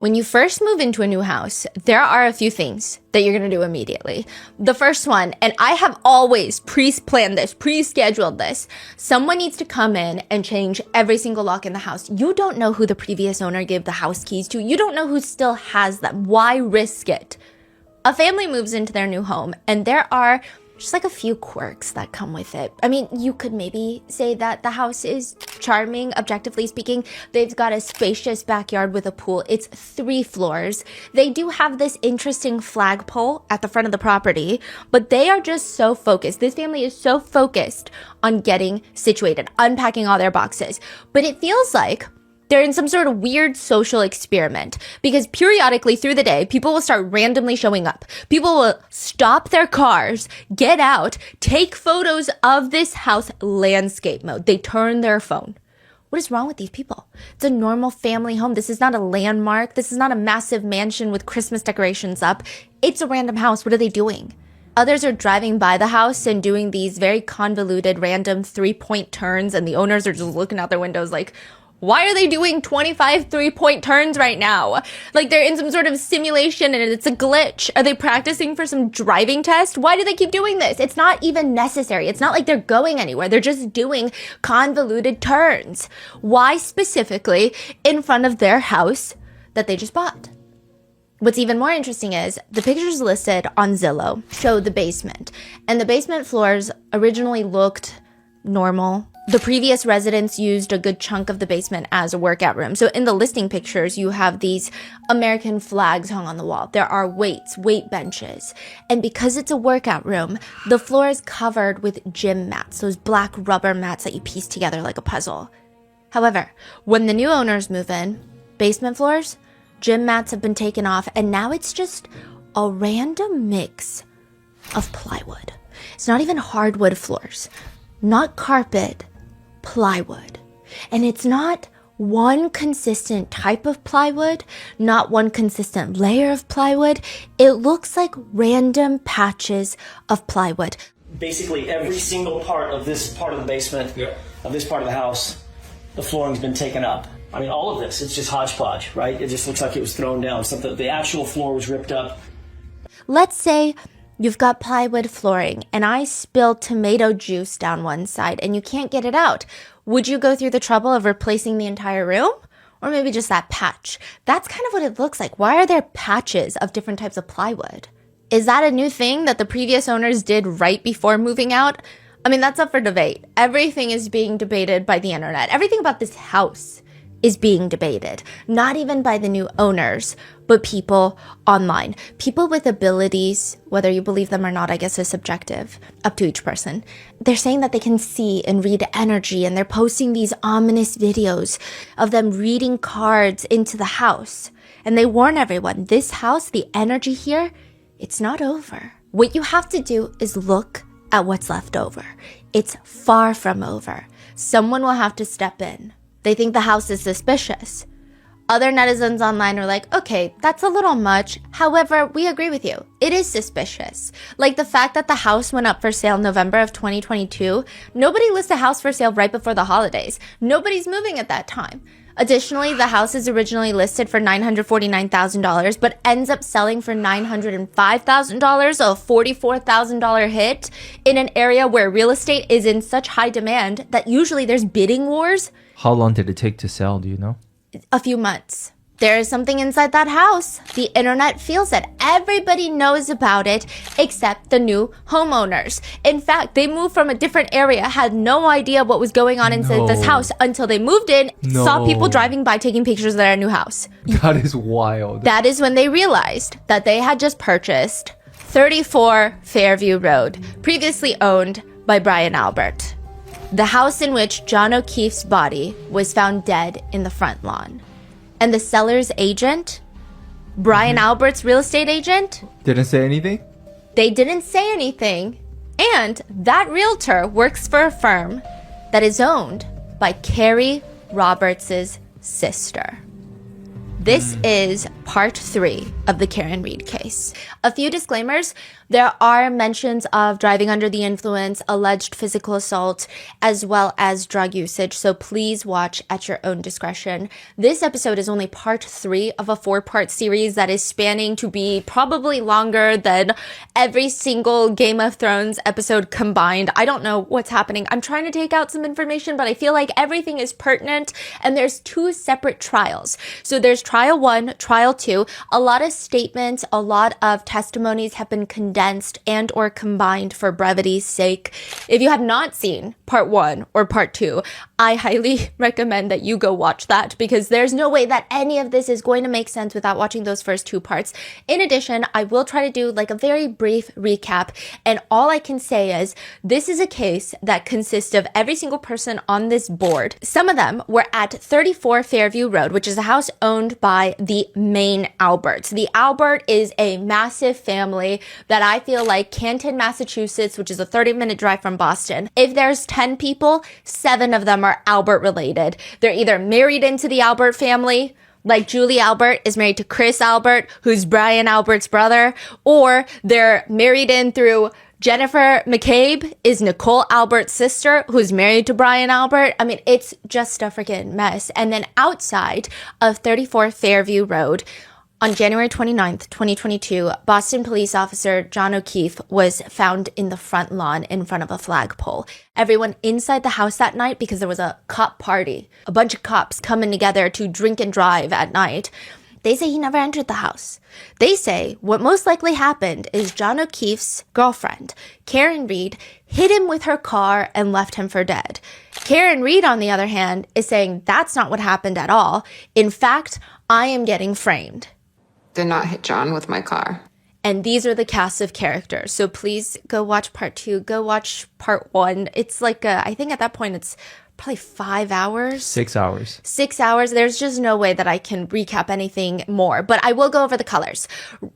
When you first move into a new house, there are a few things that you're going to do immediately. The first one, and I have always pre-planned this, pre-scheduled this, someone needs to come in and change every single lock in the house. You don't know who the previous owner gave the house keys to. You don't know who still has them. Why risk it? A family moves into their new home, and there are just like a few quirks that come with it. I mean, you could maybe say that the house is charming, objectively speaking. They've got a spacious backyard with a pool. It's 3 floors. They do have this interesting flagpole at the front of the property, but they are just so focused. This family is so focused on getting situated, unpacking all their boxes. But it feels like they're in some sort of weird social experiment because periodically through the day, people will start randomly showing up. People will stop their cars, get out, take photos of this house landscape mode. They turn their phone. What is wrong with these people? It's a normal family home. This is not a landmark. This is not a massive mansion with Christmas decorations up. It's a random house. What are they doing? Others are driving by the house and doing these very convoluted random 3-point turns, and the owners are just looking out their windows like, why are they doing 25 3-point turns right now? Like they're in some sort of simulation and it's a glitch. Are they practicing for some driving test? Why do they keep doing this? It's not even necessary. It's not like they're going anywhere. They're just doing convoluted turns. Why specifically in front of their house that they just bought? What's even more interesting is the pictures listed on Zillow show the basement, and the basement floors originally looked normal. The previous residents used a good chunk of the basement as a workout room. So in the listing pictures, you have these American flags hung on the wall. There are weight benches. And because it's a workout room, the floor is covered with gym mats, those black rubber mats that you piece together like a puzzle. However, when the new owners move in, basement floors, gym mats have been taken off, and now it's just a random mix of plywood. It's not even hardwood floors, not carpet, plywood. And it's not one consistent type of plywood, not one consistent layer of plywood. It looks like random patches of plywood. Basically every single part of this part of the basement, of this part of the house, the flooring's been taken up. I mean, all of this, it's just hodgepodge, right? It just looks like it was thrown down. Something, the actual floor was ripped up. Let's say you've got plywood flooring and I spilled tomato juice down one side and you can't get it out. Would you go through the trouble of replacing the entire room? Or maybe just that patch? That's kind of what it looks like. Why are there patches of different types of plywood? Is that a new thing that the previous owners did right before moving out? I mean, that's up for debate. Everything is being debated by the internet. Everything about this house is being debated, not even by the new owners, but people online. People with abilities, whether you believe them or not, I guess is subjective, up to each person. They're saying that they can see and read energy, and they're posting these ominous videos of them reading cards into the house. And they warn everyone, this house, the energy here, it's not over. What you have to do is look at what's left over. It's far from over. Someone will have to step in. They think the house is suspicious. Other netizens online are like, okay, that's a little much. However, we agree with you. It is suspicious. Like the fact that the house went up for sale November of 2022. Nobody lists a house for sale right before the holidays. Nobody's moving at that time. Additionally, the house is originally listed for $949,000, but ends up selling for $905,000, a $44,000 hit in an area where real estate is in such high demand that usually there's bidding wars. How long did it take to sell? Do you know? A few months. There is something inside that house. The internet feels it. Everybody knows about it except the new homeowners. In fact, they moved from a different area, had no idea what was going on inside this house until they moved in, saw people driving by taking pictures of their new house. That is wild. That is when they realized that they had just purchased 34 Fairview Road, previously owned by Brian Albert. The house in which John O'Keefe's body was found dead in the front lawn. And the seller's agent, Brian Albert's real estate agent, Didn't say anything? They didn't say anything. And that realtor works for a firm that is owned by Carrie Roberts' sister. This is part 3 of the Karen Reed case. A few disclaimers. There are mentions of driving under the influence, alleged physical assault, as well as drug usage, so please watch at your own discretion. This episode is only part 3 of a 4-part series that is spanning to be probably longer than every single Game of Thrones episode combined. I don't know what's happening. I'm trying to take out some information, but I feel like everything is pertinent, and there's 2 separate trials. So there's trial 1, trial 2. A lot of statements, a lot of testimonies have been condensed and or combined for brevity's sake. If you have not seen part 1 or part 2, I highly recommend that you go watch that, because there's no way that any of this is going to make sense without watching those first 2 parts. In addition, I will try to do like a very brief recap, and all I can say is this is a case that consists of every single person on this board. Some of them were at 34 Fairview Road, which is a house owned by the Maine Alberts. The Albert is a massive family that I feel like Canton, Massachusetts, which is a 30-minute drive from Boston. If there's 10 people, 7 of them are Albert related. They're either married into the Albert family, like Julie Albert is married to Chris Albert, who's Brian Albert's brother, or they're married in through Jennifer McCabe is Nicole Albert's sister, who's married to Brian Albert. I mean, it's just a freaking mess. And then outside of 34 Fairview Road, on January 29th, 2022, Boston police officer John O'Keefe was found in the front lawn in front of a flagpole. Everyone inside the house that night, because there was a cop party, a bunch of cops coming together to drink and drive at night, they say he never entered the house. They say what most likely happened is John O'Keefe's girlfriend, Karen Reed, hit him with her car and left him for dead. Karen Reed, on the other hand, is saying that's not what happened at all. In fact, I am getting framed. Did not hit John with my car. And these are the cast of characters. So please go watch part 2. Go watch part 1. It's like, I think at that point it's probably 5 hours. 6 hours. 6 hours. There's just no way that I can recap anything more, but I will go over the colors.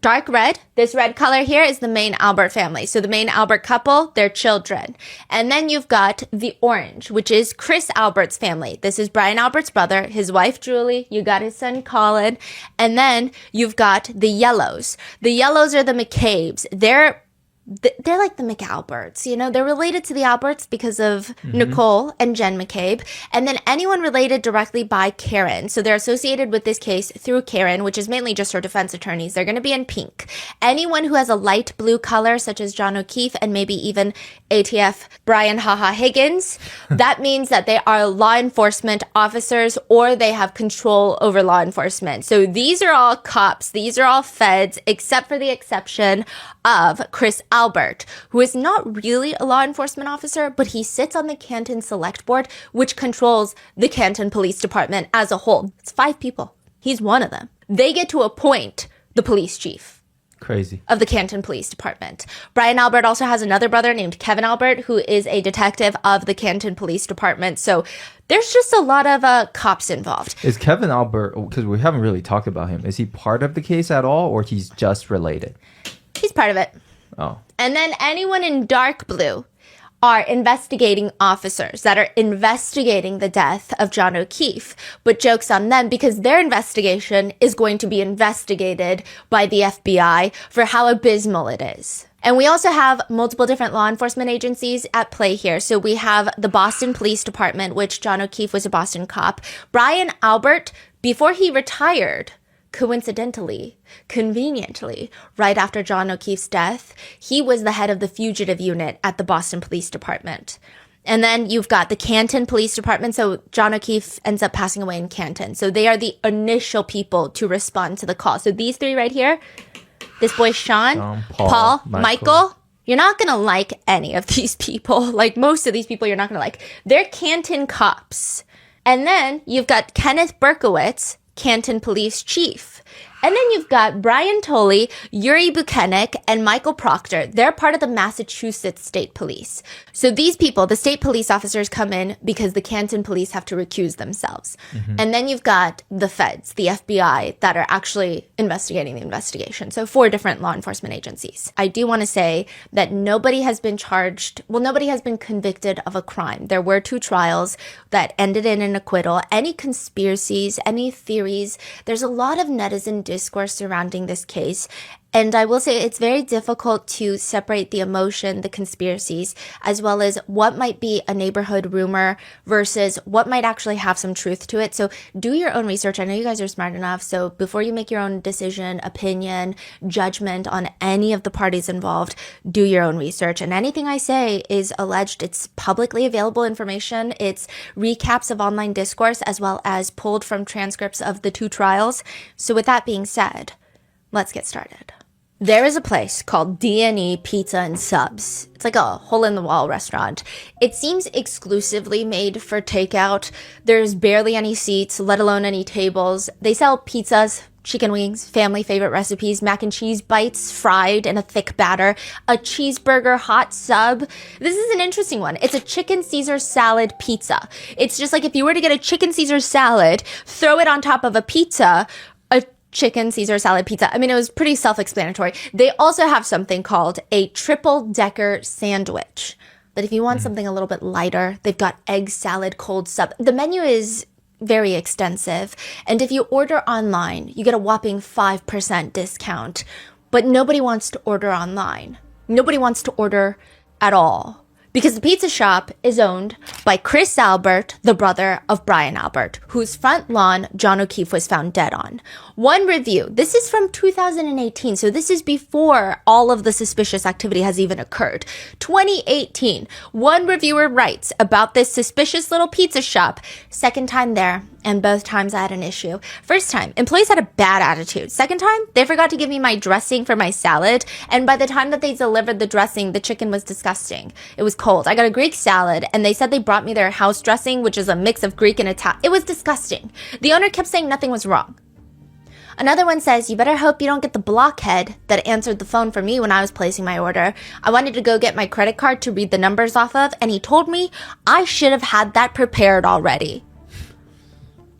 Dark red, this red color here is the Maine Albert family. So the Maine Albert couple, their children. And then you've got the orange, which is Chris Albert's family. This is Brian Albert's brother, his wife, Julie. You got his son, Colin. And then you've got the yellows. The yellows are the McCabes. They're like the McAlberts, you know, they're related to the Alberts because of Nicole and Jen McCabe, and then anyone related directly by Karen. So they're associated with this case through Karen, which is mainly just her defense attorneys. They're going to be in pink. Anyone who has a light blue color, such as John O'Keefe and maybe even ATF Brian Haha Higgins, that means that they are law enforcement officers or they have control over law enforcement. So these are all cops. These are all feds, except for the exception of Chris Albert, who is not really a law enforcement officer, but he sits on the Canton Select Board, which controls the Canton Police Department as a whole. It's 5 people. He's one of them. They get to appoint the police chief. Crazy. Of the Canton Police Department. Brian Albert also has another brother named Kevin Albert, who is a detective of the Canton Police Department. So there's just a lot of cops involved. Is Kevin Albert, because we haven't really talked about him, is he part of the case at all, or he's just related? He's part of it. Oh. And then anyone in dark blue are investigating officers that are investigating the death of John O'Keefe. But joke's on them, because their investigation is going to be investigated by the FBI for how abysmal it is. And we also have multiple different law enforcement agencies at play here. So we have the Boston Police Department, which John O'Keefe was a Boston cop. Brian Albert, before he retired, coincidentally, conveniently, right after John O'Keefe's death, he was the head of the fugitive unit at the Boston Police Department. And then you've got the Canton Police Department. So John O'Keefe ends up passing away in Canton. So they are the initial people to respond to the call. So these 3 right here, this boy Sean, Paul, Michael, you're not going to like any of these people. Like most of these people you're not going to like. They're Canton cops. And then you've got Kenneth Berkowitz, Canton Police Chief. And then you've got Brian Tolley, Yuri Buchanek, and Michael Proctor. They're part of the Massachusetts State Police. So these people, the state police officers, come in because the Canton police have to recuse themselves. And then you've got the feds, the FBI, that are actually investigating the investigation. So 4 different law enforcement agencies. I do want to say that nobody has been charged, nobody has been convicted of a crime. There were 2 trials that ended in an acquittal. Any conspiracies, any theories, there's a lot of netizen discourse surrounding this case. And I will say it's very difficult to separate the emotion, the conspiracies, as well as what might be a neighborhood rumor versus what might actually have some truth to it. So do your own research. I know you guys are smart enough. So before you make your own decision, opinion, judgment on any of the parties involved, do your own research. And anything I say is alleged. It's publicly available information. It's recaps of online discourse as well as pulled from transcripts of the 2 trials. So with that being said, let's get started. There is a place called D&E Pizza and Subs. It's like a hole-in-the-wall restaurant. It seems exclusively made for takeout. There's barely any seats, let alone any tables. They sell pizzas, chicken wings, family favorite recipes, mac and cheese bites fried in a thick batter, a cheeseburger hot sub. This is an interesting one. It's a chicken Caesar salad pizza. It's just like if you were to get a chicken Caesar salad, throw it on top of a pizza, chicken Caesar salad pizza. I mean, it was pretty self-explanatory. They also have something called a triple-decker sandwich. But if you want something a little bit lighter, they've got egg salad, cold sub. The menu is very extensive. And if you order online, you get a whopping 5% discount. But nobody wants to order online. Nobody wants to order at all. Because the pizza shop is owned by Chris Albert, the brother of Brian Albert, whose front lawn John O'Keefe was found dead on. One review, this is from 2018, so this is before all of the suspicious activity has even occurred. 2018, one reviewer writes about this suspicious little pizza shop. Second time there, and both times I had an issue. First time, employees had a bad attitude. Second time, they forgot to give me my dressing for my salad, and by the time that they delivered the dressing, the chicken was disgusting. It was cold. I got a Greek salad, and they said they brought me their house dressing, which is a mix of Greek and Italian. It was disgusting. The owner kept saying nothing was wrong. Another one says, you better hope you don't get the blockhead that answered the phone for me when I was placing my order. I wanted to go get my credit card to read the numbers off of, and he told me I should have had that prepared already.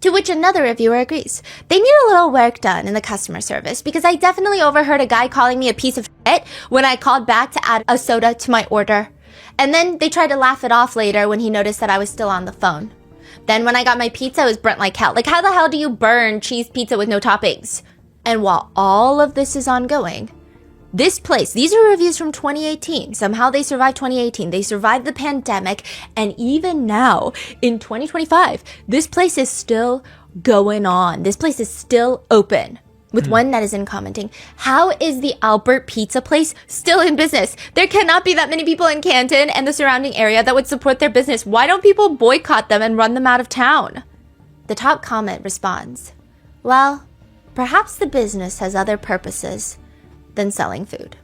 To which another reviewer agrees. They need a little work done in the customer service because I definitely overheard a guy calling me a piece of shit when I called back to add a soda to my order. And then they tried to laugh it off later when he noticed that I was still on the phone. Then when I got my pizza, it was burnt like hell. Like, how the hell do you burn cheese pizza with no toppings? And while all of this is ongoing, this place, these are reviews from 2018. Somehow they survived 2018. They survived the pandemic. And even now, in 2025, this place is still going on. This place is still open. With one netizen commenting, how is the Albert Pizza place still in business? There cannot be that many people in Canton and the surrounding area that would support their business. Why don't people boycott them and run them out of town? The top comment responds, well, perhaps the business has other purposes than selling food.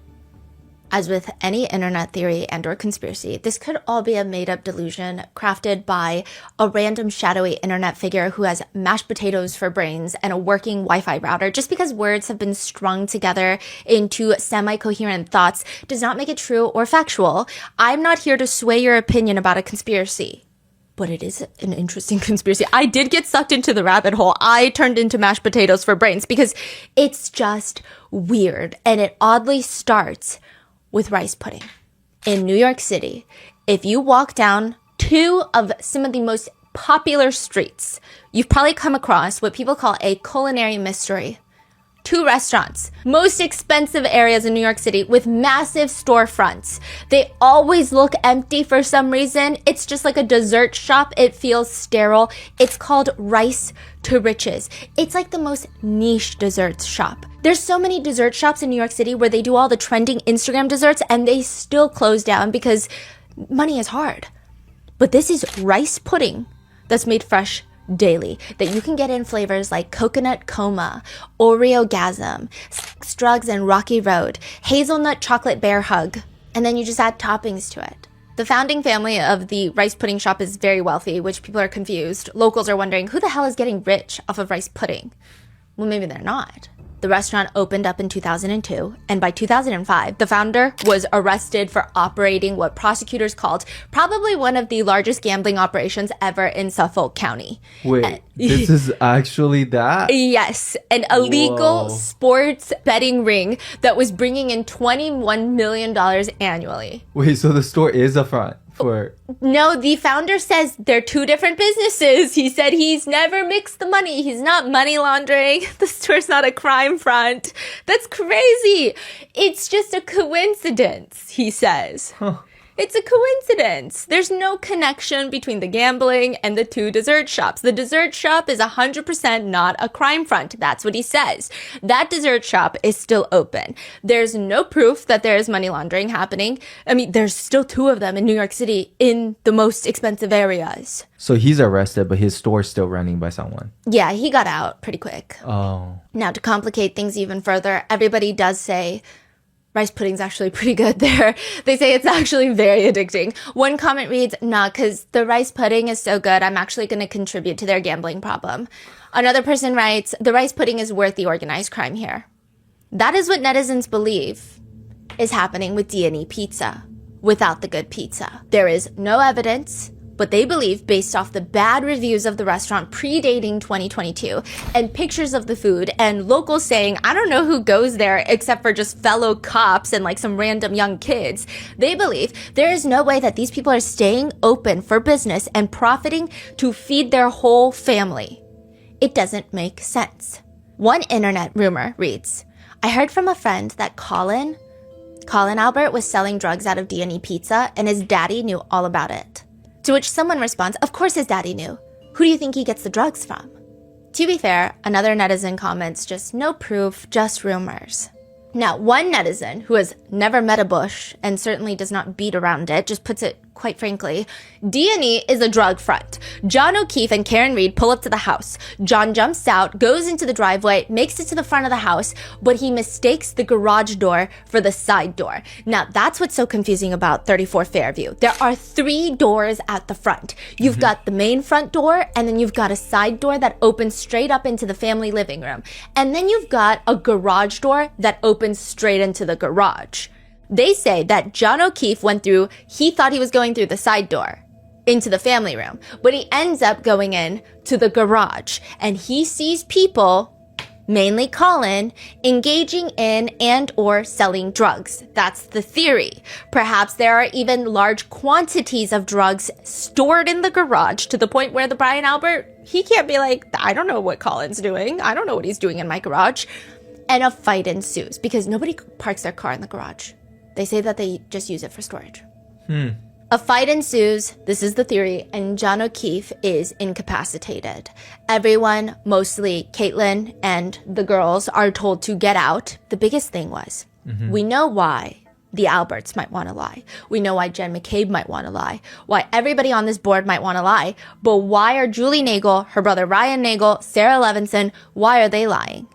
As with any internet theory and or conspiracy, this could all be a made-up delusion crafted by a random shadowy internet figure who has mashed potatoes for brains and a working Wi-Fi router. Just because words have been strung together into semi-coherent thoughts does not make it true or factual. I'm not here to sway your opinion about a conspiracy. But it is an interesting conspiracy. I did get sucked into the rabbit hole. I turned into mashed potatoes for brains because it's just weird. And it oddly starts with rice pudding. In New York City, if you walk down 2 of some of the most popular streets, you've probably come across what people call a culinary mystery. 2 restaurants, most expensive areas in New York City with massive storefronts. They always look empty for some reason. It's just like a dessert shop. It feels sterile. It's called Rice to Riches. It's like the most niche desserts shop. There's so many dessert shops in New York City where they do all the trending Instagram desserts and they still close down because money is hard. But this is rice pudding that's made fresh daily that you can get in flavors like coconut coma, Oreo gasm, sex, drugs and rocky road, hazelnut chocolate bear hug, and then you just add toppings to it. The founding family of the rice pudding shop is very wealthy, which people are confused. Locals are wondering who the hell is getting rich off of rice pudding. Well, maybe they're not. The restaurant opened up in 2002, and by 2005, the founder was arrested for operating what prosecutors called probably one of the largest gambling operations ever in Suffolk County. Wait, this is actually that? Yes, an illegal Whoa. sports betting ring that was bringing in $21 million annually. Wait, so the store is a front for... No, the founder says they're two different businesses. He said he's never mixed the money. He's not money laundering. The store's not a crime front. That's crazy. It's just a coincidence, he says. It's a coincidence. There's no connection between the gambling and the two dessert shops. The dessert shop is 100% not a crime front. That's what he says. That dessert shop is still open. There's no proof that there is money laundering happening. I mean, there's still two of them in New York City in the most expensive areas. So he's arrested, but his store's still running by someone. Yeah, he got out pretty quick. Oh. Now, to complicate things even further, everybody does say rice pudding's actually pretty good there. They say it's actually very addicting. One comment reads, nah, because the rice pudding is so good, I'm actually going to contribute to their gambling problem. Another person writes, the rice pudding is worth the organized crime here. That is what netizens believe is happening with D&E Pizza without the good pizza. There is no evidence, but they believe, based off the bad reviews of the restaurant predating 2022 and pictures of the food and locals saying, I don't know who goes there except for just fellow cops and like some random young kids. They believe there is no way that these people are staying open for business and profiting to feed their whole family. It doesn't make sense. One internet rumor reads, I heard from a friend that Colin Albert was selling drugs out of D&E Pizza and his daddy knew all about it. To which someone responds, of course his daddy knew. Who do you think he gets the drugs from? To be fair, another netizen comments, just no proof, just rumors. Now, one netizen who has never met a bush and certainly does not beat around it, just puts it quite frankly, D&E is a drug front. John O'Keefe and Karen Reed pull up to the house. John jumps out, goes into the driveway, makes it to the front of the house, but he mistakes the garage door for the side door. Now, that's what's so confusing about 34 Fairview. There are 3 doors at the front. You've got the main front door, and then you've got a side door that opens straight up into the family living room. And then you've got a garage door that opens straight into the garage. They say that John O'Keefe he thought he was going through the side door into the family room, but he ends up going in to the garage and he sees people, mainly Colin, engaging in and or selling drugs. That's the theory. Perhaps there are even large quantities of drugs stored in the garage to the point where the Brian Albert, he can't be like, I don't know what Colin's doing. I don't know what he's doing in my garage. And a fight ensues because nobody parks their car in the garage. They say that they just use it for storage. A fight ensues, this is the theory, and John O'Keefe is incapacitated. Everyone, mostly Caitlin and the girls, are told to get out. The biggest thing was, we know why the Alberts might want to lie. We know why Jen McCabe might want to lie. Why everybody on this board might want to lie. But why are Julie Nagel, her brother Ryan Nagel, Sarah Levinson, why are they lying?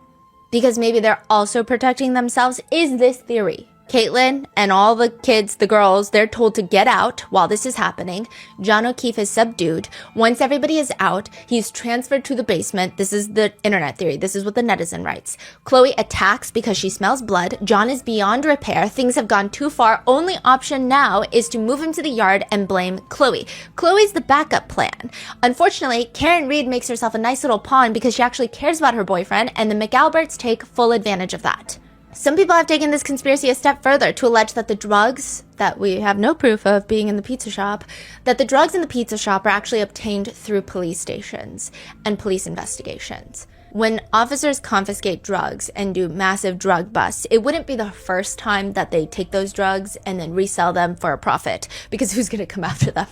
Because maybe they're also protecting themselves, is this theory. Caitlin and all the kids, the girls, they're told to get out while this is happening. John O'Keefe is subdued. Once everybody is out, he's transferred to the basement. This is the internet theory. This is what the netizen writes. Chloe attacks because she smells blood. John is beyond repair. Things have gone too far. Only option now is to move him to the yard and blame Chloe. Chloe's the backup plan. Unfortunately, Karen Reed makes herself a nice little pawn because she actually cares about her boyfriend, and the McAlberts take full advantage of that. Some people have taken this conspiracy a step further to allege that the drugs that we have no proof of being in the pizza shop, that the drugs in the pizza shop are actually obtained through police stations and police investigations. When officers confiscate drugs and do massive drug busts, it wouldn't be the first time that they take those drugs and then resell them for a profit, because who's going to come after them?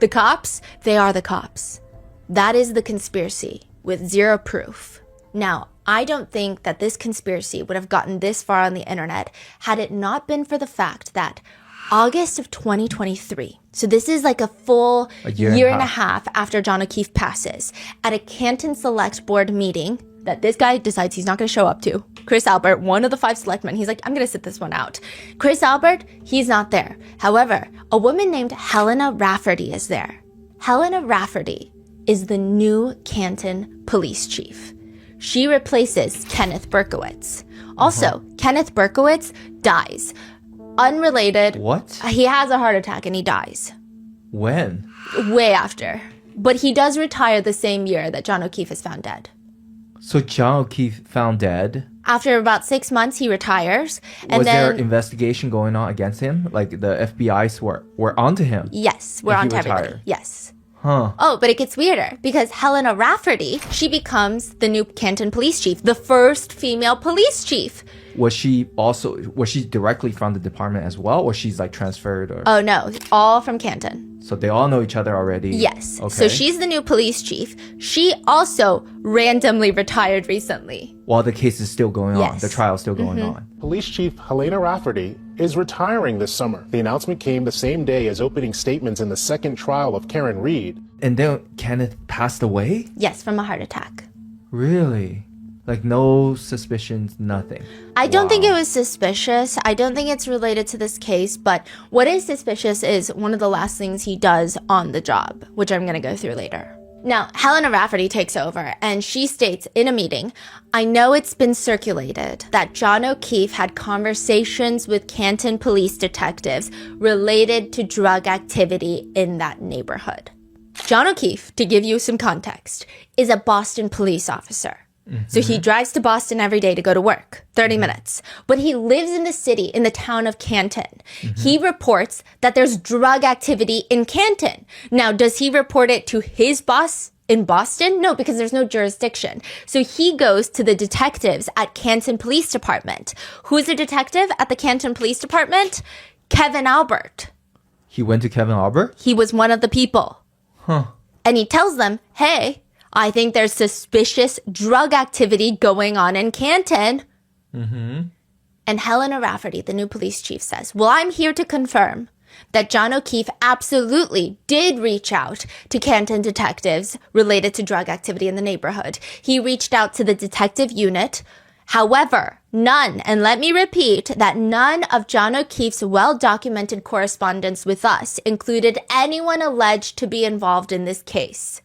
The cops? They are the cops. That is the conspiracy with zero proof. Now, I don't think that this conspiracy would have gotten this far on the internet had it not been for the fact that August of 2023, so this is like a full year and a half after John O'Keefe passes, at a Canton Select Board meeting that this guy decides he's not going to show up to. Chris Albert, one of the 5 selectmen, he's like, I'm going to sit this one out. Chris Albert, he's not there. However, a woman named Helena Rafferty is there. Helena Rafferty is the new Canton police chief. She replaces Kenneth Berkowitz. Also, Kenneth Berkowitz dies. Unrelated. What? He has a heart attack and he dies. When? Way after. But he does retire the same year that John O'Keefe is found dead. So John O'Keefe found dead. After about 6 months, he retires. And Was then, there investigation going on against him? Like the FBI's were onto him? yes, we're And on he to everybody. retired. Yes. Huh. Oh, but it gets weirder because Helena Rafferty, she becomes the new Canton police chief, the first female police chief. Was she directly from the department as well, or she's like transferred? Or Oh no, all from Canton. so they all know each other already? Yes. Okay. So she's the new police chief. She also randomly retired recently. While the case is still going on, Yes. the trial's still going on. Police Chief Helena Rafferty is retiring this summer. The announcement came the same day as opening statements in the second trial of Karen Reed. And then Kenneth passed away? Yes, from a heart attack. Really? Like no suspicions, nothing. I don't think it was suspicious. I don't think it's related to this case, but what is suspicious is one of the last things he does on the job, which I'm going to go through later. Now, Helena Rafferty takes over and she states in a meeting, I know it's been circulated that John O'Keefe had conversations with Canton police detectives related to drug activity in that neighborhood. John O'Keefe, to give you some context, is a Boston police officer. So he drives to Boston every day to go to work, 30 minutes. But he lives in the city, in the town of Canton. He reports that there's drug activity in Canton. Now, does he report it to his boss in Boston? No, because there's no jurisdiction. So he goes to the detectives at Canton Police Department. Who's the detective at the Canton Police Department? Kevin Albert. He went to Kevin Albert? He was one of the people. And he tells them, hey, I think there's suspicious drug activity going on in Canton. And Helena Rafferty, the new police chief, says, well, I'm here to confirm that John O'Keefe absolutely did reach out to Canton detectives related to drug activity in the neighborhood. He reached out to the detective unit. However, none, and let me repeat that none of John O'Keefe's well-documented correspondence with us included anyone alleged to be involved in this case.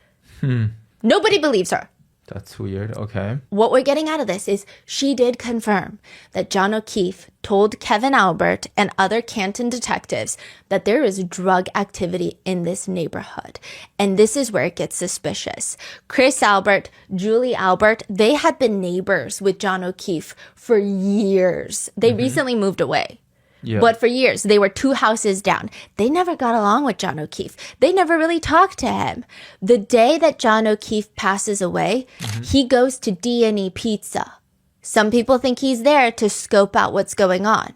Nobody believes her. That's weird. Okay. What we're getting out of this is she did confirm that John O'Keefe told Kevin Albert and other Canton detectives that there is drug activity in this neighborhood. And this is where it gets suspicious. Chris Albert, Julie Albert, they had been neighbors with John O'Keefe for years. They recently moved away. Yeah. But for years, they were 2 houses down. They never got along with John O'Keefe. They never really talked to him. The day that John O'Keefe passes away, he goes to D&E Pizza. Some people think he's there to scope out what's going on.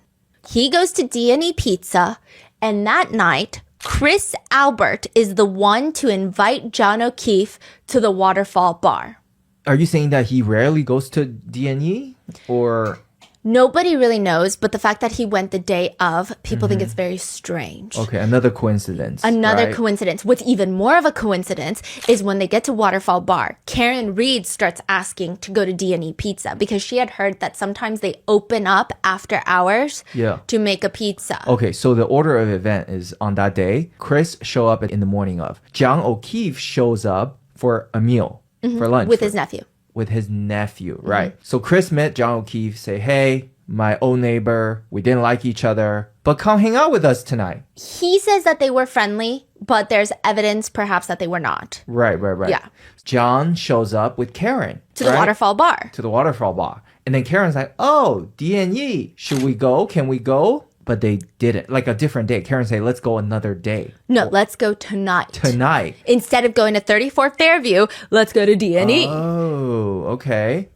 He goes to D&E Pizza, and that night, Chris Albert is the one to invite John O'Keefe to the Waterfall Bar. Are you saying that he rarely goes to D&E? Or... Nobody really knows, but the fact that he went the day of, people think it's very strange. Okay, another coincidence. Another right? coincidence. What's even more of a coincidence is when they get to Waterfall Bar, Karen Reed starts asking to go to D&E Pizza because she had heard that sometimes they open up after hours to make a pizza. Okay, so the order of event is on that day, Chris show up in the morning of. John O'Keefe shows up for a meal, for lunch. With his nephew. With his nephew, right? So Chris met John O'Keefe, say, hey, my old neighbor, we didn't like each other, but come hang out with us tonight. He says that they were friendly, but there's evidence perhaps that they were not. Right. Yeah. John shows up with Karen. To the Waterfall Bar. To the Waterfall Bar. And then Karen's like, oh, D&E, should we go? Can we go? But they didn't. Like a different day. Karen say, let's go another day. No, let's go tonight. Tonight. Instead of going to 34 Fairview, let's go to D&E. Oh, okay.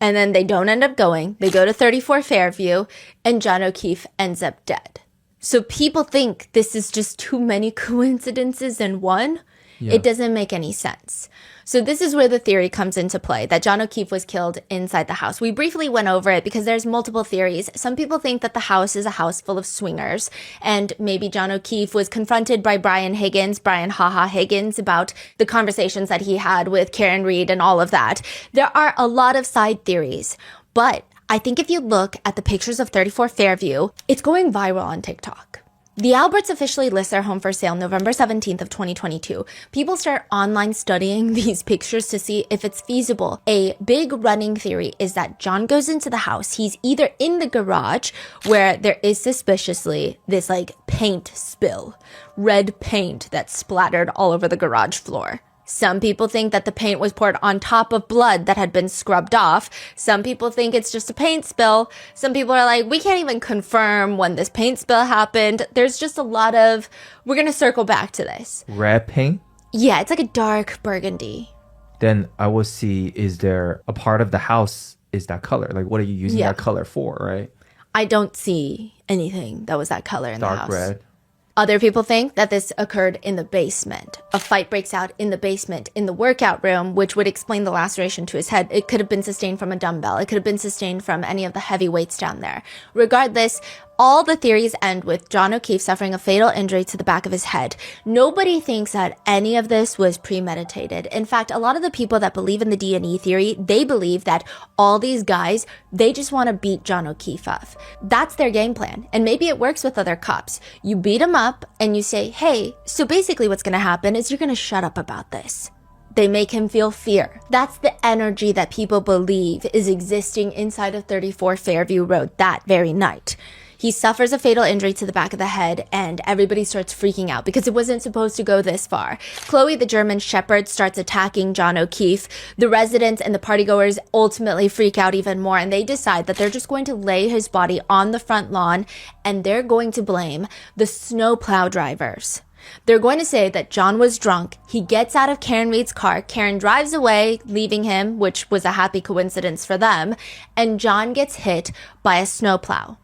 And then they don't end up going. They go to 34 Fairview, and John O'Keefe ends up dead. So people think this is just too many coincidences in one. Yeah. It doesn't make any sense. So this is where the theory comes into play, that John O'Keefe was killed inside the house. We briefly went over it because there's multiple theories. Some people think that the house is a house full of swingers, and maybe John O'Keefe was confronted by Brian Haha Higgins, about the conversations that he had with Karen Reed and all of that. There are a lot of side theories, but I think if you look at the pictures of 34 Fairview, it's going viral on TikTok. The Alberts officially list their home for sale November 17th of 2022. People start online studying these pictures to see if it's feasible. A big running theory is that John goes into the house. He's either in the garage where there is suspiciously this like paint spill, red paint that's splattered all over the garage floor. Some people think that the paint was poured on top of blood that had been scrubbed off. Some people think it's just a paint spill. Some people are like, we can't even confirm when this paint spill happened. There's just a lot of, we're going to circle back to this. Red paint? Yeah, it's like a dark burgundy. Then I will see, is there a part of the house is that color? Like, what are you using that color for, right? I don't see anything that was that color in the house. Dark red. Other people think that this occurred in the basement. A fight breaks out in the basement, in the workout room, which would explain the laceration to his head. It could have been sustained from a dumbbell. It could have been sustained from any of the heavy weights down there. Regardless, all the theories end with John O'Keefe suffering a fatal injury to the back of his head. Nobody thinks that any of this was premeditated. In fact, a lot of the people that believe in the D&E theory, they believe that all these guys, they just want to beat John O'Keefe up. That's their game plan. And maybe it works with other cops. You beat him up and you say, hey, so basically what's going to happen is you're going to shut up about this. They make him feel fear. That's the energy that people believe is existing inside of 34 Fairview Road that very night. He suffers a fatal injury to the back of the head, and everybody starts freaking out because it wasn't supposed to go this far. Chloe, the German Shepherd, starts attacking John O'Keefe. The residents and the partygoers ultimately freak out even more, and they decide that they're just going to lay his body on the front lawn, and they're going to blame the snowplow drivers. They're going to say that John was drunk. He gets out of Karen Reed's car. Karen drives away, leaving him, which was a happy coincidence for them, and John gets hit by a snowplow.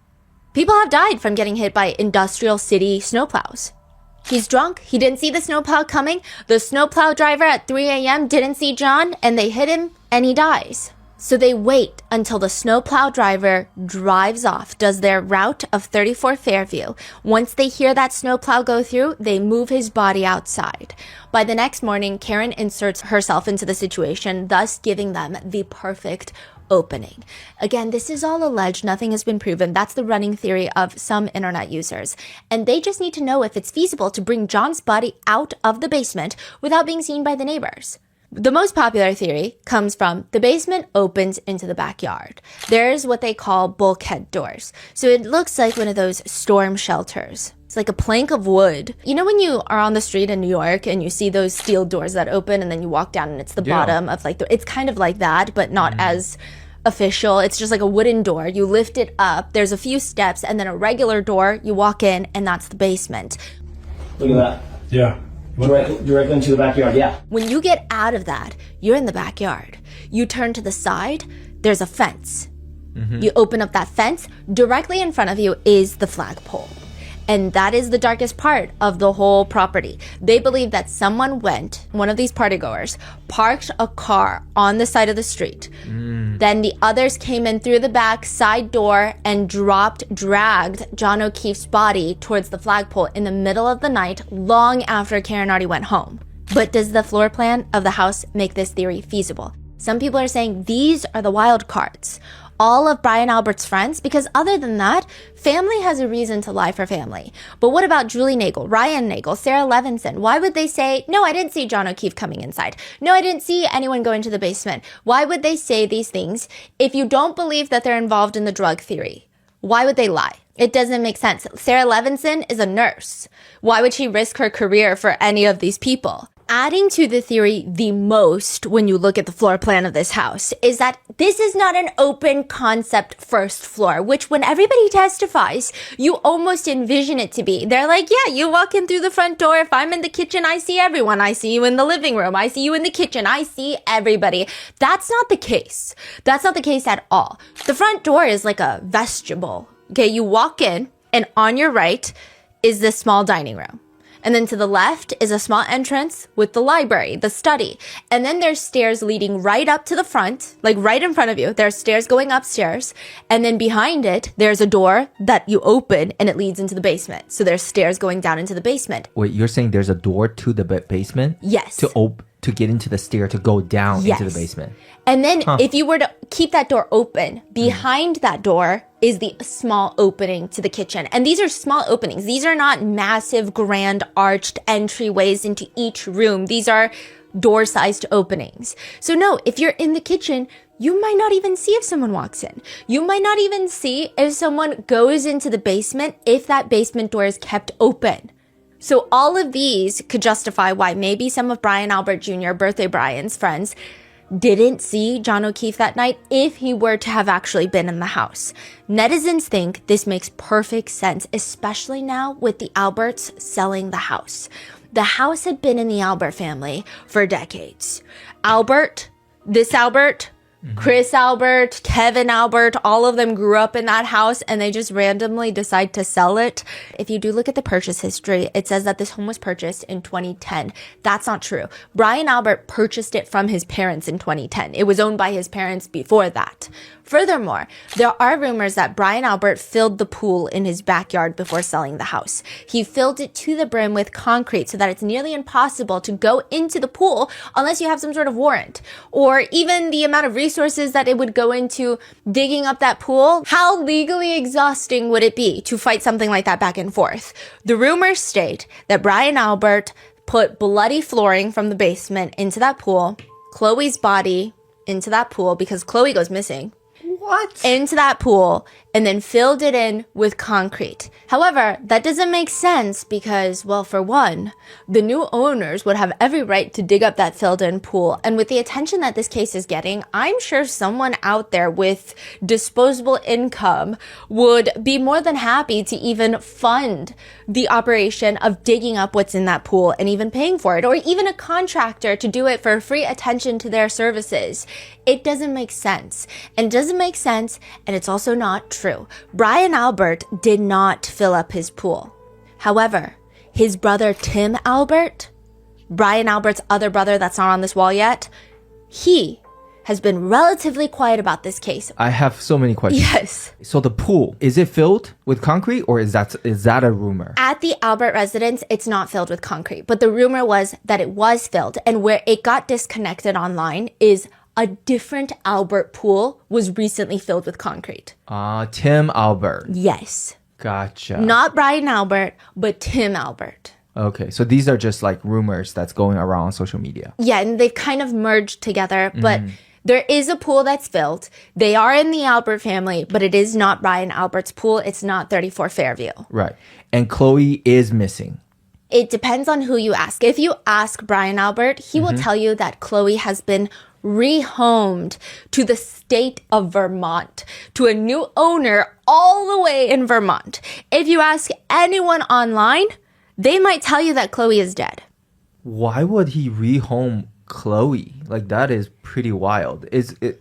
People have died from getting hit by industrial city snowplows. He's drunk. He didn't see the snowplow coming. The snowplow driver at 3 a.m. didn't see John, and they hit him, and he dies. So they wait until the snowplow driver drives off, does their route of 34 Fairview. Once they hear that snowplow go through, they move his body outside. By the next morning, Karen inserts herself into the situation, thus giving them the perfect opening. Again, this is all alleged. Nothing has been proven. That's the running theory of some internet users. And they just need to know if it's feasible to bring John's body out of the basement without being seen by the neighbors. The most popular theory comes from the basement opens into the backyard. There's what they call bulkhead doors. So it looks like one of those storm shelters. It's like a plank of wood. You know when you are on the street in New York and you see those steel doors that open and then you walk down and it's the bottom of like, it's kind of like that, but not as official. It's just like a wooden door. You lift it up. There's a few steps and then a regular door. You walk in and that's the basement. Look at that. Yeah. Directly into the backyard, yeah. When you get out of that, you're in the backyard. You turn to the side, there's a fence. You open up that fence, directly in front of you is the flagpole. And that is the darkest part of the whole property. They believe that someone went, one of these partygoers, parked a car on the side of the street. Then the others came in through the back side door and dragged John O'Keefe's body towards the flagpole in the middle of the night, long after Karen already went home. But does the floor plan of the house make this theory feasible? Some people are saying these are the wild cards. All of Brian Albert's friends, because other than that, family has a reason to lie for family. But what about Julie Nagel, Ryan Nagel, Sarah Levinson? Why would they say, no, I didn't see John O'Keefe coming inside. No, I didn't see anyone go into the basement. Why would they say these things if you don't believe that they're involved in the drug theory? Why would they lie? It doesn't make sense. Sarah Levinson is a nurse. Why would she risk her career for any of these people? Adding to the theory the most when you look at the floor plan of this house is that this is not an open concept first floor, which when everybody testifies, you almost envision it to be. They're like, yeah, you walk in through the front door. If I'm in the kitchen, I see everyone. I see you in the living room. I see you in the kitchen. I see everybody. That's not the case. That's not the case at all. The front door is like a vestibule. Okay, you walk in and on your right is this small dining room. And then to the left is a small entrance with the library, the study. And then there's stairs leading right up to the front, like right in front of you. There's stairs going upstairs. And then behind it, there's a door that you open and it leads into the basement. So there's stairs going down into the basement. Wait, you're saying there's a door to the basement? Yes. To open? to get into the stair to go down Yes. into the basement. And then if you were to keep that door open, behind that door is the small opening to the kitchen. And these are small openings. These are not massive, grand, arched entryways into each room. These are door-sized openings. So no, if you're in the kitchen, you might not even see if someone walks in. You might not even see if someone goes into the basement if that basement door is kept open. So all of these could justify why maybe some of Brian Albert Jr., Birthday Brian's friends, didn't see John O'Keefe that night if he were to have actually been in the house. Netizens think this makes perfect sense, especially now with the Alberts selling the house. The house had been in the Albert family for decades. Albert, this Albert, Chris Albert, Kevin Albert, all of them grew up in that house and they just randomly decide to sell it. If you do look at the purchase history, it says that this home was purchased in 2010. That's not true. Brian Albert purchased it from his parents in 2010. It was owned by his parents before that. Furthermore, there are rumors that Brian Albert filled the pool in his backyard before selling the house. He filled it to the brim with concrete so that it's nearly impossible to go into the pool unless you have some sort of warrant. Or even the amount of resources that it would go into digging up that pool. How legally exhausting would it be to fight something like that back and forth? The rumors state that Brian Albert put bloody flooring from the basement into that pool, Chloe's body into that pool because Chloe goes missing. What? Into that pool and then filled it in with concrete. However, that doesn't make sense because, well, for one, the new owners would have every right to dig up that filled in pool. And with the attention that this case is getting, I'm sure someone out there with disposable income would be more than happy to even fund the operation of digging up what's in that pool and even paying for it, or even a contractor to do it for free attention to their services. It doesn't make sense. And it doesn't make sense, and it's also not true. Brian Albert did not fill up his pool. However, his brother Tim Albert, Brian Albert's other brother that's not on this wall yet, he has been relatively quiet about this case. I have so many questions. Yes. So the pool, is it filled with concrete or is that a rumor? At the Albert residence, it's not filled with concrete, but the rumor was that it was filled, and where it got disconnected online is a different Albert pool was recently filled with concrete. Tim Albert. Yes. Gotcha. Not Brian Albert, but Tim Albert. Okay, so these are just like rumors that's going around on social media. Yeah, and they've kind of merged together, but there is a pool that's filled. They are in the Albert family, but it is not Brian Albert's pool. It's not 34 Fairview. Right. And Chloe is missing. It depends on who you ask. If you ask Brian Albert, he will tell you that Chloe has been rehomed to the state of Vermont, to a new owner all the way in Vermont. If you ask anyone online, they might tell you that Chloe is dead. Why would he rehome Chloe? Like, that is pretty wild.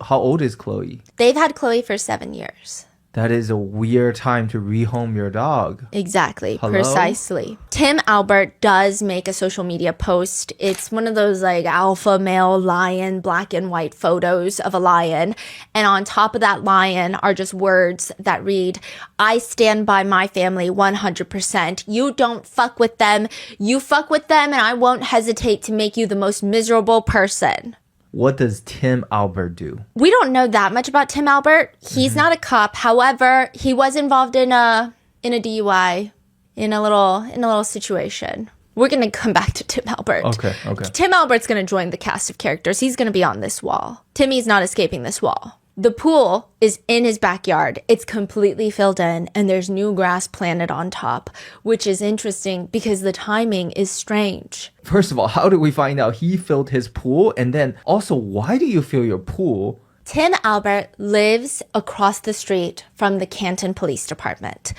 How old is Chloe? They've had Chloe for 7 years. That is a weird time to rehome your dog. Exactly. Hello? Precisely. Tim Albert does make a social media post. It's one of those like alpha male lion, black and white photos of a lion. And on top of that lion are just words that read, "I stand by my family 100%. You don't fuck with them. You fuck with them and I won't hesitate to make you the most miserable person." What does Tim Albert do? We don't know that much about Tim Albert. He's not a cop. However, he was involved in a DUI, in a little situation. We're going to come back to Tim Albert. Okay. Tim Albert's going to join the cast of characters. He's going to be on this wall. Timmy's not escaping this wall. The pool is in his backyard. It's completely filled in and there's new grass planted on top, which is interesting because the timing is strange. First of all, how did we find out he filled his pool? And then also, why do you fill your pool? Tim Albert lives across the street from the Canton Police Department.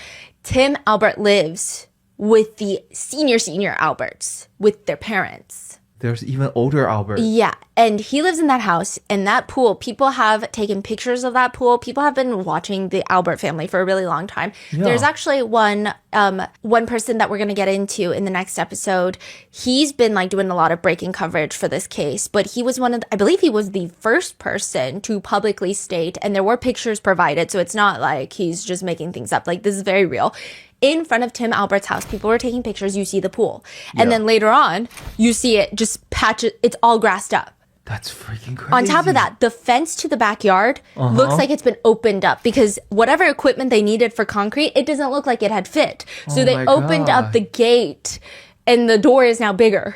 Tim Albert lives with the senior Alberts, with their parents. There's even older Albert. Yeah, and he lives in that house, and that pool, people have taken pictures of that pool. People have been watching the Albert family for a really long time. Yeah. There's actually one person that we're going to get into in the next episode. He's been like doing a lot of breaking coverage for this case, but he was I believe he was the first person to publicly state, and there were pictures provided, so it's not like he's just making things up. Like, this is very real. in front of Tim Albert's house. People were taking pictures. You see the pool. And then later on, you see it just patches. It's all grassed up. That's freaking crazy. On top of that, the fence to the backyard looks like it's been opened up because whatever equipment they needed for concrete, it doesn't look like it had fit. So they opened up the gate and the door is now bigger.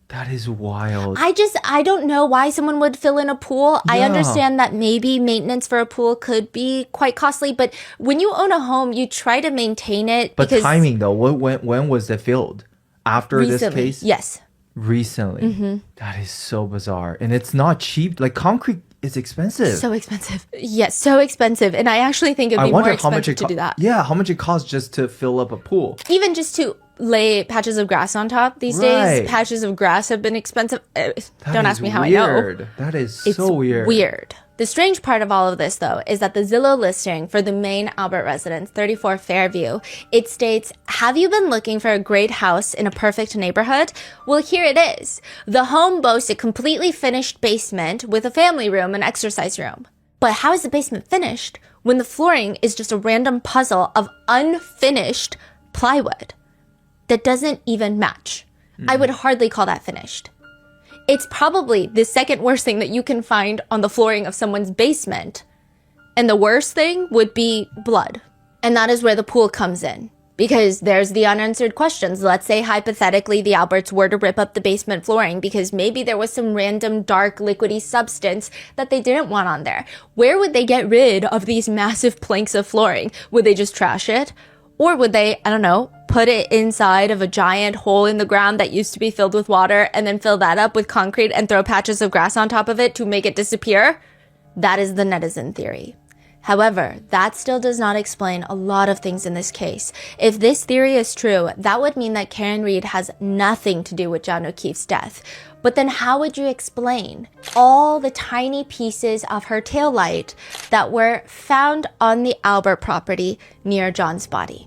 That is wild. I don't know why someone would fill in a pool. I understand that maybe maintenance for a pool could be quite costly, but when you own a home, you try to maintain it. But timing though, when was it filled? After recently, this case? Yes. Recently. That is so bizarre. And it's not cheap. Like concrete is expensive. So expensive. Yes, so expensive. And I actually think it'd be more expensive to do that. Yeah, how much it costs just to fill up a pool. Even just to lay patches of grass on top these days. Patches of grass have been expensive. Don't ask me how I know. That is so weird. Weird. The strange part of all of this, though, is that the Zillow listing for the main Albert residence, 34 Fairview, it states, have you been looking for a great house in a perfect neighborhood? Well, here it is. The home boasts a completely finished basement with a family room and exercise room. But how is the basement finished when the flooring is just a random puzzle of unfinished plywood that doesn't even match? I would hardly call that finished. It's probably the second worst thing that you can find on the flooring of someone's basement. And the worst thing would be blood. And that is where the pool comes in. Because there's the unanswered questions. Let's say hypothetically the Alberts were to rip up the basement flooring because maybe there was some random dark liquidy substance that they didn't want on there. Where would they get rid of these massive planks of flooring? Would they just trash it? Or would they, I don't know, put it inside of a giant hole in the ground that used to be filled with water and then fill that up with concrete and throw patches of grass on top of it to make it disappear? That is the netizen theory. However, that still does not explain a lot of things in this case. If this theory is true, that would mean that Karen Read has nothing to do with John O'Keefe's death. But then how would you explain all the tiny pieces of her taillight that were found on the Albert property near John's body?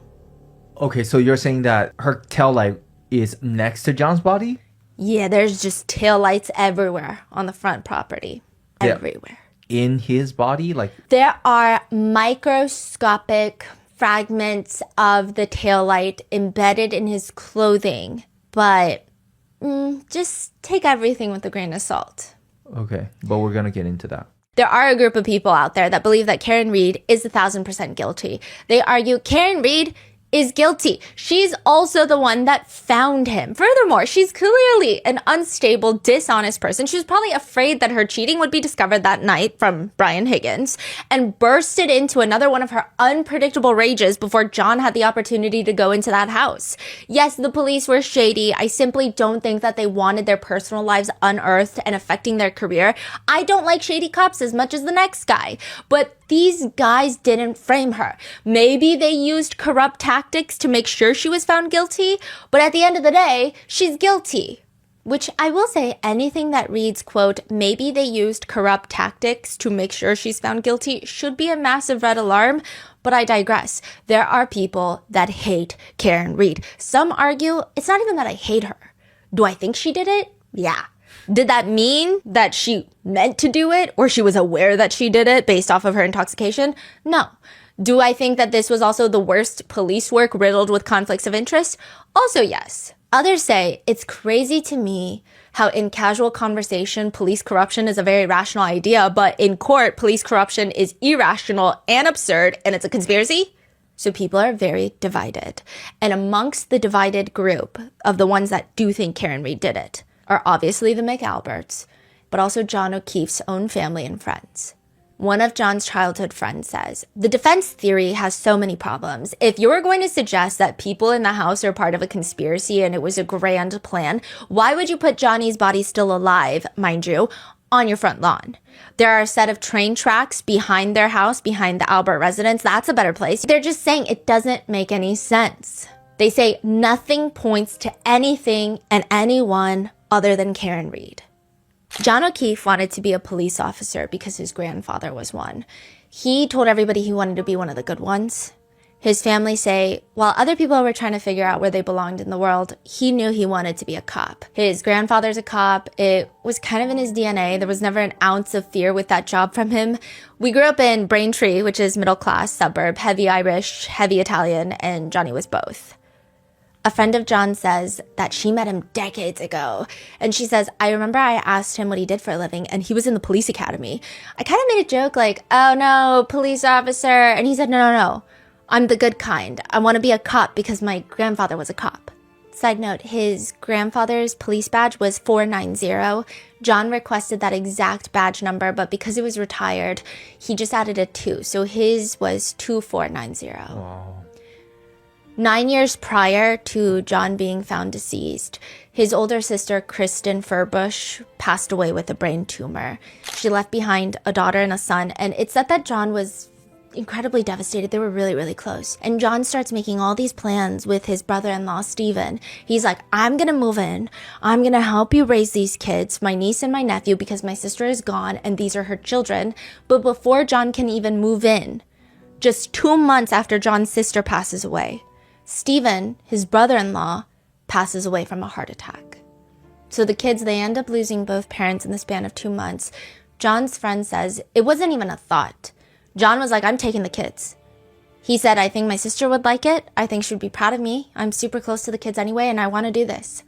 Okay, so you're saying that her taillight is next to John's body? Yeah, there's just taillights everywhere on the front property. Everywhere. In his body? There are microscopic fragments of the taillight embedded in his clothing, but just take everything with a grain of salt. Okay, but we're gonna get into that. There are a group of people out there that believe that Karen Read is 1,000% guilty. They argue Karen Read is guilty. She's also the one that found him. Furthermore, she's clearly an unstable, dishonest person. She was probably afraid that her cheating would be discovered that night from Brian Higgins and bursted into another one of her unpredictable rages before John had the opportunity to go into that house. Yes, the police were shady. I simply don't think that they wanted their personal lives unearthed and affecting their career. I don't like shady cops as much as the next guy, but these guys didn't frame her. Maybe they used corrupt tactics to make sure she was found guilty, but at the end of the day, she's guilty. Which I will say, anything that reads, quote, maybe they used corrupt tactics to make sure she's found guilty should be a massive red alarm, but I digress. There are people that hate Karen Read. Some argue it's not even that I hate her. Do I think she did it? Yeah. Did that mean that she meant to do it or she was aware that she did it based off of her intoxication? No. Do I think that this was also the worst police work riddled with conflicts of interest? Also, yes. Others say it's crazy to me how in casual conversation, police corruption is a very rational idea, but in court, police corruption is irrational and absurd, and it's a conspiracy. So people are very divided. And amongst the divided group of the ones that do think Karen Read did it, are obviously the McAlberts, but also John O'Keefe's own family and friends. One of John's childhood friends says, the defense theory has so many problems. If you're going to suggest that people in the house are part of a conspiracy and it was a grand plan, why would you put Johnny's body still alive, mind you, on your front lawn? There are a set of train tracks behind their house, behind the Albert residence. That's a better place. They're just saying it doesn't make any sense. They say nothing points to anything and anyone other than Karen Read. John O'Keefe wanted to be a police officer because his grandfather was one. He told everybody he wanted to be one of the good ones. His family say, while other people were trying to figure out where they belonged in the world, he knew he wanted to be a cop. His grandfather's a cop. It was kind of in his DNA. There was never an ounce of fear with that job from him. We grew up in Braintree, which is middle class suburb, heavy Irish, heavy Italian, and Johnny was both. A friend of John says that she met him decades ago. And she says, I remember I asked him what he did for a living, and he was in the police academy. I kind of made a joke like, oh no, police officer. And he said, no. I'm the good kind. I want to be a cop because my grandfather was a cop. Side note, his grandfather's police badge was 490. John requested that exact badge number, but because he was retired, he just added a 2. So his was 2490. Wow. 9 years prior to John being found deceased, his older sister, Kristen Furbush, passed away with a brain tumor. She left behind a daughter and a son, and it's said that John was incredibly devastated. They were really, really close. And John starts making all these plans with his brother-in-law, Stephen. He's like, I'm going to move in. I'm going to help you raise these kids, my niece and my nephew, because my sister is gone and these are her children. But before John can even move in, just 2 months after John's sister passes away, Stephen, his brother-in-law, passes away from a heart attack. So the kids, they end up losing both parents in the span of 2 months. John's friend says it wasn't even a thought. John was like, I'm taking the kids. He said, I think my sister would like it. I think she would be proud of me. I'm super close to the kids anyway, and I want to do this.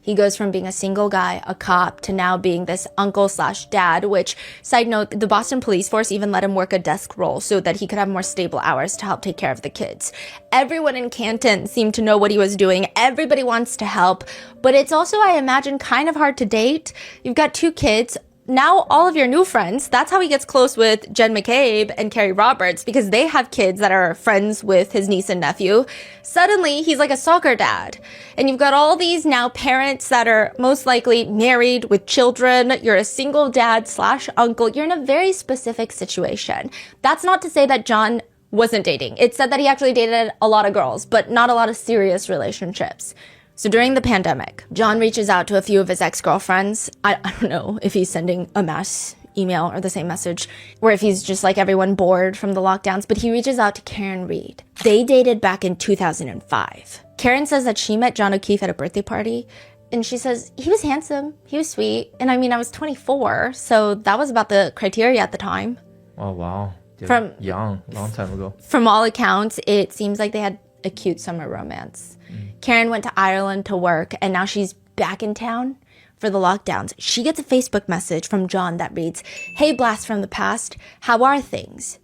He goes from being a single guy, a cop, to now being this uncle/dad, which, side note, the Boston police force even let him work a desk role so that he could have more stable hours to help take care of the kids. Everyone in Canton seemed to know what he was doing. Everybody wants to help. But it's also, I imagine, kind of hard to date. You've got 2 kids. Now all of your new friends, that's how he gets close with Jen McCabe and Carrie Roberts, because they have kids that are friends with his niece and nephew. Suddenly, he's like a soccer dad. And you've got all these now parents that are most likely married with children. You're a single dad/uncle. You're in a very specific situation. That's not to say that John wasn't dating. It said that he actually dated a lot of girls, but not a lot of serious relationships. So during the pandemic, John reaches out to a few of his ex-girlfriends. I don't know if he's sending a mass email or the same message, or if he's just like everyone bored from the lockdowns, but he reaches out to Karen Reed. They dated back in 2005. Karen says that she met John O'Keefe at a birthday party, and she says, he was handsome, he was sweet, and I mean, I was 24, so that was about the criteria at the time. Oh, wow. From young, long time ago. From all accounts, it seems like they had a cute summer romance. Karen went to Ireland to work, and now she's back in town for the lockdowns. She gets a Facebook message from John that reads, "Hey, blast from the past, how are things?"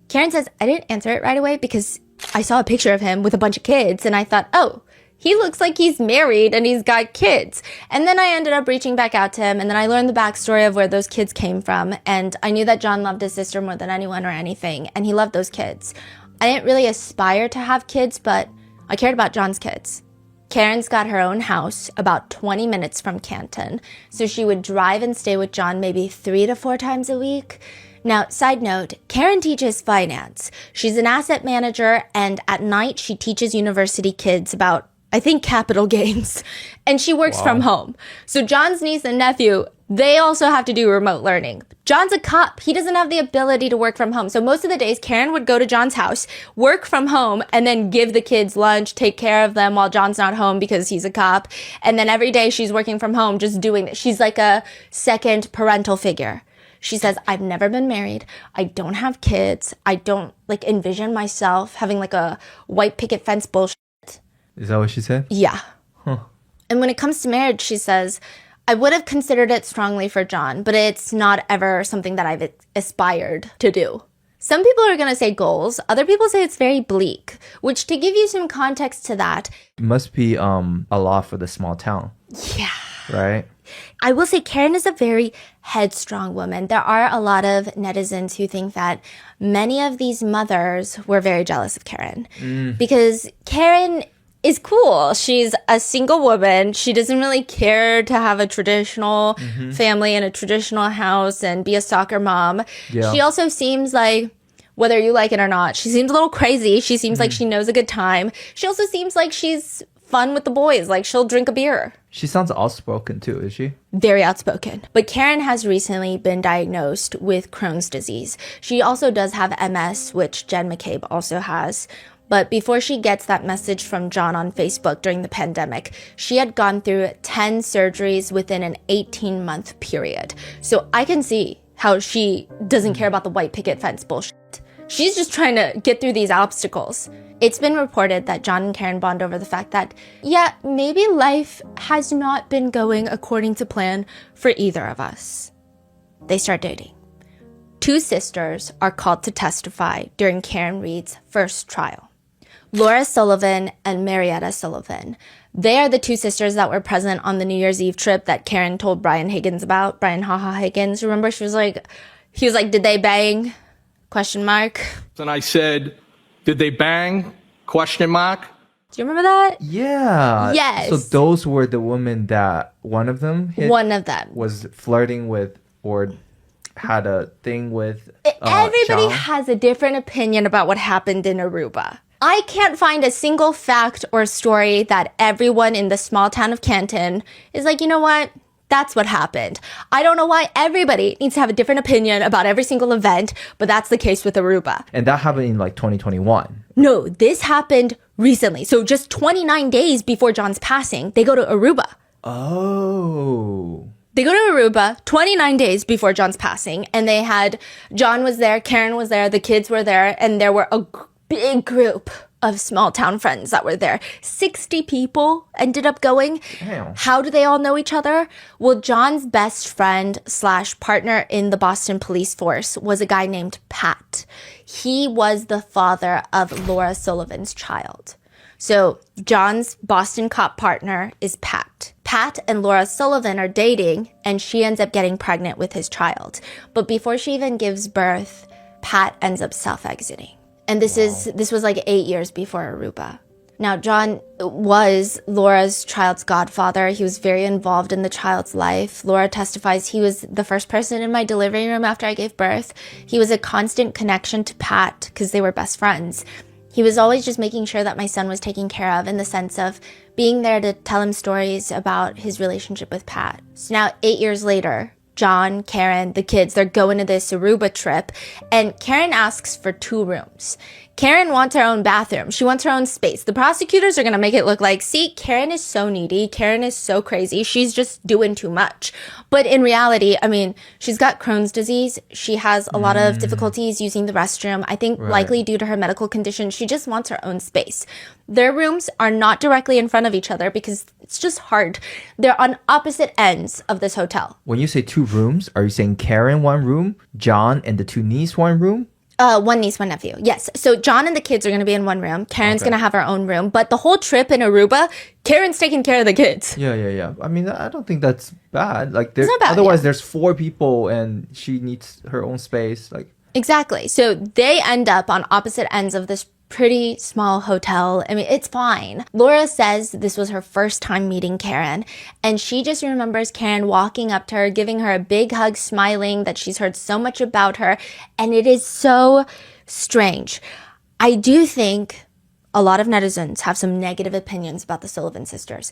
Karen says, I didn't answer it right away because I saw a picture of him with a bunch of kids, and I thought, oh, he looks like he's married and he's got kids. And then I ended up reaching back out to him, and then I learned the backstory of where those kids came from, and I knew that John loved his sister more than anyone or anything, and he loved those kids. I didn't really aspire to have kids, but I cared about John's kids. Karen's got her own house about 20 minutes from Canton, so she would drive and stay with John maybe 3 to 4 times a week. Now, side note, Karen teaches finance. She's an asset manager, and at night she teaches university kids about, I think, capital gains. And she works from home. So John's niece and nephew, they also have to do remote learning. John's a cop. He doesn't have the ability to work from home. So most of the days, Karen would go to John's house, work from home, and then give the kids lunch, take care of them while John's not home because he's a cop. And then every day she's working from home, just doing this. She's like a second parental figure. She says, I've never been married. I don't have kids. I don't envision myself having a white picket fence bullshit. Is that what she said? Yeah. Huh. And when it comes to marriage, she says, I would have considered it strongly for John, but it's not ever something that I've aspired to do. Some people are going to say goals. Other people say it's very bleak, which, to give you some context to that, It must be a lot for the small town. Yeah. Right? I will say Karen is a very headstrong woman. There are a lot of netizens who think that many of these mothers were very jealous of Karen because Karen is cool. She's a single woman. She doesn't really care to have a traditional family and a traditional house and be a soccer mom. Yeah. She also seems like, whether you like it or not, she seems a little crazy. She seems like she knows a good time. She also seems like she's fun with the boys. Like, she'll drink a beer. She sounds outspoken too, is she? Very outspoken. But Karen has recently been diagnosed with Crohn's disease. She also does have MS, which Jen McCabe also has. But before she gets that message from John on Facebook during the pandemic, she had gone through 10 surgeries within an 18-month period. So I can see how she doesn't care about the white picket fence bullshit. She's just trying to get through these obstacles. It's been reported that John and Karen bond over the fact that, yeah, maybe life has not been going according to plan for either of us. They start dating. 2 sisters are called to testify during Karen Reed's first trial. Laura Sullivan and Marietta Sullivan. They are the 2 sisters that were present on the New Year's Eve trip that Karen told Brian Higgins about. Brian Haha Higgins. Remember, he was like, did they bang? Question mark. And I said, did they bang? Question mark. Do you remember that? Yeah. Yes. So those were the women that one of them was flirting with or had a thing with. Everybody John. has a different opinion about what happened in Aruba. I can't find a single fact or story that everyone in the small town of Canton is like, you know what? That's what happened. I don't know why everybody needs to have a different opinion about every single event, but that's the case with Aruba. And that happened in like 2021. No, this happened recently. So just 29 days before John's passing, they go to Aruba. Oh. They go to Aruba 29 days before John's passing, and they had, John was there, Karen was there, the kids were there, and there were a big group of small town friends that were there. 60 people ended up going. Damn. How do they all know each other? Well, John's best friend / partner in the Boston police force was a guy named Pat. He was the father of Laura Sullivan's child. So John's Boston cop partner is Pat. Pat and Laura Sullivan are dating, and she ends up getting pregnant with his child. But before she even gives birth, Pat ends up self-exiting. And this was like 8 years before Aruba. Now, John was Laura's child's godfather. He was very involved in the child's life. Laura testifies he was the first person in my delivery room after I gave birth. He was a constant connection to Pat because they were best friends. He was always just making sure that my son was taken care of in the sense of being there to tell him stories about his relationship with Pat. So now, 8 years later, John, Karen, the kids, they're going to this Aruba trip, and Karen asks for 2 rooms. Karen wants her own bathroom. She wants her own space. The prosecutors are going to make it look like, see, Karen is so needy. Karen is so crazy. She's just doing too much. But in reality, I mean, she's got Crohn's disease. She has a lot of difficulties using the restroom. I think likely due to her medical condition, she just wants her own space. Their rooms are not directly in front of each other because it's just hard. They're on opposite ends of this hotel. When you say 2 rooms, are you saying Karen 1 room, John and the 2 niece 1 room? 1 niece, 1 nephew. Yes. So John and the kids are going to be in 1 room. Karen's going to have her own room. But the whole trip in Aruba, Karen's taking care of the kids. Yeah. I mean, I don't think that's bad. Like, It's not bad, otherwise, yeah. there's 4 people and she needs her own space. Like, Exactly. So they end up on opposite ends of this pretty small hotel. I mean, it's fine. Laura says this was her first time meeting Karen, and she just remembers Karen walking up to her, giving her a big hug, smiling that she's heard so much about her, and it is so strange. I do think a lot of netizens have some negative opinions about the Sullivan sisters.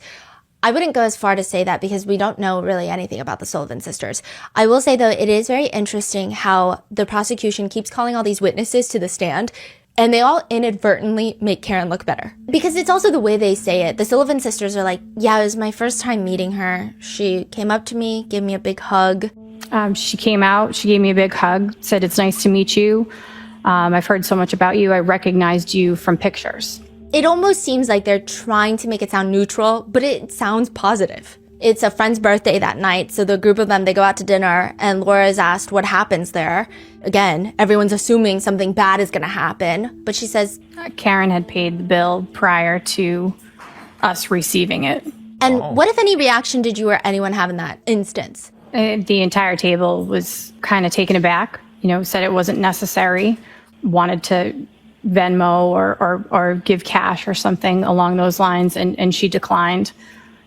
I wouldn't go as far to say that because we don't know really anything about the Sullivan sisters. I will say, though, it is very interesting how the prosecution keeps calling all these witnesses to the stand, and they all inadvertently make Karen look better. Because it's also the way they say it. The Sullivan sisters are like, yeah, it was my first time meeting her. She came up to me, gave me a big hug. She came out, she gave me a big hug, said, it's nice to meet you. I've heard so much about you. I recognized you from pictures. It almost seems like they're trying to make it sound neutral, but it sounds positive. It's a friend's birthday that night, so the group of them, they go out to dinner, and Laura is asked what happens there. Again, everyone's assuming something bad is going to happen, but she says, Karen had paid the bill prior to us receiving it. and what, if any, reaction did you or anyone have in that instance? The entire table was kind of taken aback, said it wasn't necessary, wanted to Venmo or give cash or something along those lines, and she declined,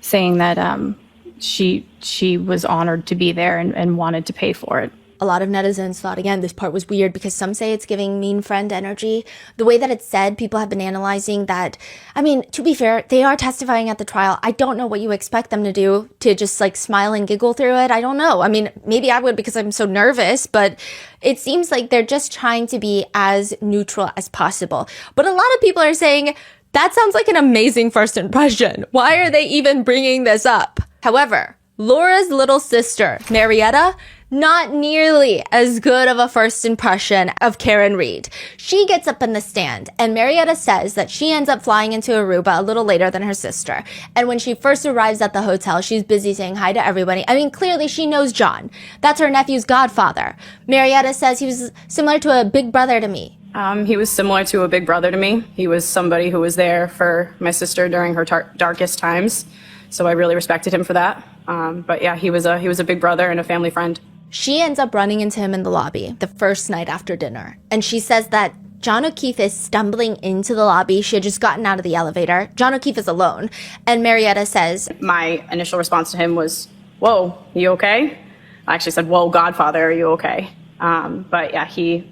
saying that she was honored to be there and wanted to pay for it. A lot of netizens thought, again, this part was weird because some say it's giving mean friend energy. The way that it's said, people have been analyzing that. I mean, to be fair, they are testifying at the trial. I don't know what you expect them to do, to just like smile and giggle through it. I don't know. I mean, maybe I would because I'm so nervous, but it seems like they're just trying to be as neutral as possible. But a lot of people are saying, that sounds like an amazing first impression. Why are they even bringing this up? However, Laura's little sister, Marietta, not nearly as good of a first impression of Karen Reed. She gets up in the stand, and Marietta says that she ends up flying into Aruba a little later than her sister. And when she first arrives at the hotel, she's busy saying hi to everybody. I mean, clearly she knows John. That's her nephew's godfather. Marietta says he was similar to a big brother to me. He was similar to a big brother to me. He was somebody who was there for my sister during her darkest times. So I really respected him for that. But yeah, he was a big brother and a family friend. She ends up running into him in the lobby the first night after dinner. And she says that John O'Keefe is stumbling into the lobby. She had just gotten out of the elevator. John O'Keefe is alone. And Marietta says, my initial response to him was, "Whoa, you okay?" I actually said, "Whoa, Godfather, are you okay?" But yeah, he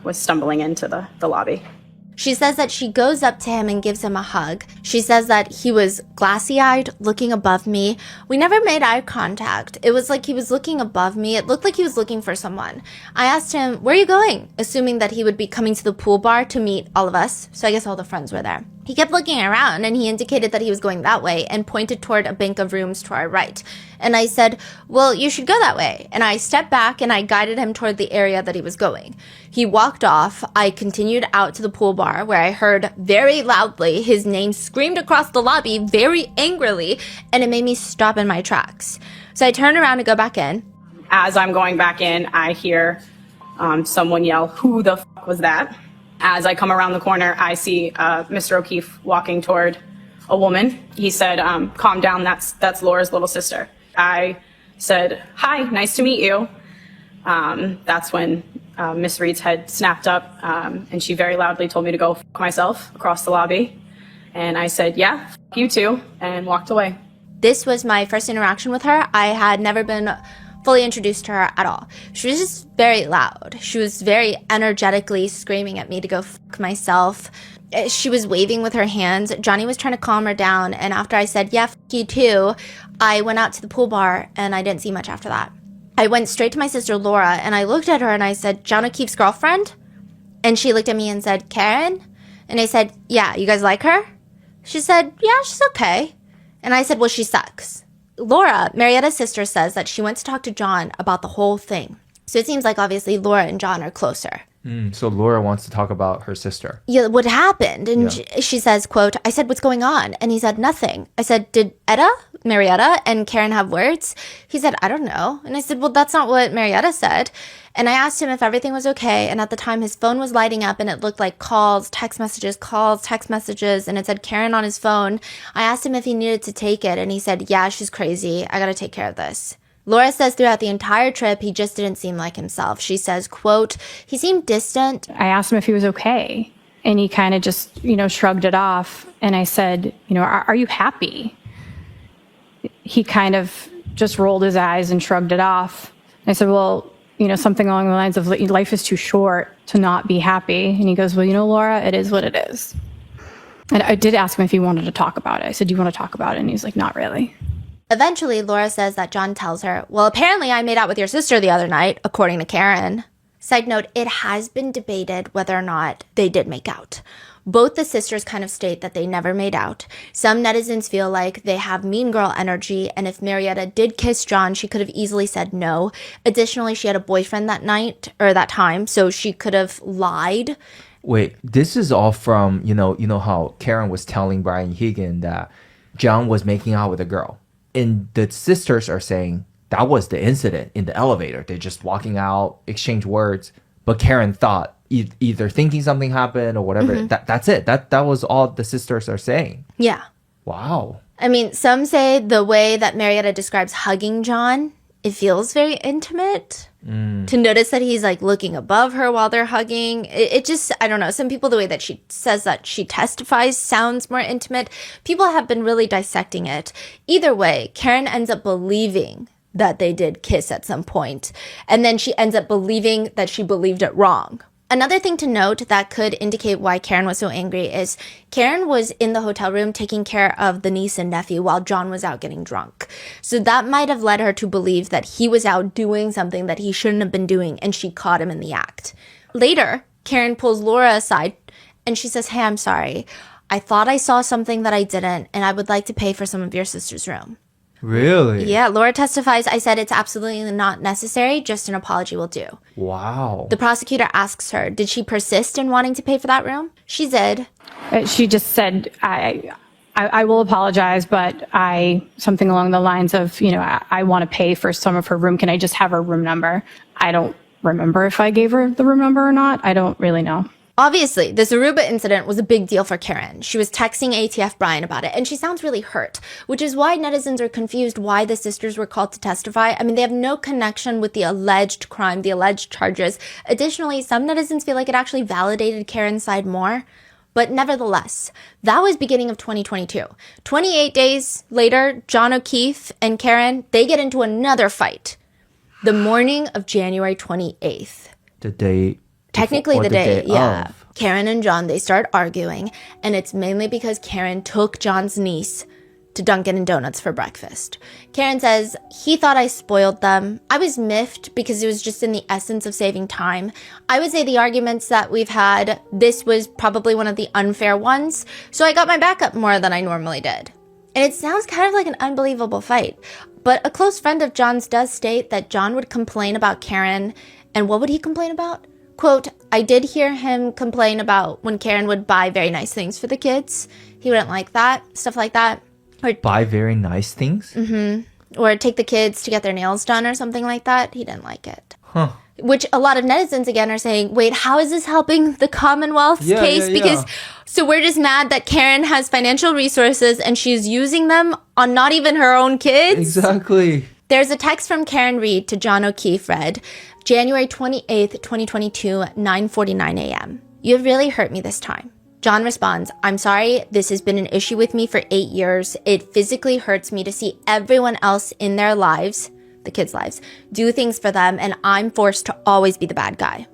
was stumbling into the lobby. She says that she goes up to him and gives him a hug. She says that he was glassy-eyed, looking above me. We never made eye contact. It was like he was looking above me. It looked like he was looking for someone. I asked him, "Where are you going?" assuming that he would be coming to the pool bar to meet all of us. So I guess all the friends were there. He kept looking around and he indicated that he was going that way and pointed toward a bank of rooms to our right. And I said, "Well, you should go that way." And I stepped back and I guided him toward the area that he was going. He walked off. I continued out to the pool bar where I heard very loudly his name screamed across the lobby very angrily, and it made me stop in my tracks. So I turned around to go back in. As I'm going back in, I hear someone yell, "Who the f*** was that?" As I come around the corner, I see Mr. O'Keefe walking toward a woman. He said, "Calm down, that's Laura's little sister." I said, "Hi, nice to meet you." That's when Miss Reed's head snapped up, and she very loudly told me to go f*** myself across the lobby. And I said, "Yeah, f*** you too," and walked away. This was my first interaction with her. I had never been fully introduced to her at all. She was just very loud. She was very energetically screaming at me to go f*** myself. She was waving with her hands. Johnny was trying to calm her down, and after I said, "Yeah, f*** you too," I went out to the pool bar, and I didn't see much after that. I went straight to my sister Laura, and I looked at her, and I said, "John O'Keefe's girlfriend?" And she looked at me and said, "Karen?" And I said, "Yeah, you guys like her?" She said, "Yeah, she's okay." And I said, "Well, she sucks." Laura, Marietta's sister, says that she went to talk to John about the whole thing. So it seems like obviously Laura and John are closer. So Laura wants to talk about her sister. Yeah, what happened? And she says, quote, "I said, 'What's going on?' And he said, 'Nothing.' I said, 'Did Marietta and Karen have words?' He said, 'I don't know.' And I said, 'Well, that's not what Marietta said.' And I asked him if everything was okay. And at the time, his phone was lighting up and it looked like calls, text messages, and it said Karen on his phone. I asked him if he needed to take it. And he said, 'Yeah, she's crazy. I got to take care of this.' Laura says throughout the entire trip, he just didn't seem like himself. She says, quote, "He seemed distant." I asked him if he was okay, and he kind of just, shrugged it off. And I said, are you happy? He kind of just rolled his eyes and shrugged it off. I said, "Well, something along the lines of life is too short to not be happy." And he goes, "Well, Laura, it is what it is." And I did ask him if he wanted to talk about it. I said, "Do you want to talk about it?" And he's like, "Not really." Eventually, Laura says that John tells her, "Well, apparently I made out with your sister the other night, according to Karen." Side note, it has been debated whether or not they did make out. Both the sisters kind of state that they never made out. Some netizens feel like they have mean girl energy, and if Marietta did kiss John, she could have easily said no. Additionally, she had a boyfriend that night, or that time, so she could have lied. Wait, this is all from, you know how Karen was telling Brian Higgin that John was making out with a girl. And the sisters are saying that was the incident in the elevator. They're just walking out, exchange words. But Karen thought either thinking something happened or whatever. That's it. That was all the sisters are saying. Yeah. Wow. I mean, some say the way that Marietta describes hugging John, it feels very intimate. To notice that he's like looking above her while they're hugging. It just, I don't know. Some people, the way that she says that she testifies sounds more intimate. People have been really dissecting it. Either way, Karen ends up believing that they did kiss at some point. And then she ends up believing that she believed it wrong. Another thing to note that could indicate why Karen was so angry is Karen was in the hotel room taking care of the niece and nephew while John was out getting drunk. So that might have led her to believe that he was out doing something that he shouldn't have been doing, and she caught him in the act. Later, Karen pulls Laura aside and she says, "Hey, I'm sorry. I thought I saw something that I didn't, and I would like to pay for some of your sister's room." Really? Yeah, Laura testifies, "I said it's absolutely not necessary, just an apology will do." Wow. The prosecutor asks her, did she persist in wanting to pay for that room? She did. She just said, I will apologize, but something along the lines of, I want to pay for some of her room. Can I just have her room number? I don't remember if I gave her the room number or not. I don't really know. Obviously, this Aruba incident was a big deal for Karen. She was texting ATF Brian about it, and she sounds really hurt, which is why netizens are confused why the sisters were called to testify. I mean, they have no connection with the alleged crime, the alleged charges. Additionally, some netizens feel like it actually validated Karen's side more. But nevertheless, that was beginning of 2022. 28 days later, John O'Keefe and Karen, they get into another fight. The morning of January 28th. The day... Technically the day, yeah. Of. Karen and John, they start arguing, and it's mainly because Karen took John's niece to Dunkin' & Donuts for breakfast. Karen says, he thought I spoiled them. I was miffed because it was just in the essence of saving time. I would say the arguments that we've had, this was probably one of the unfair ones, so I got my back up more than I normally did. And it sounds kind of like an unbelievable fight, but a close friend of John's does state that John would complain about Karen, and what would he complain about? Quote, I did hear him complain about when Karen would buy very nice things for the kids. He wouldn't like that, stuff like that. Or buy very nice things? Mm-hmm. Or take the kids to get their nails done or something like that. He didn't like it. Huh. Which a lot of netizens, again, are saying, wait, how is this helping the Commonwealth's case? Because so we're just mad that Karen has financial resources and she's using them on not even her own kids? Exactly. There's a text from Karen Reed to John O'Keefe read, January 28th, 2022, 9:49 a.m. You have really hurt me this time. John responds, I'm sorry, this has been an issue with me for 8 years. It physically hurts me to see everyone else in their lives, the kids' lives, do things for them, and I'm forced to always be the bad guy.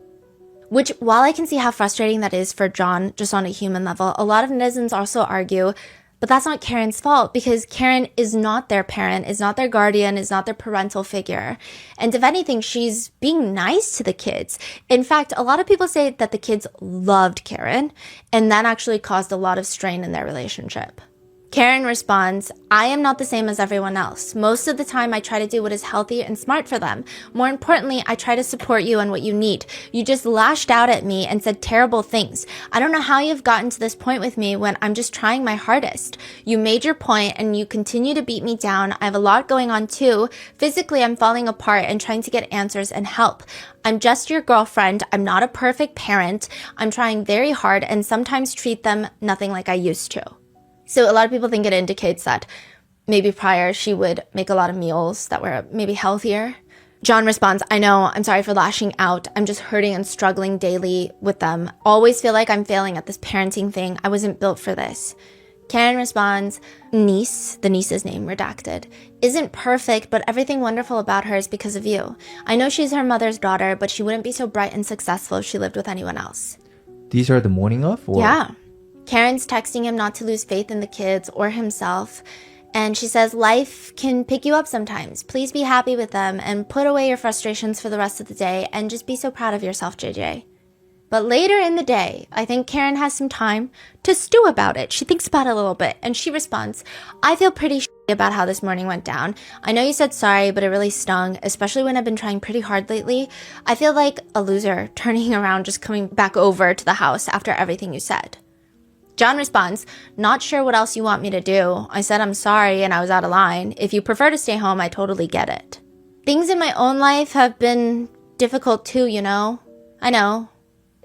Which, while I can see how frustrating that is for John, just on a human level, a lot of netizens also argue, but that's not Karen's fault because Karen is not their parent, is not their guardian, is not their parental figure. And if anything, she's being nice to the kids. In fact, a lot of people say that the kids loved Karen, and that actually caused a lot of strain in their relationship. Karen responds, I am not the same as everyone else. Most of the time, I try to do what is healthy and smart for them. More importantly, I try to support you on what you need. You just lashed out at me and said terrible things. I don't know how you've gotten to this point with me when I'm just trying my hardest. You made your point and you continue to beat me down. I have a lot going on too. Physically, I'm falling apart and trying to get answers and help. I'm just your girlfriend. I'm not a perfect parent. I'm trying very hard and sometimes treat them nothing like I used to. So a lot of people think it indicates that maybe prior she would make a lot of meals that were maybe healthier. John responds, I know, I'm sorry for lashing out. I'm just hurting and struggling daily with them. Always feel like I'm failing at this parenting thing. I wasn't built for this. Karen responds, niece, the niece's name redacted, isn't perfect, but everything wonderful about her is because of you. I know she's her mother's daughter, but she wouldn't be so bright and successful if she lived with anyone else. These are the morning of? Or? Yeah. Karen's texting him not to lose faith in the kids or himself. And she says, life can pick you up sometimes. Please be happy with them and put away your frustrations for the rest of the day and just be so proud of yourself, JJ. But later in the day, I think Karen has some time to stew about it. She thinks about it a little bit and she responds, I feel pretty shitty about how this morning went down. I know you said sorry, but it really stung, especially when I've been trying pretty hard lately. I feel like a loser turning around, just coming back over to the house after everything you said. John responds, not sure what else you want me to do. I said I'm sorry and I was out of line. If you prefer to stay home, I totally get it. Things in my own life have been difficult too, you know? I know.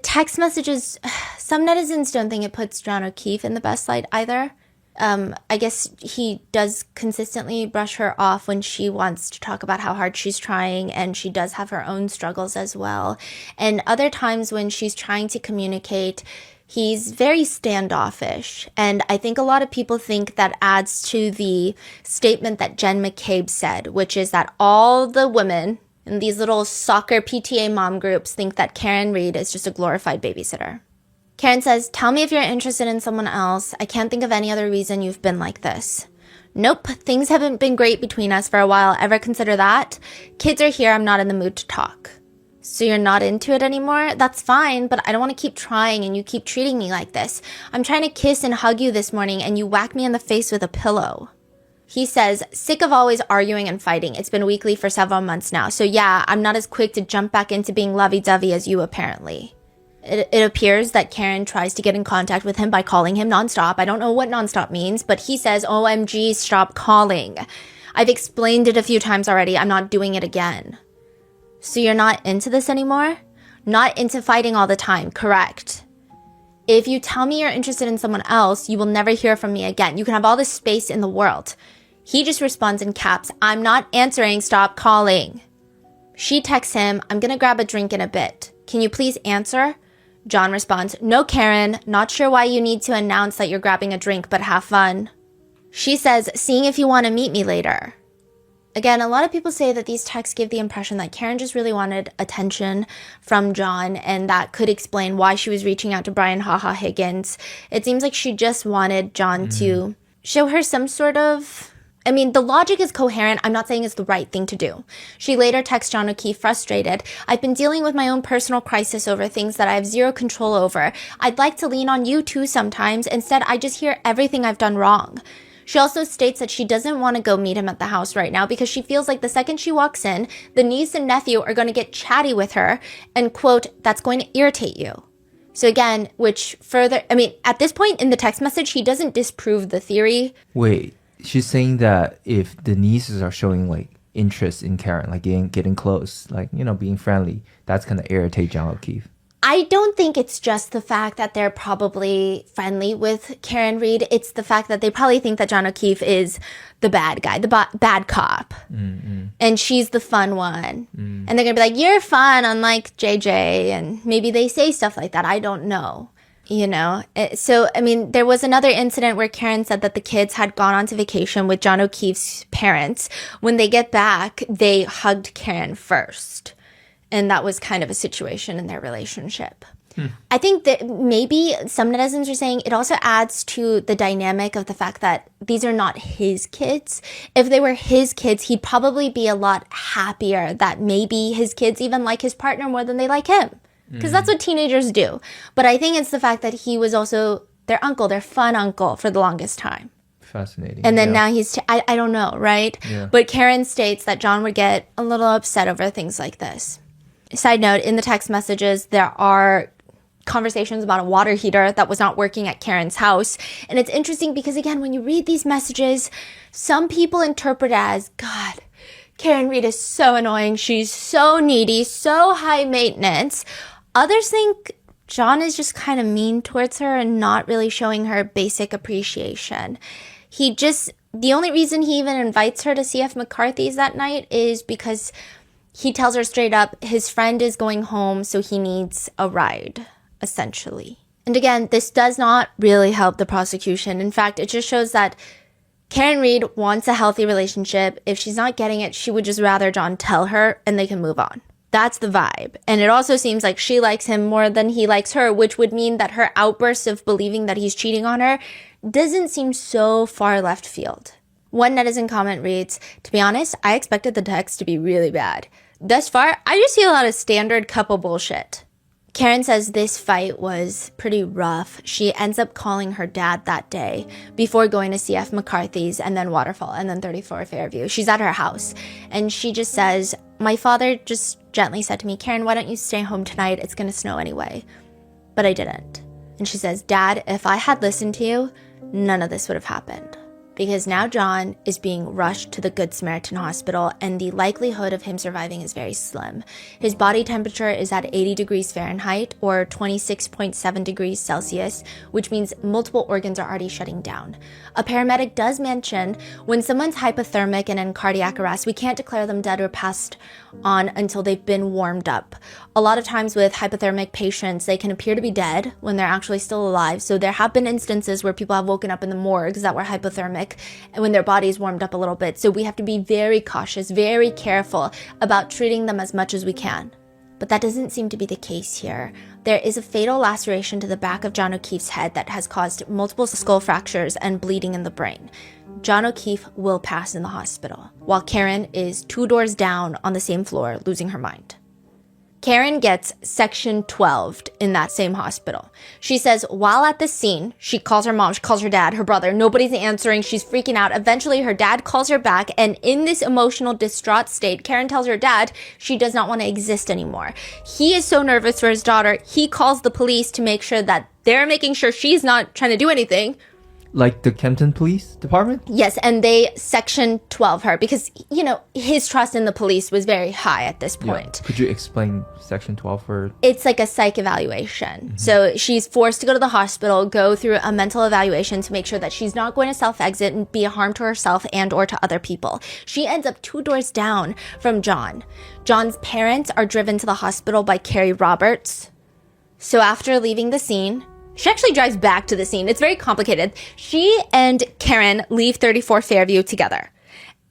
Text messages, some netizens don't think it puts John O'Keefe in the best light either. I guess he does consistently brush her off when she wants to talk about how hard she's trying, and she does have her own struggles as well. And other times when she's trying to communicate, He's very standoffish, and I think a lot of people think that adds to the statement that Jen McCabe said, which is that all the women in these little soccer PTA mom groups think that Karen Reed is just a glorified babysitter. Karen says, tell me if you're interested in someone else. I can't think of any other reason you've been like this. Nope, things haven't been great between us for a while. Ever consider that? Kids are here. I'm not in the mood to talk. So you're not into it anymore? That's fine, but I don't want to keep trying and you keep treating me like this. I'm trying to kiss and hug you this morning and you whack me in the face with a pillow. He says, sick of always arguing and fighting. It's been weekly for several months now. So yeah, I'm not as quick to jump back into being lovey-dovey as you apparently. It appears that Karen tries to get in contact with him by calling him nonstop. I don't know what nonstop means, but he says, OMG, stop calling. I've explained it a few times already. I'm not doing it again. So you're not into this anymore? Not into fighting all the time, correct? If you tell me you're interested in someone else, you will never hear from me again. You can have all the space in the world. He just responds in caps, I'm not answering, stop calling. She texts him, I'm gonna grab a drink in a bit. Can you please answer? John responds, no, Karen, not sure why you need to announce that you're grabbing a drink, but have fun. She says, seeing if you want to meet me later. Again, a lot of people say that these texts give the impression that Karen just really wanted attention from John, and that could explain why she was reaching out to Brian Haha Higgins. It seems like she just wanted John to show her some sort of... I mean, the logic is coherent. I'm not saying it's the right thing to do. She later texts John O'Keefe frustrated. I've been dealing with my own personal crisis over things that I have zero control over. I'd like to lean on you too sometimes. Instead, I just hear everything I've done wrong. She also states that she doesn't want to go meet him at the house right now because she feels like the second she walks in, the niece and nephew are going to get chatty with her and, quote, that's going to irritate you. So again, which further, I mean, at this point in the text message, he doesn't disprove the theory. Wait, she's saying that if the nieces are showing like interest in Karen, like getting close, like, you know, being friendly, that's going to irritate John O'Keefe. I don't think it's just the fact that they're probably friendly with Karen Reed. It's the fact that they probably think that John O'Keefe is the bad guy, the bad cop. Mm-hmm. And she's the fun one. Mm. And they're going to be like, you're fun, unlike JJ. And maybe they say stuff like that. I don't know. You know? So, I mean, there was another incident where Karen said that the kids had gone on to vacation with John O'Keefe's parents. When they get back, they hugged Karen first. And that was kind of a situation in their relationship. I think that maybe some netizens are saying it also adds to the dynamic of the fact that these are not his kids. If they were his kids, he'd probably be a lot happier that maybe his kids even like his partner more than they like him. Because that's what teenagers do. But I think it's the fact that he was also their uncle, their fun uncle for the longest time. Fascinating. And then now he's, I don't know, right? Yeah. But Karen states that John would get a little upset over things like this. Side note, in the text messages, there are conversations about a water heater that was not working at Karen's house. And it's interesting because, again, when you read these messages, some people interpret it as, God, Karen Reed is so annoying. She's so needy, so high maintenance. Others think John is just kind of mean towards her and not really showing her basic appreciation. The only reason he even invites her to CF McCarthy's that night is because he tells her straight up his friend is going home, so he needs a ride, essentially. And again, this does not really help the prosecution. In fact, it just shows that Karen Reed wants a healthy relationship. If she's not getting it, she would just rather John tell her and they can move on. That's the vibe. And it also seems like she likes him more than he likes her, which would mean that her outbursts of believing that he's cheating on her doesn't seem so far left field. One netizen comment reads, to be honest, I expected the text to be really bad. Thus far, I just see a lot of standard couple bullshit. Karen says this fight was pretty rough. She ends up calling her dad that day before going to CF McCarthy's and then Waterfall and then 34 Fairview. She's at her house and she just says, my father just gently said to me, Karen, why don't you stay home tonight? It's going to snow anyway. But I didn't. And she says, Dad, if I had listened to you, none of this would have happened. because now John is being rushed to the Good Samaritan Hospital and the likelihood of him surviving is very slim. His body temperature is at 80 degrees Fahrenheit or 26.7 degrees Celsius, which means multiple organs are already shutting down. A paramedic does mention when someone's hypothermic and in cardiac arrest, we can't declare them dead or passed on until they've been warmed up. A lot of times with hypothermic patients, they can appear to be dead when they're actually still alive. So there have been instances where people have woken up in the morgues that were hypothermic and when their bodies warmed up a little bit. So we have to be very cautious, very careful about treating them as much as we can. But that doesn't seem to be the case here. There is a fatal laceration to the back of John O'Keefe's head that has caused multiple skull fractures and bleeding in the brain. John O'Keefe will pass in the hospital, while Karen is 2 doors down on the same floor, losing her mind. Karen gets section 12 in that same hospital. She says while at the scene, she calls her mom, she calls her dad, her brother. Nobody's answering. She's freaking out. Eventually, her dad calls her back. And in this emotional, distraught state, Karen tells her dad she does not want to exist anymore. He is so nervous for his daughter. He calls the police to make sure that they're making sure she's not trying to do anything. Like the Kempton Police Department? Yes, and they section 12 her because, you know, his trust in the police was very high at this point. Yeah. Could you explain section 12 for? It's like a psych evaluation. So she's forced to go to the hospital, go through a mental evaluation to make sure that she's not going to self-exit and be a harm to herself and or to other people. She ends up 2 doors down from John. John's parents are driven to the hospital by Carrie Roberts. So after leaving the scene, she actually drives back to the scene. It's very complicated. She and Karen leave 34 Fairview together.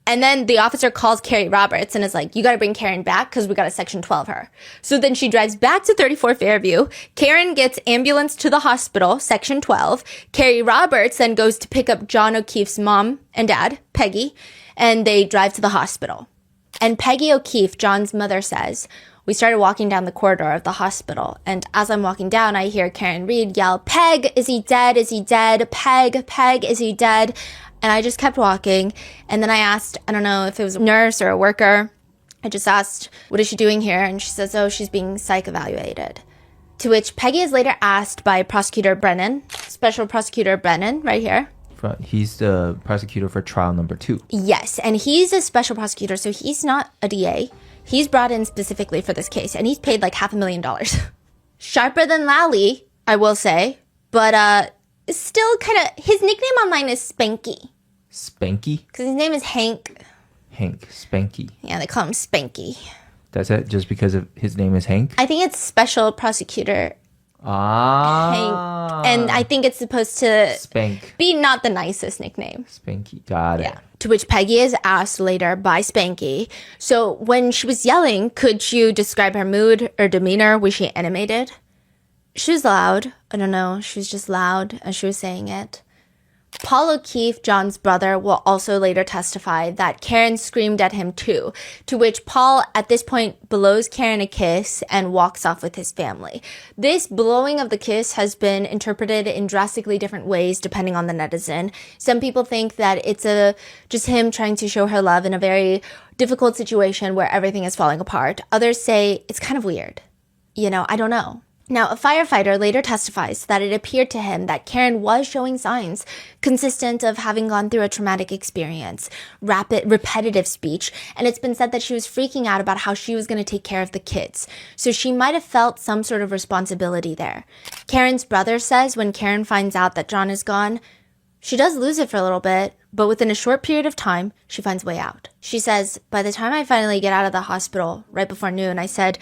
And then the officer calls Carrie Roberts and is like, you got to bring Karen back because we got to section 12 her. So then she drives back to 34 Fairview. Karen gets ambulance to the hospital, section 12. Carrie Roberts then goes to pick up John O'Keefe's mom and dad, Peggy, and they drive to the hospital. And Peggy O'Keefe, John's mother, says, we started walking down the corridor of the hospital, and as I'm walking down, I hear Karen Reed yell, Peg, is he dead? Is he dead? Peg, Peg, is he dead? And I just kept walking, and then I asked, I don't know if it was a nurse or a worker, I just asked, what is she doing here? And she says, oh, she's being psych evaluated. To which Peggy is later asked by Prosecutor Brennan, Special Prosecutor Brennan, right here. He's the prosecutor for trial number 2. Yes, and he's a special prosecutor, so he's not a DA. He's brought in specifically for this case, and he's paid like $500,000. Sharper than Lally, I will say, but still kind of, his nickname online is Spanky. Spanky? Because his name is Hank. Hank, Spanky. Yeah, they call him Spanky. That's it? Just because of his name is Hank? I think it's Special Prosecutor Hank. And I think it's supposed to Spank. be not the nicest nickname. Spanky. Got it. Yeah. To which Peggy is asked later by Spanky, so when she was yelling, could you describe her mood or demeanor? Was she animated? She was loud. I don't know. She was just loud as she was saying it. Paul O'Keefe, John's brother, will also later testify that Karen screamed at him too, to which Paul at this point blows Karen a kiss and walks off with his family. This blowing of the kiss has been interpreted in drastically different ways depending on the netizen. Some people think that it's just him trying to show her love in a very difficult situation where everything is falling apart. Others say it's kind of weird. You know, I don't know. Now, a firefighter later testifies that it appeared to him that Karen was showing signs consistent of having gone through a traumatic experience, rapid, repetitive speech, and it's been said that she was freaking out about how she was going to take care of the kids. So she might have felt some sort of responsibility there. Karen's brother says when Karen finds out that John is gone, she does lose it for a little bit, but within a short period of time, she finds a way out. She says, by the time I finally get out of the hospital, right before noon, I said,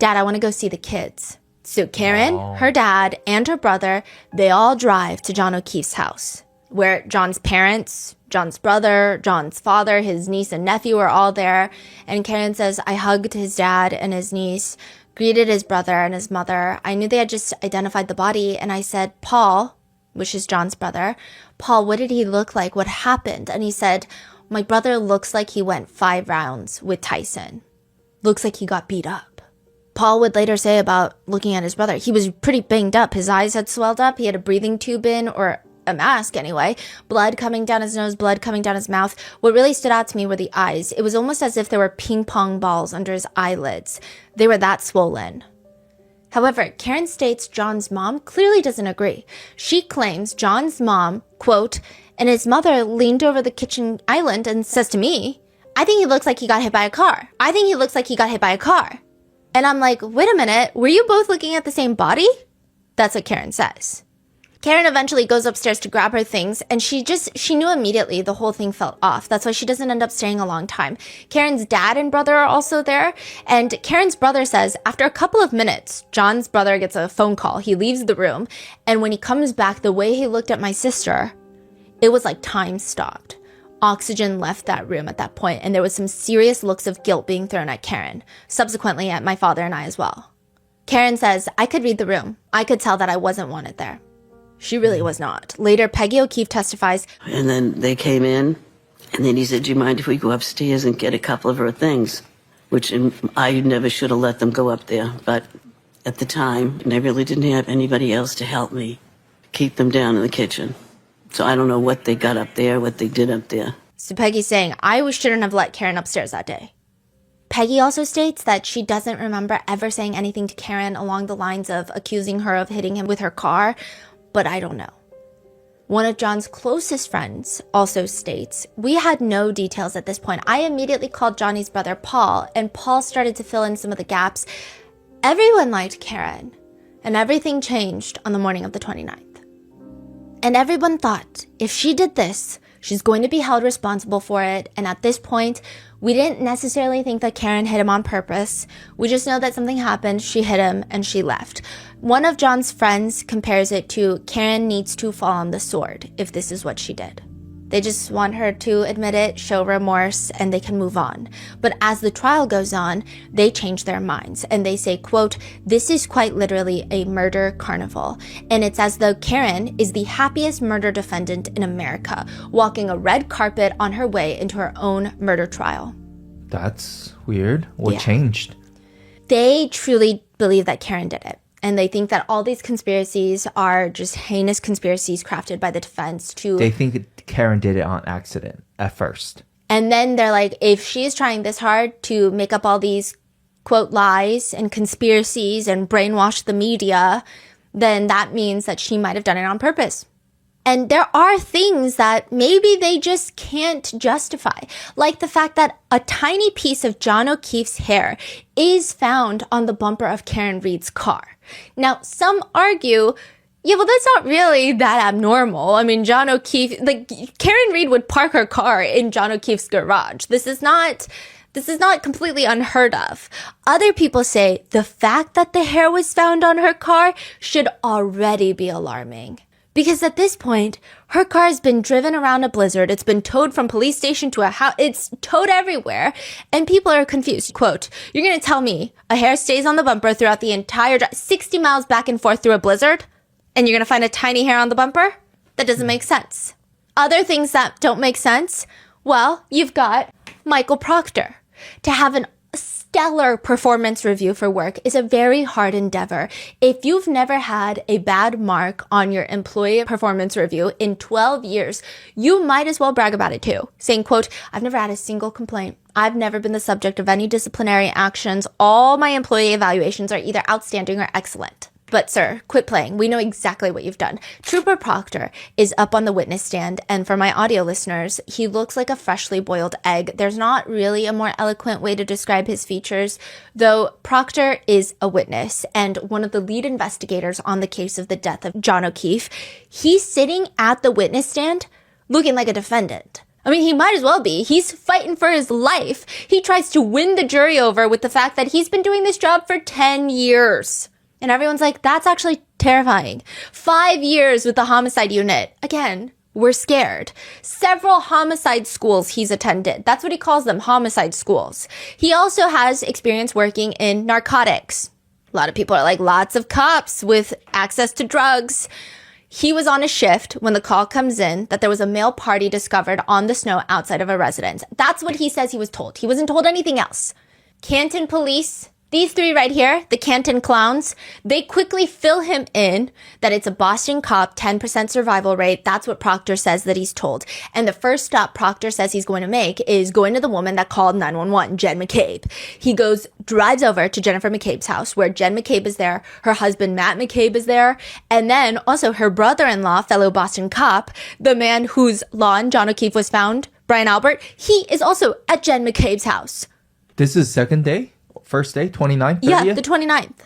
Dad, I want to go see the kids. So Karen, her dad, and her brother, they all drive to John O'Keefe's house, where John's parents, John's brother, John's father, his niece and nephew are all there. And Karen says, I hugged his dad and his niece, greeted his brother and his mother. I knew they had just identified the body. And I said, Paul, which is John's brother, Paul, what did he look like? What happened? And he said, my brother looks like he went 5 rounds with Tyson. Looks like he got beat up. Paul would later say about looking at his brother, he was pretty banged up. His eyes had swelled up. He had a breathing tube in, or a mask anyway. Blood coming down his nose, blood coming down his mouth. What really stood out to me were the eyes. It was almost as if there were ping pong balls under his eyelids. They were that swollen. However, Karen states John's mom clearly doesn't agree. She claims John's mom, quote, and his mother leaned over the kitchen island and says to me, I think he looks like he got hit by a car. I think he looks like he got hit by a car. And I'm like, wait a minute, were you both looking at the same body? That's what Karen says. Karen eventually goes upstairs to grab her things, and she knew immediately the whole thing felt off. That's why she doesn't end up staying a long time. Karen's dad and brother are also there, and Karen's brother says after a couple of minutes, John's brother gets a phone call. He leaves the room, and when he comes back, the way he looked at my sister, it was like time stopped. Oxygen left that room at that point, and there was some serious looks of guilt being thrown at Karen, subsequently at my father and I as well. Karen says, I could read the room. I could tell that I wasn't wanted there. She really was not. Later, Peggy O'Keefe testifies. And then they came in, and then he said, do you mind if we go upstairs and get a couple of her things? Which I never should have let them go up there. But at the time, and I really didn't have anybody else to help me keep them down in the kitchen. So I don't know what they got up there, what they did up there. So Peggy's saying, I shouldn't have let Karen upstairs that day. Peggy also states that she doesn't remember ever saying anything to Karen along the lines of accusing her of hitting him with her car, but I don't know. One of John's closest friends also states, we had no details at this point. I immediately called Johnny's brother, Paul, and Paul started to fill in some of the gaps. Everyone liked Karen, and everything changed on the morning of the 29th. And everyone thought, if she did this, she's going to be held responsible for it. And at this point, we didn't necessarily think that Karen hit him on purpose. We just know that something happened, she hit him, and she left. One of John's friends compares it to Karen needs to fall on the sword if this is what she did. They just want her to admit it, show remorse, and they can move on. But as the trial goes on, they change their minds and they say, quote, this is quite literally a murder carnival. And it's as though Karen is the happiest murder defendant in America, walking a red carpet on her way into her own murder trial. That's weird. What changed? They truly believe that Karen did it. And they think that all these conspiracies are just heinous conspiracies crafted by the defense to... They think Karen did it on accident at first. And then they're like, if she is trying this hard to make up all these, quote, lies and conspiracies and brainwash the media, then that means that she might have done it on purpose. And there are things that maybe they just can't justify, like the fact that a tiny piece of John O'Keefe's hair is found on the bumper of Karen Reed's car. Now, some argue, yeah, well, that's not really that abnormal. I mean, John O'Keefe, like, Karen Reed would park her car in John O'Keefe's garage. This is not completely unheard of. Other people say the fact that the hair was found on her car should already be alarming. Because at this point, her car has been driven around a blizzard. It's been towed from police station to a house. It's towed everywhere. And people are confused. Quote, you're going to tell me a hair stays on the bumper throughout the entire drive, 60 miles back and forth through a blizzard? And you're going to find a tiny hair on the bumper? That doesn't make sense. Other things that don't make sense? Well, you've got Michael Proctor. To have an stellar performance review for work is a very hard endeavor. If you've never had a bad mark on your employee performance review in 12 years, you might as well brag about it too. Saying, quote, I've never had a single complaint. I've never been the subject of any disciplinary actions. All my employee evaluations are either outstanding or excellent. But sir, quit playing. We know exactly what you've done. Trooper Proctor is up on the witness stand, and for my audio listeners, he looks like a freshly boiled egg. There's not really a more eloquent way to describe his features, though Proctor is a witness and one of the lead investigators on the case of the death of John O'Keefe. He's sitting at the witness stand looking like a defendant. I mean, he might as well be. He's fighting for his life. He tries to win the jury over with the fact that he's been doing this job for 10 years. And everyone's like, that's actually terrifying. 5 years with the homicide unit. Again, we're scared. Several homicide schools he's attended. That's what he calls them, homicide schools. He also has experience working in narcotics. A lot of people are like, lots of cops with access to drugs. He was on a shift when the call comes in that there was a male party discovered on the snow outside of a residence. That's what he says he was told. He wasn't told anything else. Canton police, These three right here, the Canton clowns, they quickly fill him in that it's a Boston cop, 10% survival rate. That's what Proctor says that he's told. And the first stop Proctor says he's going to make is going to the woman that called 911, Jen McCabe. He drives over to Jennifer McCabe's house where Jen McCabe is there. Her husband, Matt McCabe, is there. And then also her brother-in-law, fellow Boston cop, the man whose lawn John O'Keefe was found, Brian Albert, he is also at Jen McCabe's house. This is second day? First day? 29th? 30th? Yeah, the 29th.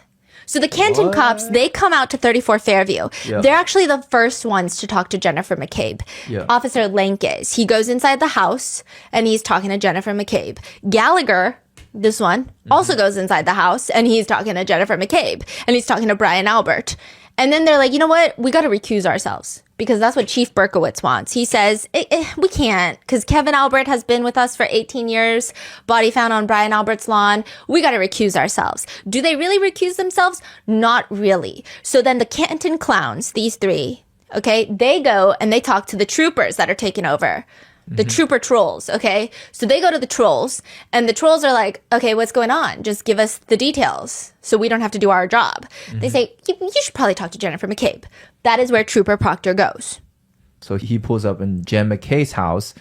So the Canton cops, they come out to 34 Fairview. Yeah. They're actually the first ones to talk to Jennifer McCabe. Yeah. Officer Lankes, he goes inside the house and he's talking to Jennifer McCabe. Gallagher, this one, also goes inside the house and he's talking to Jennifer McCabe. And he's talking to Brian Albert. And then they're like, you know what? We got to recuse ourselves. Because that's what Chief Berkowitz wants. He says, we can't, because Kevin Albert has been with us for 18 years, body found on Brian Albert's lawn. We got to recuse ourselves. Do they really recuse themselves? Not really. So then the Canton clowns, these three, okay, they go and they talk to the troopers that are taking over. The trooper trolls, okay? So they go to the trolls, and the trolls are like, okay, what's going on? Just give us the details so we don't have to do our job. They say, you should probably talk to Jennifer McCabe. That is where Trooper Proctor goes. So he pulls up in Jen McKay's house,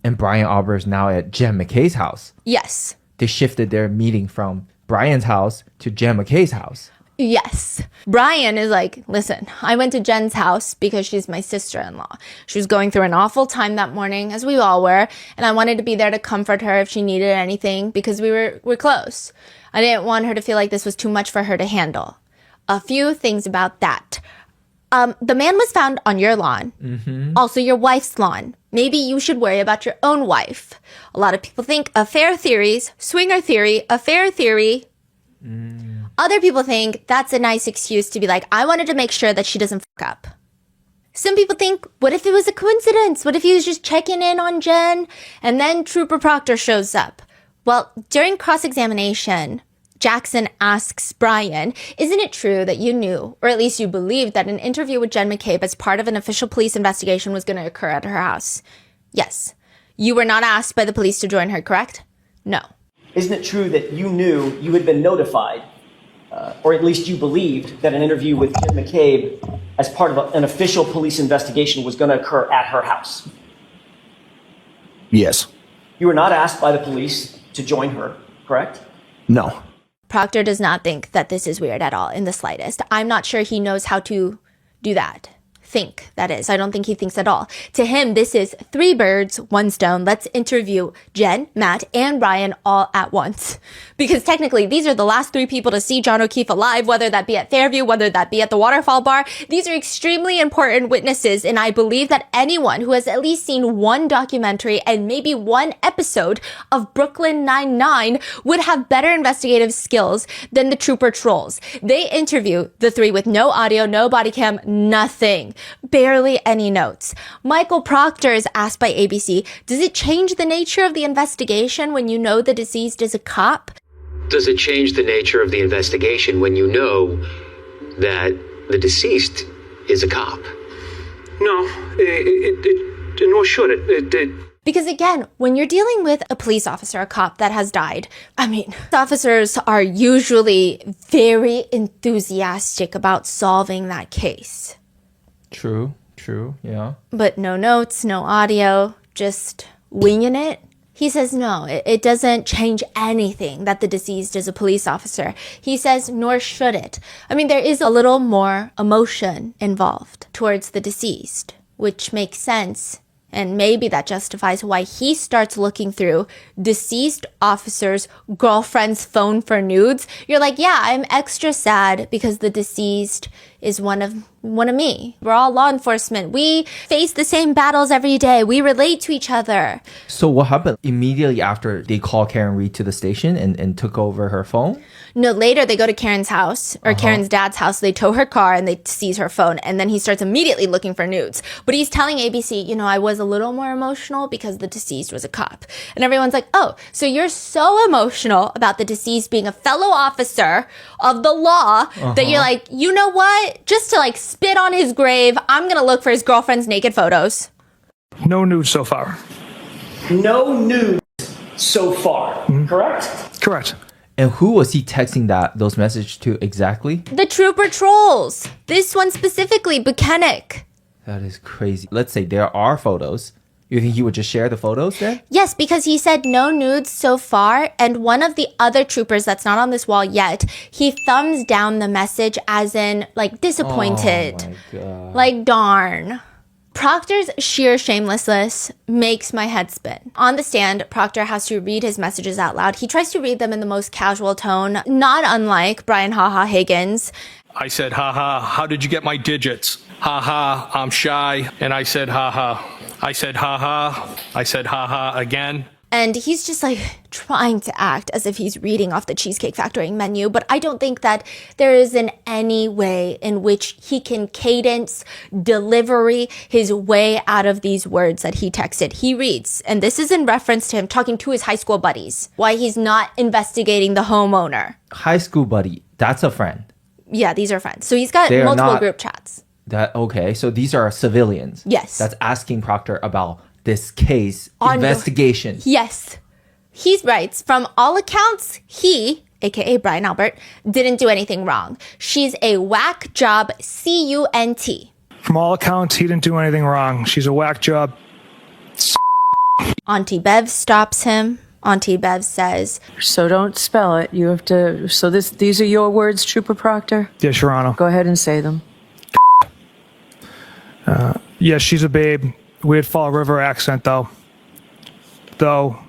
and Brian Albert is now at Jen McKay's house. Yes. They shifted their meeting from Brian's house to Jen McKay's house. Yes. Brian is like, listen, I went to Jen's house because she's my sister-in-law. She was going through an awful time that morning, as we all were, and I wanted to be there to comfort her if she needed anything because we're close. I didn't want her to feel like this was too much for her to handle. A few things about that. The man was found on your lawn, also your wife's lawn. Maybe you should worry about your own wife. A lot of people think affair theories, swinger theory, affair theory. Other people think that's a nice excuse to be like, I wanted to make sure that she doesn't fuck up. Some people think, what if it was a coincidence? What if he was just checking in on Jen and then Trooper Proctor shows up? Well, during cross-examination, Jackson asks Brian, isn't it true that you knew, or at least you believed, that an interview with Jen McCabe as part of an official police investigation was going to occur at her house? Yes. You were not asked by the police to join her, correct? No. Isn't it true that you knew you had been notified, or at least you believed, that an interview with Jen McCabe as part of an official police investigation was going to occur at her house? Yes. You were not asked by the police to join her, correct? No. Proctor does not think that this is weird at all in the slightest. I'm not sure he knows how to do that. Think, that is. I don't think he thinks at all. To him, this is 3 birds, 1 stone. Let's interview Jen, Matt, and Brian all at once. Because technically, these are the last 3 people to see John O'Keefe alive, whether that be at Fairview, whether that be at the Waterfall Bar. These are extremely important witnesses, and I believe that anyone who has at least seen 1 documentary and maybe 1 episode of Brooklyn Nine-Nine would have better investigative skills than the trooper trolls. They interview the 3 with no audio, no body cam, nothing. Barely any notes. Michael Proctor is asked by ABC, does it change the nature of the investigation when you know the deceased is a cop? Does it change the nature of the investigation when you know that the deceased is a cop? No, nor should it. Because again, when you're dealing with a police officer, a cop that has died, officers are usually very enthusiastic about solving that case. True, yeah. But no notes, no audio, just winging it. He says no, it doesn't change anything that the deceased is a police officer. He says, nor should it. There is a little more emotion involved towards the deceased, which makes sense. And maybe that justifies why he starts looking through deceased officers' girlfriend's phone for nudes. You're like, yeah, I'm extra sad because the deceased is one of me. We're all law enforcement. We face the same battles every day. We relate to each other. So what happened immediately after they called Karen Reed to the station and took over her phone? No, later they go to Karen's house, or Karen's dad's house. They tow her car and they seize her phone. And then he starts immediately looking for nudes. But he's telling ABC, I was a little more emotional because the deceased was a cop. And everyone's like, oh, so you're so emotional about the deceased being a fellow officer of the law that you're like, you know what? Just to spit on his grave, I'm going to look for his girlfriend's naked photos. No nudes so far. No nudes so far, correct? Correct. And who was he texting those messages to exactly? The trooper trolls. This one specifically, Buchanan. That is crazy. Let's say there are photos. You think he would just share the photos then? Yes, because he said no nudes so far. And one of the other troopers that's not on this wall yet, he thumbs down the message as in, like, disappointed. Oh my God. Like, darn. Proctor's sheer shamelessness makes my head spin. On the stand, Proctor has to read his messages out loud. He tries to read them in the most casual tone, not unlike Brian "Ha-Ha" Higgins. I said, haha, how did you get my digits? Haha, I'm shy. And I said, haha. I said, haha. I said, haha again. And he's just like trying to act as if he's reading off the Cheesecake Factory menu. But I don't think that there is in any way in which he can cadence, delivery his way out of these words that he texted. He reads, and this is in reference to him talking to his high school buddies, why he's not investigating the homeowner. High school buddy, that's a friend. Yeah, these are friends. So he's got They are multiple not- group chats. Okay, so these are civilians. Yes. That's asking Proctor about this case investigation. Yes. He writes, from all accounts, he, aka Brian Albert, didn't do anything wrong. She's a whack job, cunt. From all accounts, he didn't do anything wrong. She's a whack job. Auntie Bev stops him. Auntie Bev says, So don't spell it. You have to. So these are your words, Trooper Proctor? Yes, Your Honor. Go ahead and say them. Yes, she's a babe. Weird Fall River accent, though. No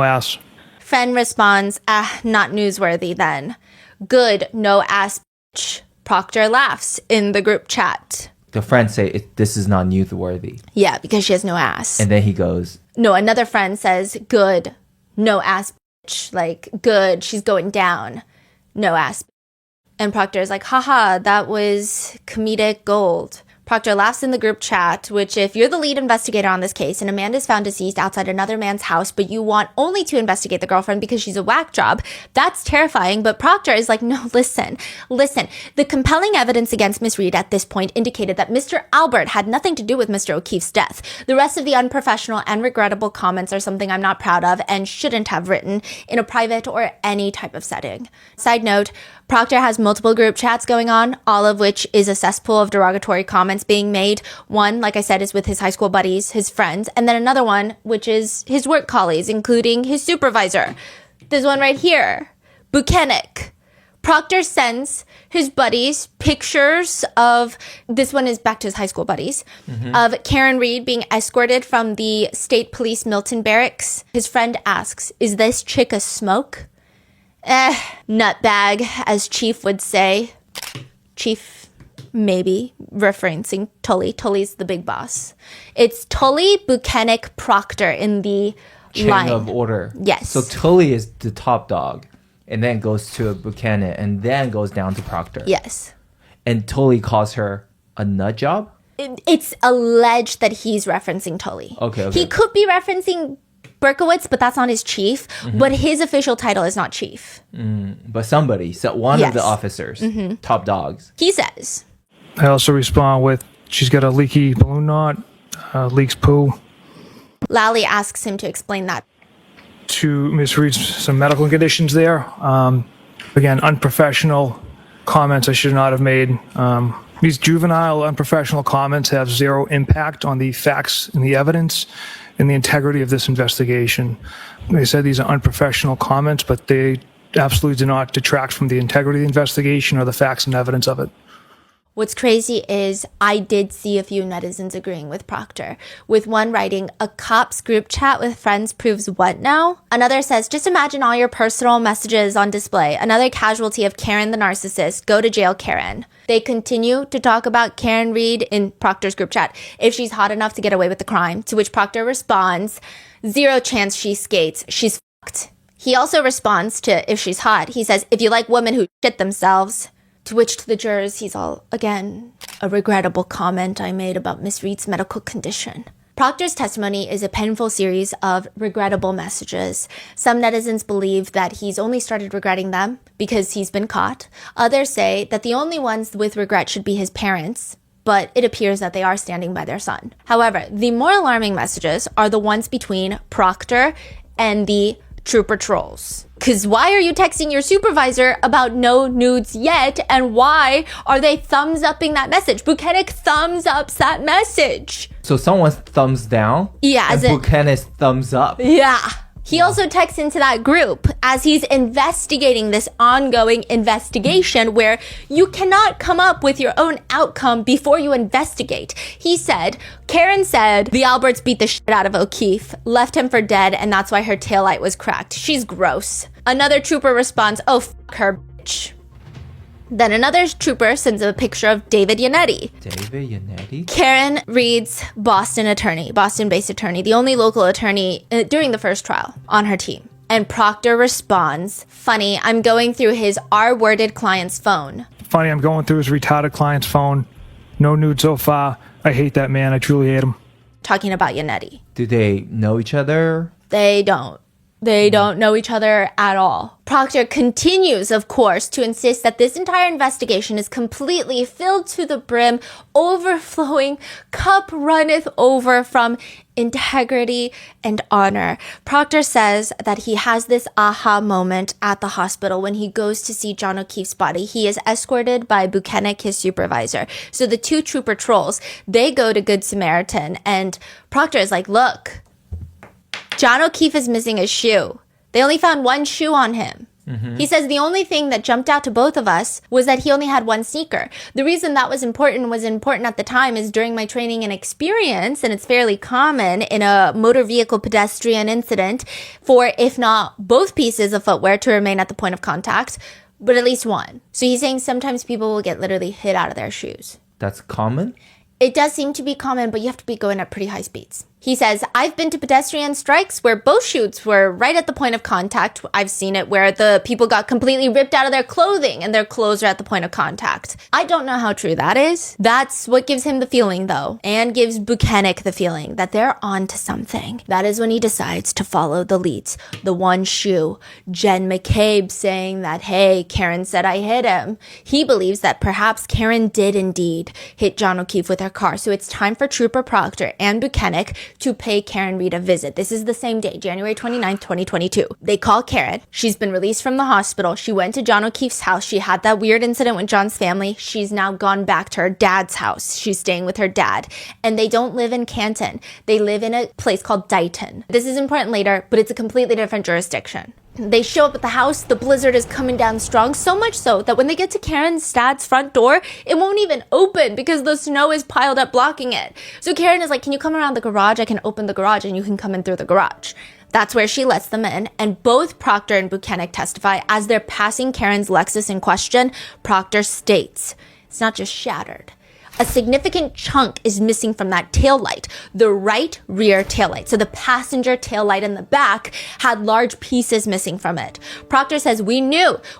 ass. friend responds, not newsworthy then. Good, no ass bitch. Proctor laughs in the group chat. The friends say this is not newsworthy. Yeah, because she has no ass. And then he goes, No, another friend says, good, no ass bitch. Like, good, she's going down. No ass bitch. And Proctor is like, haha, that was comedic gold. Proctor laughs in the group chat, which if you're the lead investigator on this case and a man is found deceased outside another man's house, but you want only to investigate the girlfriend because she's a whack job, that's terrifying. But Proctor is like, no, listen. The compelling evidence against Miss Reed at this point indicated that Mr. Albert had nothing to do with Mr. O'Keefe's death. The rest of the unprofessional and regrettable comments are something I'm not proud of and shouldn't have written in a private or any type of setting. Side note, Proctor has multiple group chats going on, all of which is a cesspool of derogatory comments being made. One, like I said, is with his high school buddies, his friends, and then another one, which is his work colleagues, including his supervisor. This one right here, Buchanan. Proctor sends his buddies pictures of, this one is back to his high school buddies, of Karen Reed being escorted from the State Police Milton Barracks. His friend asks, is this chick a smoke? Nutbag, as Chief would say. Chief, maybe, referencing Tully. Tully's the big boss. It's Tully, Buchanan, Proctor in the chain line of order. Yes. So Tully is the top dog, and then goes to Buchanan, and then goes down to Proctor. Yes. And Tully calls her a nut job? It's alleged that he's referencing Tully. Okay. He could be referencing Berkowitz, but that's not his chief. But his official title is not chief. But somebody, so one of the officers, top dogs. He says, I also respond with, she's got a leaky balloon knot, leaks poo. Lally asks him to explain that. To Miss Reed's some medical conditions there. Again, unprofessional comments I should not have made. These juvenile, unprofessional comments have zero impact on the facts and the evidence and the integrity of this investigation. They said these are unprofessional comments, but they absolutely do not detract from the integrity of the investigation or the facts and evidence of it. What's crazy is I did see a few netizens agreeing with Proctor, with one writing, a cop's group chat with friends proves what now? Another says, just imagine all your personal messages on display. Another casualty of Karen the narcissist. Go to jail, Karen. They continue to talk about Karen Reed in Proctor's group chat, if she's hot enough to get away with the crime, to which Proctor responds, zero chance she skates. She's fucked. He also responds to if she's hot. He says, if you like women who shit themselves. To which to the jurors, he's all, again, a regrettable comment I made about Miss Reed's medical condition. Proctor's testimony is a painful series of regrettable messages. Some netizens believe that he's only started regretting them because he's been caught. Others say that the only ones with regret should be his parents, but it appears that they are standing by their son. However, the more alarming messages are the ones between Proctor and the Trooper trolls. Because why are you texting your supervisor about no nudes yet? And why are they thumbs upping that message? Buchanan thumbs ups that message. So someone's thumbs down? Yeah. And Buchanan's thumbs up. Yeah. He also texts into that group as he's investigating this ongoing investigation where you cannot come up with your own outcome before you investigate. He said, Karen said the Alberts beat the shit out of O'Keefe, left him for dead, and that's why her taillight was cracked. She's gross. Another trooper responds, oh, fuck her, bitch. Then another trooper sends a picture of David Yannetti. David Yannetti? Karen reads Boston-based attorney, the only local attorney during the first trial on her team. And Proctor responds, funny, I'm going through his R-worded client's phone. Funny, I'm going through his retarded client's phone. No nude so far. I hate that man. I truly hate him. Talking about Yannetti. Do they know each other? They don't. They don't know each other at all. Proctor continues, of course, to insist that this entire investigation is completely filled to the brim, overflowing, cup runneth over from integrity and honor. Proctor says that he has this aha moment at the hospital when he goes to see John O'Keefe's body. He is escorted by Buchanan, his supervisor. So the two trooper trolls, they go to Good Samaritan, and Proctor is like, look, John O'Keefe is missing a shoe. They only found one shoe on him. Mm-hmm. He says the only thing that jumped out to both of us was that he only had one sneaker. The reason that was important at the time is during my training and experience, and it's fairly common in a motor vehicle pedestrian incident for, if not both pieces of footwear to remain at the point of contact, but at least one. So he's saying sometimes people will get literally hit out of their shoes. That's common? It does seem to be common, but you have to be going at pretty high speeds. He says, I've been to pedestrian strikes where both shoots were right at the point of contact. I've seen it where the people got completely ripped out of their clothing and their clothes are at the point of contact. I don't know how true that is. That's what gives him the feeling, though, and gives Buchanan the feeling that they're on to something. That is when he decides to follow the leads. The one shoe. Jen McCabe saying that, hey, Karen said I hit him. He believes that perhaps Karen did indeed hit John O'Keefe with her car. So it's time for Trooper Proctor and Buchanan to pay Karen Reed a visit. This is the same day, January 29th, 2022. They call Karen. She's been released from the hospital. She went to John O'Keefe's house. She had that weird incident with John's family. She's now gone back to her dad's house. She's staying with her dad. And they don't live in Canton. They live in a place called Dighton. This is important later, but it's a completely different jurisdiction. They show up at the house. The blizzard is coming down strong, so much so that when they get to Karen's dad's front door, it won't even open because the snow is piled up blocking it. So Karen is like, can you come around the garage? I can open the garage and you can come in through the garage. That's where she lets them in, and both Proctor and Buchanan testify as they're passing Karen's Lexus in question. Proctor states, it's not just shattered. A significant chunk is missing from that taillight, the right rear taillight. So the passenger taillight in the back had large pieces missing from it. Proctor says, we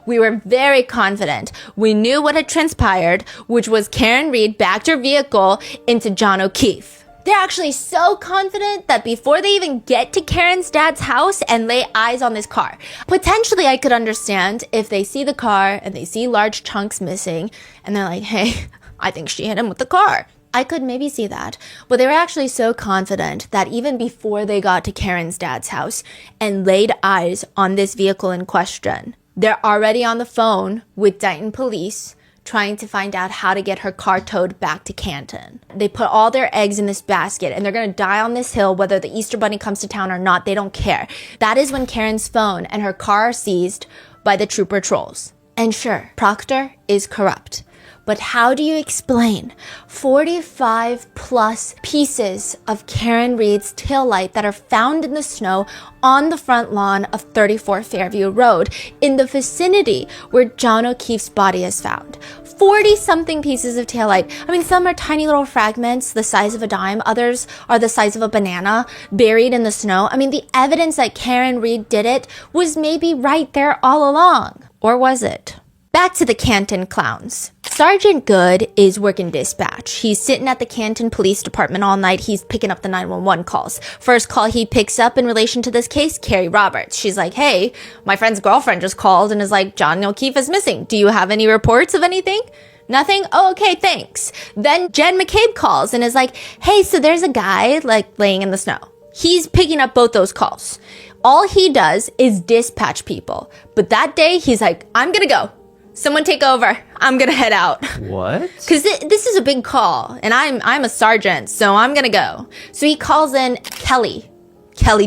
were very confident. We knew what had transpired, which was Karen Reed backed her vehicle into John O'Keefe. They're actually so confident that before they even get to Karen's dad's house and lay eyes on this car, potentially I could understand if they see the car and they see large chunks missing and they're like, hey, I think she hit him with the car. I could maybe see that. But they were actually so confident that even before they got to Karen's dad's house and laid eyes on this vehicle in question, they're already on the phone with Dighton police trying to find out how to get her car towed back to Canton. They put all their eggs in this basket and they're going to die on this hill whether the Easter Bunny comes to town or not. They don't care. That is when Karen's phone and her car are seized by the trooper trolls. And sure, Proctor is corrupt. But how do you explain 45 plus pieces of Karen Reed's taillight that are found in the snow on the front lawn of 34 Fairview Road in the vicinity where John O'Keefe's body is found? 40-something pieces of taillight. I mean, some are tiny little fragments the size of a dime. Others are the size of a banana buried in the snow. I mean, the evidence that Karen Reed did it was maybe right there all along. Or was it? Back to the Canton clowns. Sergeant Good is working dispatch. He's sitting at the Canton Police Department all night. He's picking up the 911 calls. First call he picks up in relation to this case, Carrie Roberts. She's like, hey, my friend's girlfriend just called and is like, John O'Keefe is missing. Do you have any reports of anything? Nothing? Oh, okay, thanks. Then Jen McCabe calls and is like, hey, so there's a guy like laying in the snow. He's picking up both those calls. All he does is dispatch people. But that day, he's like, I'm gonna go. Someone take over. I'm gonna head out. What? Because this is a big call, and I'm a sergeant, so I'm gonna go. So he calls in Kelly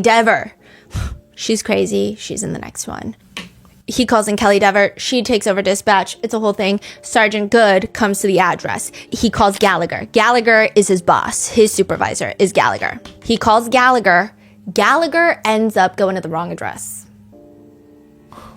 Dever. She's crazy. She's in the next one. He calls in Kelly Dever. She takes over dispatch. It's a whole thing. Sergeant Good comes to the address. He calls Gallagher. Gallagher is his boss. His supervisor is Gallagher. He calls Gallagher. Gallagher ends up going to the wrong address.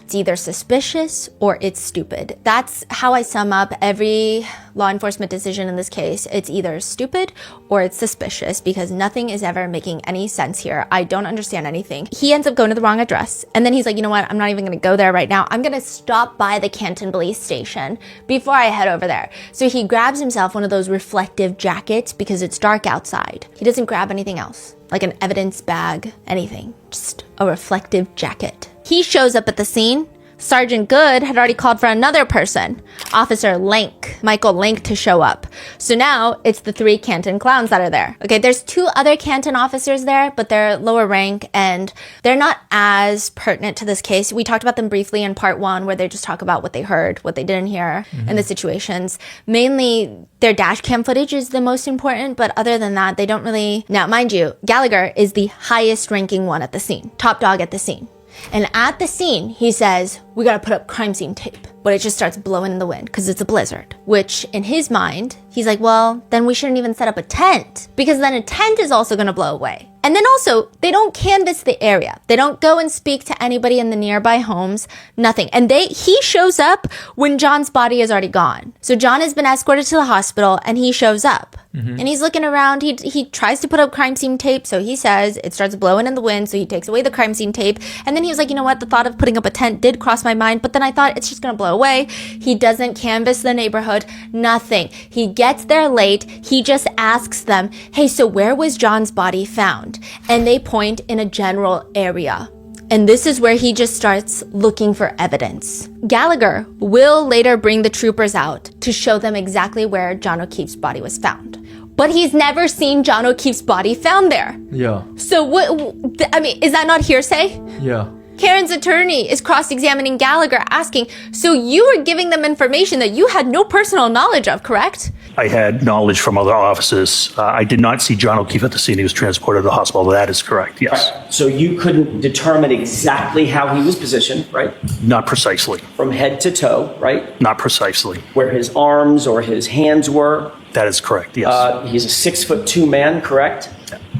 It's either suspicious or it's stupid. That's how I sum up every law enforcement decision in this case. It's either stupid or it's suspicious because nothing is ever making any sense here. I don't understand anything. He ends up going to the wrong address. And then he's like, you know what? I'm not even going to go there right now. I'm going to stop by the Canton Police Station before I head over there. So he grabs himself one of those reflective jackets because it's dark outside. He doesn't grab anything else, like an evidence bag, anything. Just a reflective jacket. He shows up at the scene. Sergeant Good had already called for another person, Officer Link, Michael Link, to show up. So now it's the 3 Canton clowns that are there. Okay, there's 2 other Canton officers there, but they're lower rank and they're not as pertinent to this case. We talked about them briefly in part 1 where they just talk about what they heard, what they didn't hear, and the situations. Mainly their dash cam footage is the most important, but other than that, they don't really... Now, mind you, Gallagher is the highest ranking one at the scene, top dog at the scene. And at the scene, he says, we gotta put up crime scene tape. But it just starts blowing in the wind because it's a blizzard. Which, in his mind, he's like, well, then we shouldn't even set up a tent because then a tent is also gonna blow away. And then also, they don't canvass the area. They don't go and speak to anybody in the nearby homes, nothing. And he shows up when John's body is already gone. So John has been escorted to the hospital and he shows up. And he's looking around. He tries to put up crime scene tape. So he says it starts blowing in the wind. So he takes away the crime scene tape. And then he was like, you know what? The thought of putting up a tent did cross my mind. But then I thought it's just going to blow away. He doesn't canvass the neighborhood. Nothing. He gets there late. He just asks them, hey, so where was John's body found? And they point in a general area. And this is where he just starts looking for evidence. Gallagher will later bring the troopers out to show them exactly where John O'Keefe's body was found. But he's never seen John O'Keefe's body found there. Yeah. So is that not hearsay? Yeah. Karen's attorney is cross-examining Gallagher, asking, so you were giving them information that you had no personal knowledge of, correct? I had knowledge from other offices. I did not see John O'Keefe at the scene. He was transported to the hospital. That is correct, yes. Right. So you couldn't determine exactly how he was positioned, right? Not precisely. From head to toe, right? Not precisely. Where his arms or his hands were? That is correct, yes. He's a 6'2" man, correct?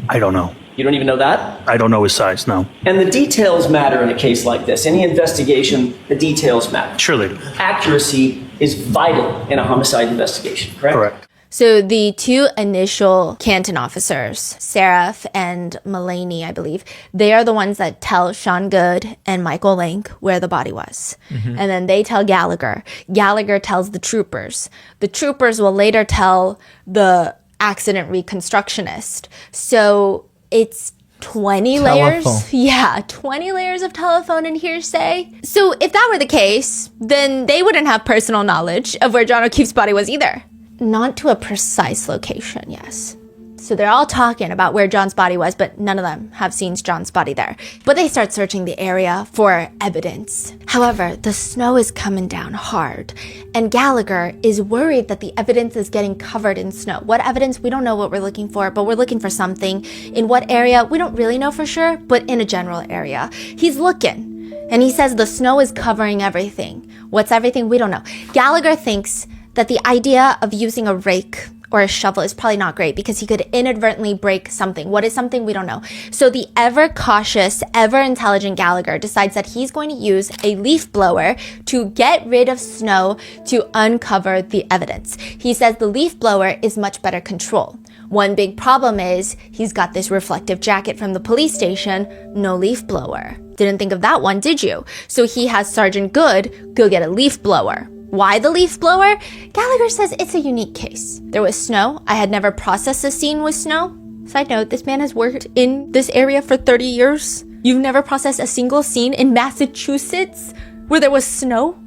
I don't know. You don't even know that? I don't know his size, no. And the details matter in a case like this. Any investigation, the details matter. Sure they do. Accuracy is vital in a homicide investigation, correct? Correct. So the 2 initial Canton officers, Seraph and Mulaney, I believe, they are the ones that tell Sean Good and Michael Link where the body was. And then they tell Gallagher. Gallagher tells the troopers. The troopers will later tell the accident reconstructionist. So it's 20 layers. Yeah, 20 layers of telephone and hearsay. So if that were the case, then they wouldn't have personal knowledge of where John O'Keefe's body was either. Not to a precise location, yes. So they're all talking about where John's body was, but none of them have seen John's body there. But they start searching the area for evidence. However, the snow is coming down hard, and Gallagher is worried that the evidence is getting covered in snow. What evidence? We don't know what we're looking for, but we're looking for something. In what area? We don't really know for sure, but in a general area. He's looking, and he says the snow is covering everything. What's everything? We don't know. Gallagher thinks that the idea of using a rake or a shovel is probably not great because he could inadvertently break something. What is something? We don't know. So the ever cautious, ever intelligent Gallagher decides that he's going to use a leaf blower to get rid of snow to uncover the evidence. He says the leaf blower is much better control. One big problem is he's got this reflective jacket from the police station, no leaf blower. Didn't think of that one, did you? So he has Sergeant Good go get a leaf blower. Why the leaf blower? Gallagher says it's a unique case. There was snow. I had never processed a scene with snow. Side note, this man has worked in this area for 30 years. You've never processed a single scene in Massachusetts where there was snow?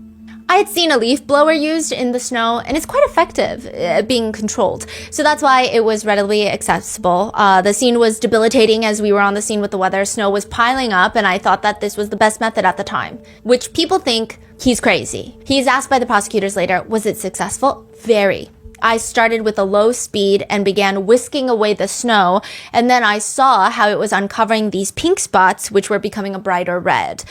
I had seen a leaf blower used in the snow, and it's quite effective at being controlled. So that's why it was readily accessible. The scene was debilitating as we were on the scene with the weather. Snow was piling up, and I thought that this was the best method at the time, which people think he's crazy. He's asked by the prosecutors later, was it successful? Very. I started with a low speed and began whisking away the snow, and then I saw how it was uncovering these pink spots, which were becoming a brighter red.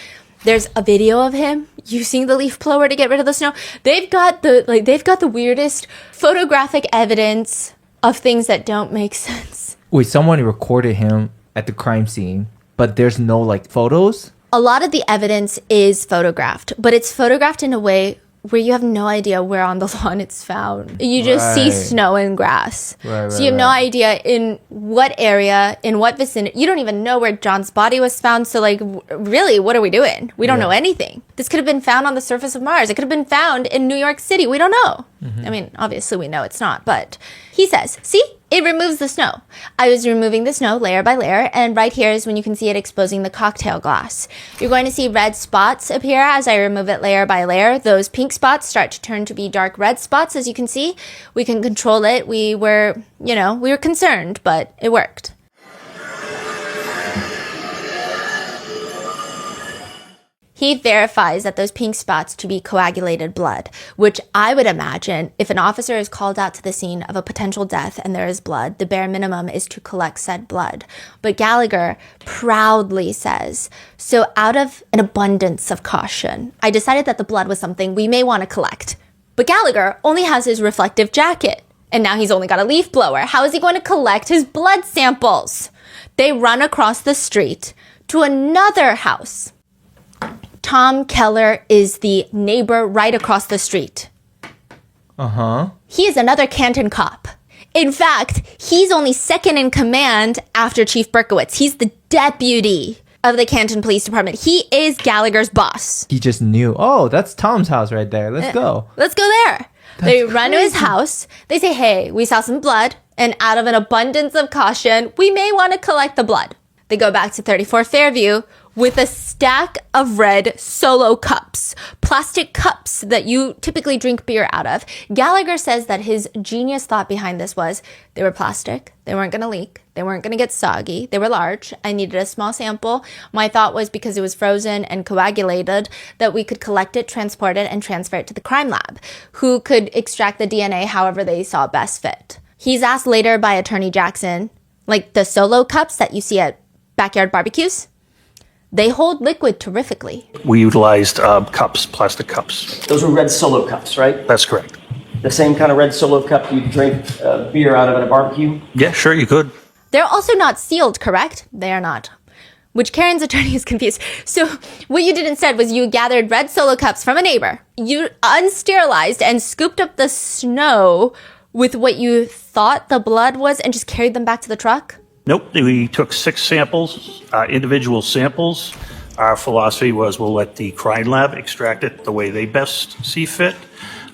There's a video of him using the leaf blower to get rid of the snow. They've got the weirdest photographic evidence of things that don't make sense. Wait, someone recorded him at the crime scene, but there's no like photos? A lot of the evidence is photographed, but it's photographed in a way where you have no idea where on the lawn it's found. You just see snow and grass. So you have no idea in what area, in what vicinity. You don't even know where John's body was found. So like, really, what are we doing? We don't know anything. This could have been found on the surface of Mars. It could have been found in New York City. We don't know. I mean, obviously we know it's not, but he says, see, it removes the snow. I was removing the snow layer by layer, and right here is when you can see it exposing the cocktail glass. You're going to see red spots appear as I remove it layer by layer. Those pink spots start to turn to be dark red spots, as you can see. We can control it. We were concerned, but it worked. He verifies that those pink spots to be coagulated blood, which I would imagine if an officer is called out to the scene of a potential death and there is blood, the bare minimum is to collect said blood. But Gallagher proudly says, so out of an abundance of caution, I decided that the blood was something we may want to collect. But Gallagher only has his reflective jacket, and now he's only got a leaf blower. How is he going to collect his blood samples? They run across the street to another house. Tom Keller is the neighbor right across the street. He is another Canton cop. In fact, he's only second in command after Chief Berkowitz. He's the deputy of the Canton Police Department. He is Gallagher's boss. He just knew, oh, that's Tom's house right there. Let's go. Let's go there. They run to his house. They say, hey, we saw some blood, and out of an abundance of caution, we may want to collect the blood. They go back to 34 Fairview with a stack of red Solo cups, plastic cups that you typically drink beer out of. Gallagher says that his genius thought behind this was they were plastic, they weren't going to leak, they weren't going to get soggy, they were large, I needed a small sample. My thought was because it was frozen and coagulated that we could collect it, transport it, and transfer it to the crime lab, who could extract the DNA however they saw best fit. He's asked later by Attorney Jackson, like the Solo cups that you see at backyard barbecues, they hold liquid terrifically. We utilized cups, plastic cups. Those were red Solo cups, right? That's correct. The same kind of red Solo cup you drink beer out of at a barbecue? Yeah, sure, you could. They're also not sealed, correct? They are not. Which Karen's attorney is confused. So what you did instead was you gathered red Solo cups from a neighbor. You unsterilized and scooped up the snow with what you thought the blood was and just carried them back to the truck? Nope, we took 6 samples, individual samples. Our philosophy was we'll let the crime lab extract it the way they best see fit.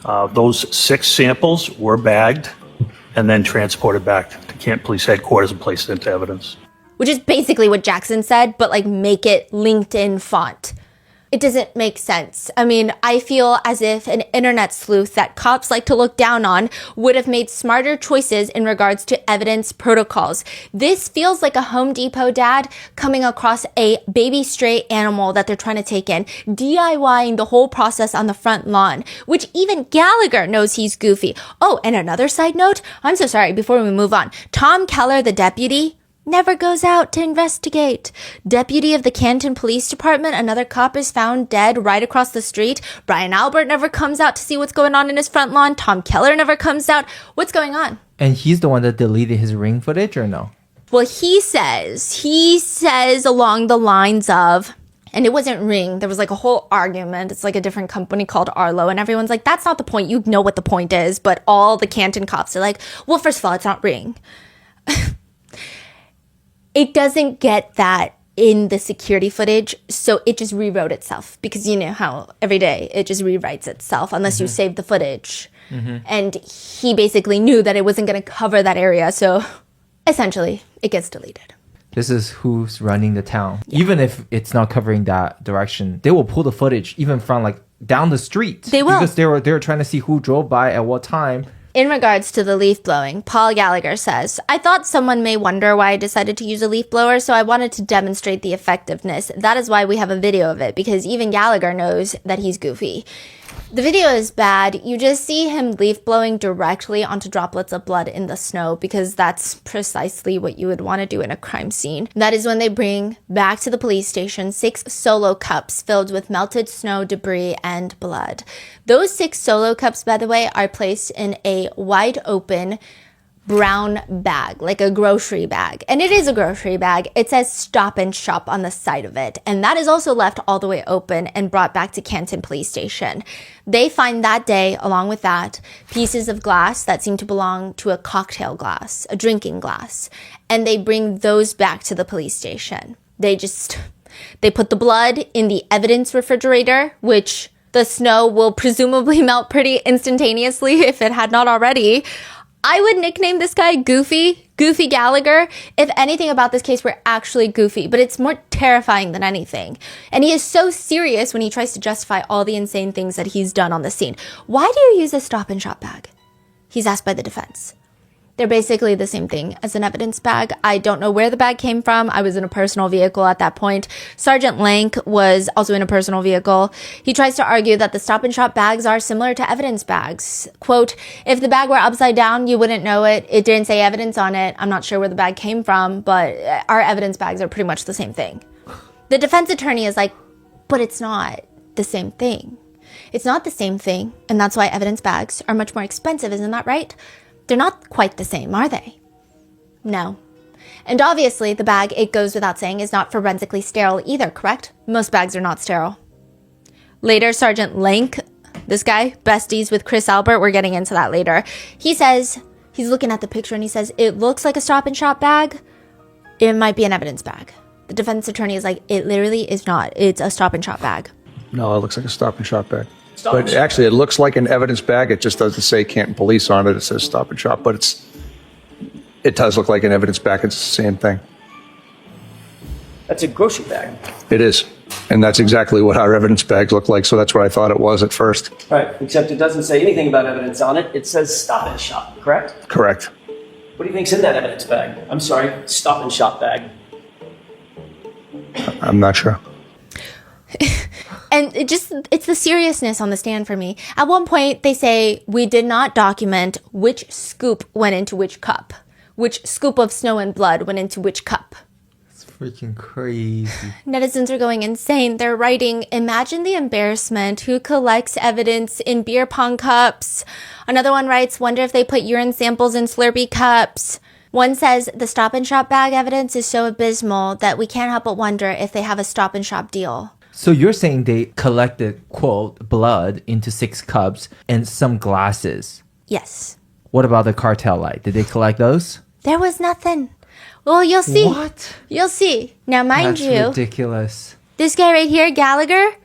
Those 6 samples were bagged and then transported back to Canton Police Headquarters and placed into evidence. Which is basically what Jackson said, but like make it LinkedIn font. It doesn't make sense. I mean, I feel as if an internet sleuth that cops like to look down on would have made smarter choices in regards to evidence protocols. This feels like a Home Depot dad coming across a baby stray animal that they're trying to take in, DIYing the whole process on the front lawn, which even Gallagher knows he's goofy. Oh, and another side note, I'm so sorry, before we move on, Tom Keller, the deputy, never goes out to investigate. Deputy of the Canton Police Department, another cop is found dead right across the street. Brian Albert never comes out to see what's going on in his front lawn. Tom Keller never comes out. What's going on? And he's the one that deleted his ring footage, or no? Well, he says along the lines of, and it wasn't Ring. There was like a whole argument. It's like a different company called Arlo, and everyone's like, that's not the point. You know what the point is. But all the Canton cops are like, well, first of all, it's not Ring. It doesn't get that in the security footage, so it just rewrote itself, because you know how every day it just rewrites itself unless you save the footage. And he basically knew that it wasn't going to cover that area, so essentially it gets deleted. This is who's running the town. Yeah. Even if it's not covering that direction, they will pull the footage even from like down the street. They will. Because they were trying to see who drove by at what time. In regards to the leaf blowing, Paul Gallagher says, I thought someone may wonder why I decided to use a leaf blower, so I wanted to demonstrate the effectiveness. That is why we have a video of it, because even Gallagher knows that he's goofy. The video is bad. You just see him leaf blowing directly onto droplets of blood in the snow, because that's precisely what you would want to do in a crime scene. That is when they bring back to the police station 6 solo cups filled with melted snow, debris, and blood. Those 6 solo cups, by the way, are placed in a wide open brown bag, like a grocery bag. And it is a grocery bag. It says Stop and Shop on the side of it. And that is also left all the way open and brought back to Canton Police Station. They find that day, along with that, pieces of glass that seem to belong to a cocktail glass, a drinking glass. And they bring those back to the police station. They put the blood in the evidence refrigerator, which the snow will presumably melt pretty instantaneously if it had not already. I would nickname this guy Goofy Gallagher, if anything about this case were actually goofy, but it's more terrifying than anything. And he is so serious when he tries to justify all the insane things that he's done on the scene. Why do you use a Stop and Shop bag? He's asked by the defense. They're basically the same thing as an evidence bag. I don't know where the bag came from. I was in a personal vehicle at that point. Sergeant Lank was also in a personal vehicle. He tries to argue that the Stop and Shop bags are similar to evidence bags. Quote, if the bag were upside down, you wouldn't know it. It didn't say evidence on it. I'm not sure where the bag came from, but our evidence bags are pretty much the same thing. The defense attorney is like, but it's not the same thing. It's not the same thing, and that's why evidence bags are much more expensive, isn't that right? They're not quite the same, are they? No. And obviously, the bag, it goes without saying, is not forensically sterile either, correct? Most bags are not sterile. Later, Sergeant Lank, this guy, besties with Chris Albert, we're getting into that later. He says, he's looking at the picture and he says, it looks like a Stop and Shop bag. It might be an evidence bag. The defense attorney is like, it literally is not. It's a Stop and Shop bag. No, it looks like a Stop and Shop bag. But actually, it looks like an evidence bag. It just doesn't say Canton Police on it. It says Stop and Shop, but it does look like an evidence bag. It's the same thing. That's a grocery bag. It is. And that's exactly what our evidence bags look like. So that's what I thought it was at first. Right, except it doesn't say anything about evidence on it. It says Stop and Shop, correct? Correct. What do you think's in that evidence bag? I'm sorry, Stop and Shop bag. I'm not sure. And it's the seriousness on the stand for me. At one point, they say, we did not document which scoop went into which cup. Which scoop of snow and blood went into which cup. It's freaking crazy. Netizens are going insane. They're writing, imagine the embarrassment. Who collects evidence in beer pong cups? Another one writes, wonder if they put urine samples in Slurpee cups. One says, the Stop and Shop bag evidence is so abysmal that we can't help but wonder if they have a Stop and Shop deal. So you're saying they collected, quote, blood into 6 cups and some glasses? Yes. What about the cartel light? Did they collect those? There was nothing. Well, you'll see. What? You'll see. Now, mind you. That's ridiculous. This guy right here, Gallagher,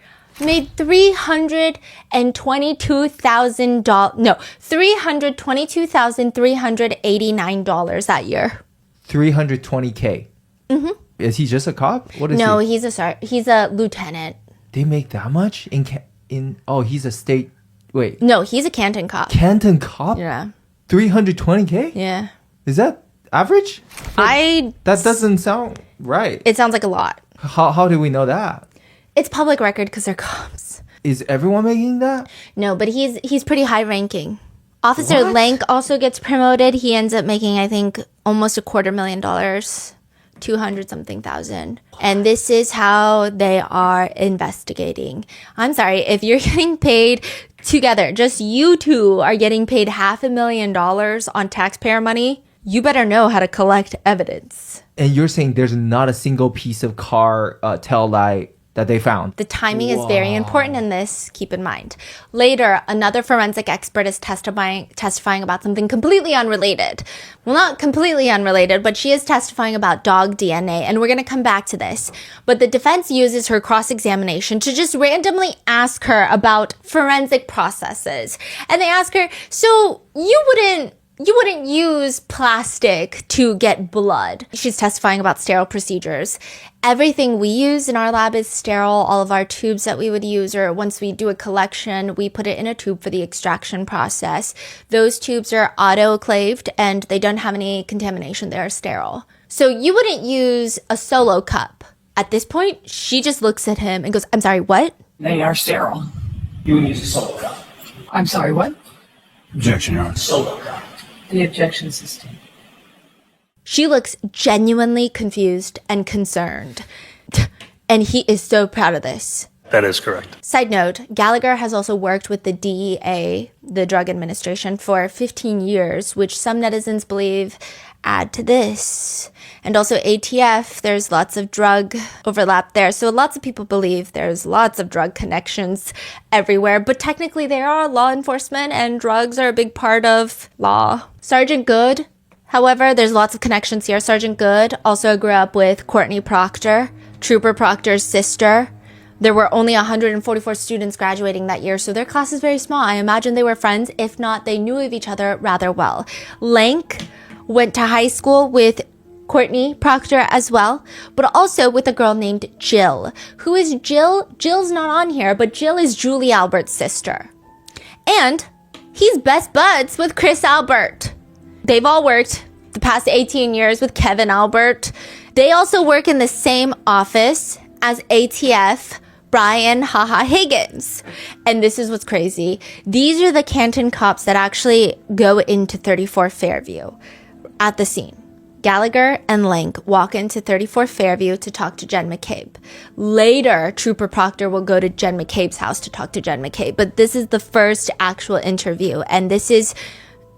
made $322,389 that year. $320K. Mm-hmm. Is he just a cop? What is he? No, he's a lieutenant. They make that much he's a state. Wait. No, he's a Canton cop. Canton cop? Yeah. $320K? Yeah. Is that average? That doesn't sound right. It sounds like a lot. How do we know that? It's public record because they're cops. Is everyone making that? No, but he's pretty high ranking. Officer What? Lank also gets promoted. He ends up making, I think, almost $250,000. 200-something thousand. And this is how they are investigating. I'm sorry, if you're getting paid together, just you two are getting paid $500,000 on taxpayer money, you better know how to collect evidence. And you're saying there's not a single piece of car tail light that they found? The timing is very important in this, keep in mind. Later, another forensic expert is testifying about something completely unrelated. Well, not completely unrelated, but she is testifying about dog DNA, and we're going to come back to this. But the defense uses her cross-examination to just randomly ask her about forensic processes. And they ask her, so you You wouldn't use plastic to get blood. She's testifying about sterile procedures. Everything we use in our lab is sterile. All of our tubes that we would use, or once we do a collection, we put it in a tube for the extraction process. Those tubes are autoclaved and they don't have any contamination. They are sterile. So you wouldn't use a solo cup. At this point, she just looks at him and goes, I'm sorry, what? They are sterile. You would use a solo cup. I'm sorry, what? Objection, Your Honor. Solo cup. The objection is sustained. She looks genuinely confused and concerned. And he is so proud of this. That is correct. Side note, Gallagher has also worked with the DEA, the Drug Administration, for 15 years, which some netizens believe add to this. And also ATF, there's lots of drug overlap there. So lots of people believe there's lots of drug connections everywhere. But technically they are law enforcement and drugs are a big part of law. Sergeant Good, however, there's lots of connections here. Sergeant Good also grew up with Courtney Proctor, Trooper Proctor's sister. There were only 144 students graduating that year, so their class is very small. I imagine they were friends. If not, they knew of each other rather well. Lank went to high school with Courtney Proctor as well, but also with a girl named Jill. Who is Jill? Jill's not on here, but Jill is Julie Albert's sister. And he's best buds with Chris Albert. They've all worked the past 18 years with Kevin Albert. They also work in the same office as ATF Brian Haha Higgins. And this is what's crazy. These are the Canton cops that actually go into 34 Fairview at the scene. Gallagher and Lank walk into 34 Fairview to talk to Jen McCabe. Later, Trooper Proctor will go to Jen McCabe's house to talk to Jen McCabe. But this is the first actual interview. And this is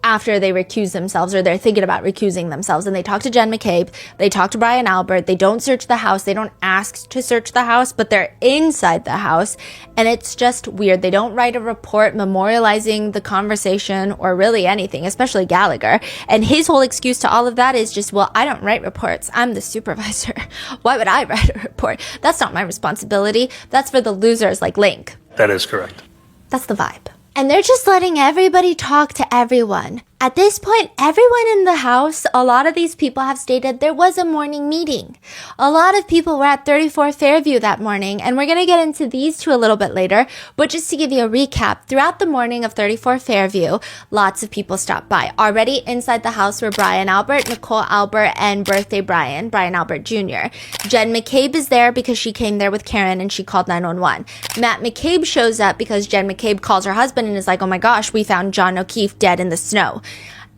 after they recuse themselves, or they're thinking about recusing themselves. And they talk to Jen McCabe, they talk to Brian Albert, they don't search the house, they don't ask to search the house, but they're inside the house. And it's just weird. They don't write a report memorializing the conversation or really anything, especially Gallagher. And his whole excuse to all of that is just, well, I don't write reports. I'm the supervisor. Why would I write a report? That's not my responsibility. That's for the losers like Link. That is correct. That's the vibe. And they're just letting everybody talk to everyone. At this point, everyone in the house, a lot of these people have stated there was a morning meeting. A lot of people were at 34 Fairview that morning, and we're going to get into these two a little bit later. But just to give you a recap, throughout the morning of 34 Fairview, lots of people stopped by. Already inside the house were Brian Albert, Nicole Albert, and birthday Brian Albert Jr. Jen McCabe is there because she came there with Karen and she called 911. Matt McCabe shows up because Jen McCabe calls her husband and is like, oh my gosh, we found John O'Keefe dead in the snow.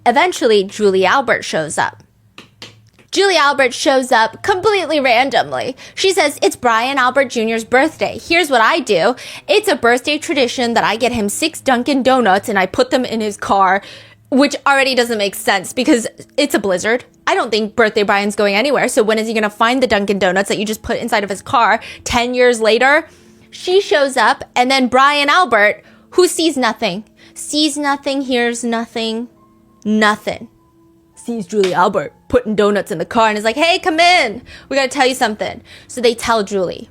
Eventually, Julie Albert shows up. Julie Albert shows up completely randomly. She says, it's Brian Albert Jr.'s birthday. Here's what I do. It's a birthday tradition that I get him 6 Dunkin' Donuts and I put them in his car, which already doesn't make sense because it's a blizzard. I don't think birthday Brian's going anywhere. So when is he going to find the Dunkin' Donuts that you just put inside of his car 10 years later? She shows up, and then Brian Albert, who sees nothing, hears nothing, sees Julie Albert putting donuts in the car and is like, hey, come in. We got to tell you something. So they tell Julie.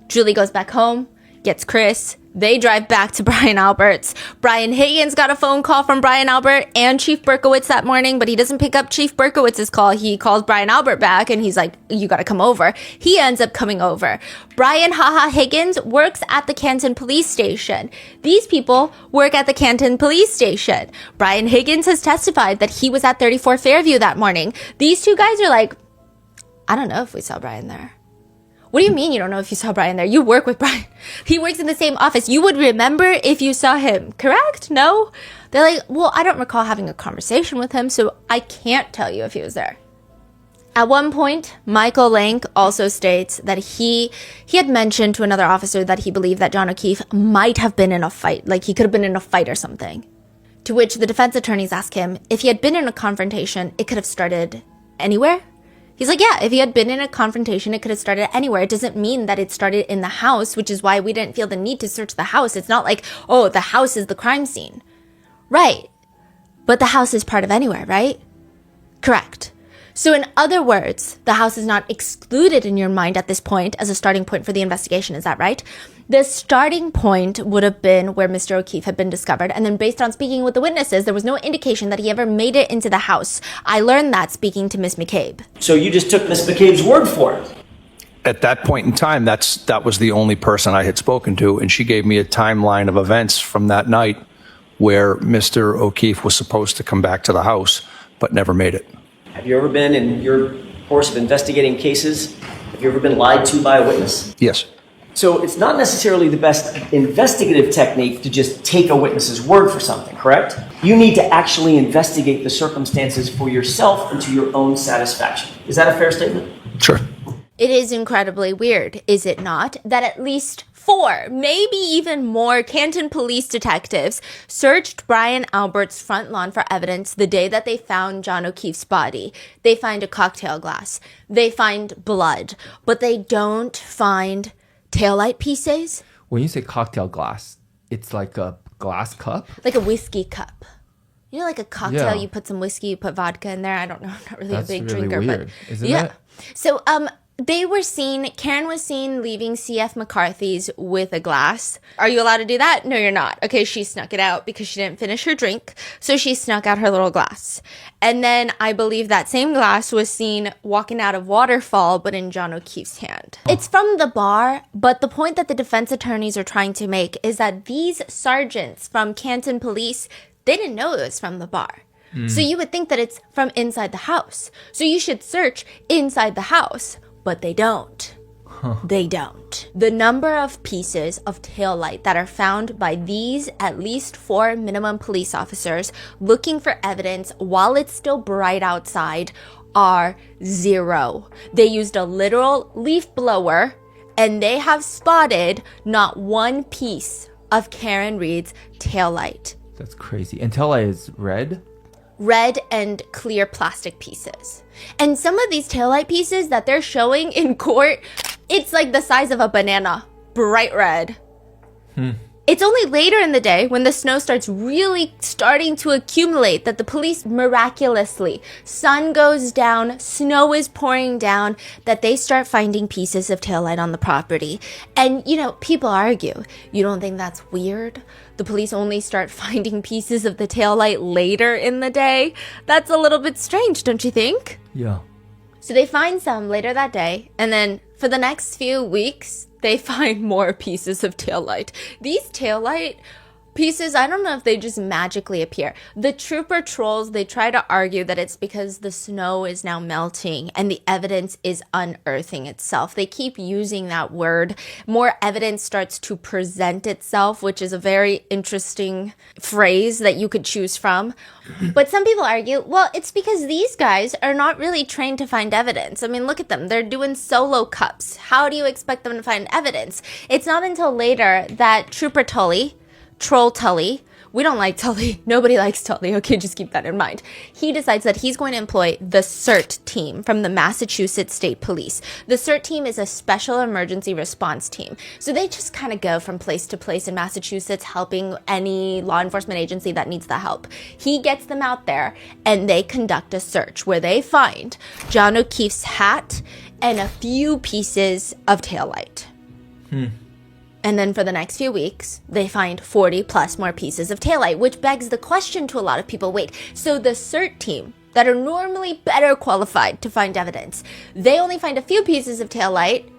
Julie goes back home, gets Chris. They drive back to Brian Albert's. Brian Higgins got a phone call from Brian Albert and Chief Berkowitz that morning, but he doesn't pick up Chief Berkowitz's call. He calls Brian Albert back and he's like, you got to come over. He ends up coming over. Brian Haha Higgins works at the Canton Police Station. These people work at the Canton Police Station. Brian Higgins has testified that he was at 34 Fairview that morning. These two guys are like, I don't know if we saw Brian there. What do you mean you don't know if you saw Brian there? You work with Brian. He works in the same office. You would remember if you saw him, correct? No? They're like, well, I don't recall having a conversation with him, so I can't tell you if he was there. At one point, Michael Lank also states that he had mentioned to another officer that he believed that John O'Keefe might have been in a fight, like he could have been in a fight or something. To which the defense attorneys ask him, if he had been in a confrontation, it could have started anywhere? He's like, yeah, if he had been in a confrontation, it could have started anywhere. It doesn't mean that it started in the house, which is why we didn't feel the need to search the house. It's not like, oh, the house is the crime scene. Right. But the house is part of anywhere, right? Correct. So in other words, the house is not excluded in your mind at this point as a starting point for the investigation. Is that right? The starting point would have been where Mr. O'Keefe had been discovered. And then based on speaking with the witnesses, there was no indication that he ever made it into the house. I learned that speaking to Miss McCabe. So you just took Miss McCabe's word for it? At that point in time, that was the only person I had spoken to, and she gave me a timeline of events from that night where Mr. O'Keefe was supposed to come back to the house, but never made it. Have you ever been, in your course of investigating cases, have you ever been lied to by a witness? Yes. So it's not necessarily the best investigative technique to just take a witness's word for something, correct? You need to actually investigate the circumstances for yourself and to your own satisfaction. Is that a fair statement? Sure. It is incredibly weird, is it not, that at least 4, maybe even more Canton police detectives searched Brian Albert's front lawn for evidence the day that they found John O'Keefe's body. They find a cocktail glass. They find blood. But they don't find taillight pieces. When you say cocktail glass, it's like a glass cup? Like a whiskey cup. You know, like a cocktail, Yeah. you put some whiskey, you put vodka in there. I don't know, I'm not really That's a big really drinker. weird, but isn't yeah. it? So, Karen was seen leaving C.F. McCarthy's with a glass. Are you allowed to do that? No, you're not. Okay, she snuck it out because she didn't finish her drink. So she snuck out her little glass. And then I believe that same glass was seen walking out of Waterfall, but in John O'Keefe's hand. It's from the bar, but the point that the defense attorneys are trying to make is that these sergeants from Canton Police, they didn't know it was from the bar. So you would think that it's from inside the house. So you should search inside the house. But they don't. They don't. The number of pieces of taillight that are found by these at least 4 minimum police officers looking for evidence while it's still bright outside are 0. They used a literal leaf blower and they have spotted not one piece of Karen Reed's taillight. That's crazy. And taillight is red? Red and clear plastic pieces. And some of these taillight pieces that they're showing in court, it's like the size of a banana, bright red. It's only later in the day when the snow starts really starting to accumulate that the police miraculously, sun goes down, snow is pouring down, that they start finding pieces of taillight on the property. And, you know, people argue, you don't think that's weird? The police only start finding pieces of the taillight later in the day? That's a little bit strange, don't you think? Yeah. So they find some later that day, and then for the next few weeks, they find more pieces of taillight. These taillight pieces, I don't know if they just magically appear. The trooper trolls, they try to argue that it's because the snow is now melting and the evidence is unearthing itself. They keep using that word. More evidence starts to present itself, which is a very interesting phrase that you could choose from. But some people argue, well, it's because these guys are not really trained to find evidence. I mean, look at them. They're doing solo cups. How do you expect them to find evidence? It's not until later that Trooper Tully, Troll Tully, we don't like Tully. Nobody likes Tully. Okay, just keep that in mind. He decides that he's going to employ the CERT team from the Massachusetts State Police. The CERT team is a special emergency response team. So they just kind of go from place to place in Massachusetts helping any law enforcement agency that needs the help. He gets them out there and they conduct a search where they find John O'Keefe's hat and a few pieces of taillight. And then for the next few weeks, they find 40 plus more pieces of taillight, which begs the question to a lot of people, wait, so the CERT team that are normally better qualified to find evidence, they only find a few pieces of taillight,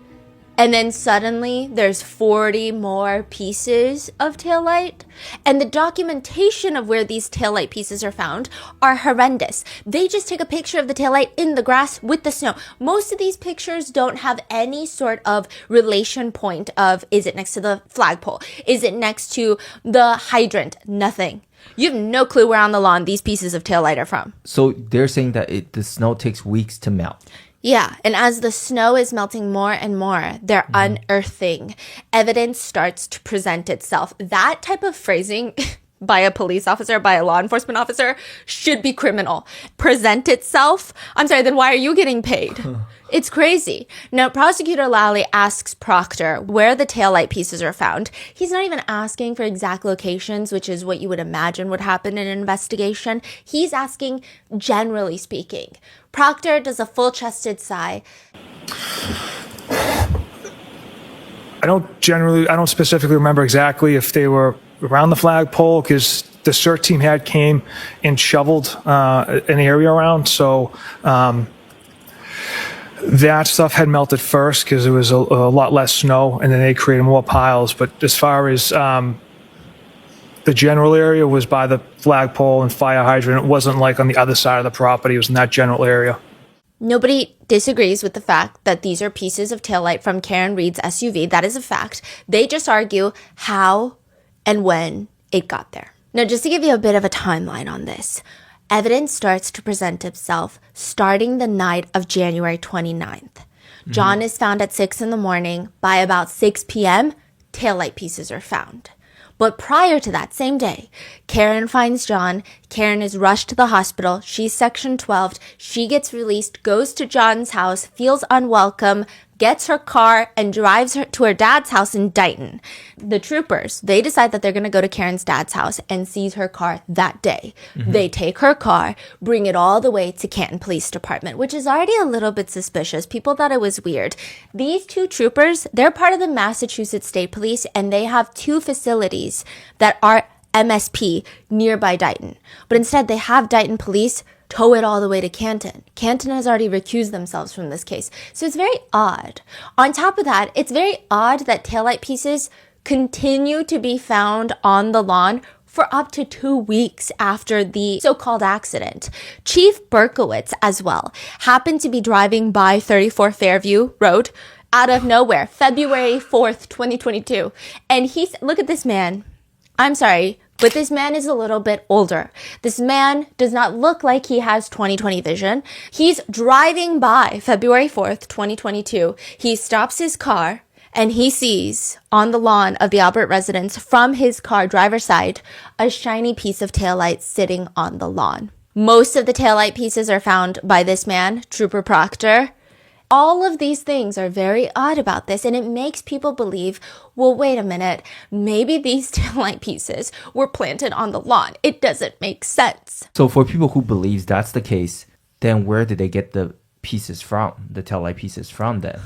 and then suddenly there's 40 more pieces of taillight? And the documentation of where these taillight pieces are found are horrendous. They just take a picture of the taillight in the grass with the snow. Most of these pictures don't have any sort of relation point of, is it next to the flagpole? Is it next to the hydrant? Nothing. You have no clue where on the lawn these pieces of taillight are from. So they're saying that the snow takes weeks to melt. Yeah, and as the snow is melting more and more, they're unearthing. Evidence starts to present itself. That type of phrasing by a police officer, by a law enforcement officer, should be criminal. Present itself? I'm sorry, then why are you getting paid? It's crazy. Now, Prosecutor Lally asks Proctor where the taillight pieces are found. He's not even asking for exact locations, which is what you would imagine would happen in an investigation. He's asking, generally speaking. Proctor does a full-chested sigh. I don't specifically remember exactly if they were around the flagpole, because the CERT team came and shoveled an area around. So that stuff had melted first because there was a lot less snow, and then they created more piles. But as far as the general area was by the flagpole and fire hydrant, it wasn't like on the other side of the property. It was in that general area. Nobody disagrees with the fact that these are pieces of taillight from Karen Reed's SUV. That is a fact. They just argue how and when it got there. Now, just to give you a bit of a timeline on this, evidence starts to present itself starting the night of January 29th. John is found at 6 in the morning. By about 6 p.m., taillight pieces are found. But prior to that same day, Karen finds John. Karen is rushed to the hospital. She's Section 12. She gets released, goes to John's house, feels unwelcome, gets her car, and drives her to her dad's house in Dighton. The troopers, they decide that they're going to go to Karen's dad's house and seize her car that day. They take her car, bring it all the way to Canton Police Department, which is already a little bit suspicious. People thought it was weird. These two troopers, they're part of the Massachusetts State Police, and they have two facilities that are MSP nearby Dighton. But instead, they have Dighton Police tow it all the way to Canton. Canton has already recused themselves from this case. So it's very odd. On top of that, it's very odd that taillight pieces continue to be found on the lawn for up to 2 weeks after the so-called accident. Chief Berkowitz, as well, happened to be driving by 34 Fairview Road out of nowhere, February 4th, 2022. And look at this man. I'm sorry, but this man is a little bit older. This man does not look like he has 20/20 vision. He's driving by February 4th, 2022. He stops his car and he sees on the lawn of the Albert residence from his car driver's side a shiny piece of taillight sitting on the lawn. Most of the taillight pieces are found by this man, Trooper Proctor. All of these things are very odd about this, and it makes people believe, well, wait a minute, maybe these taillight pieces were planted on the lawn. It doesn't make sense. So for people who believe that's the case, then where did they get the pieces from, the taillight pieces from then?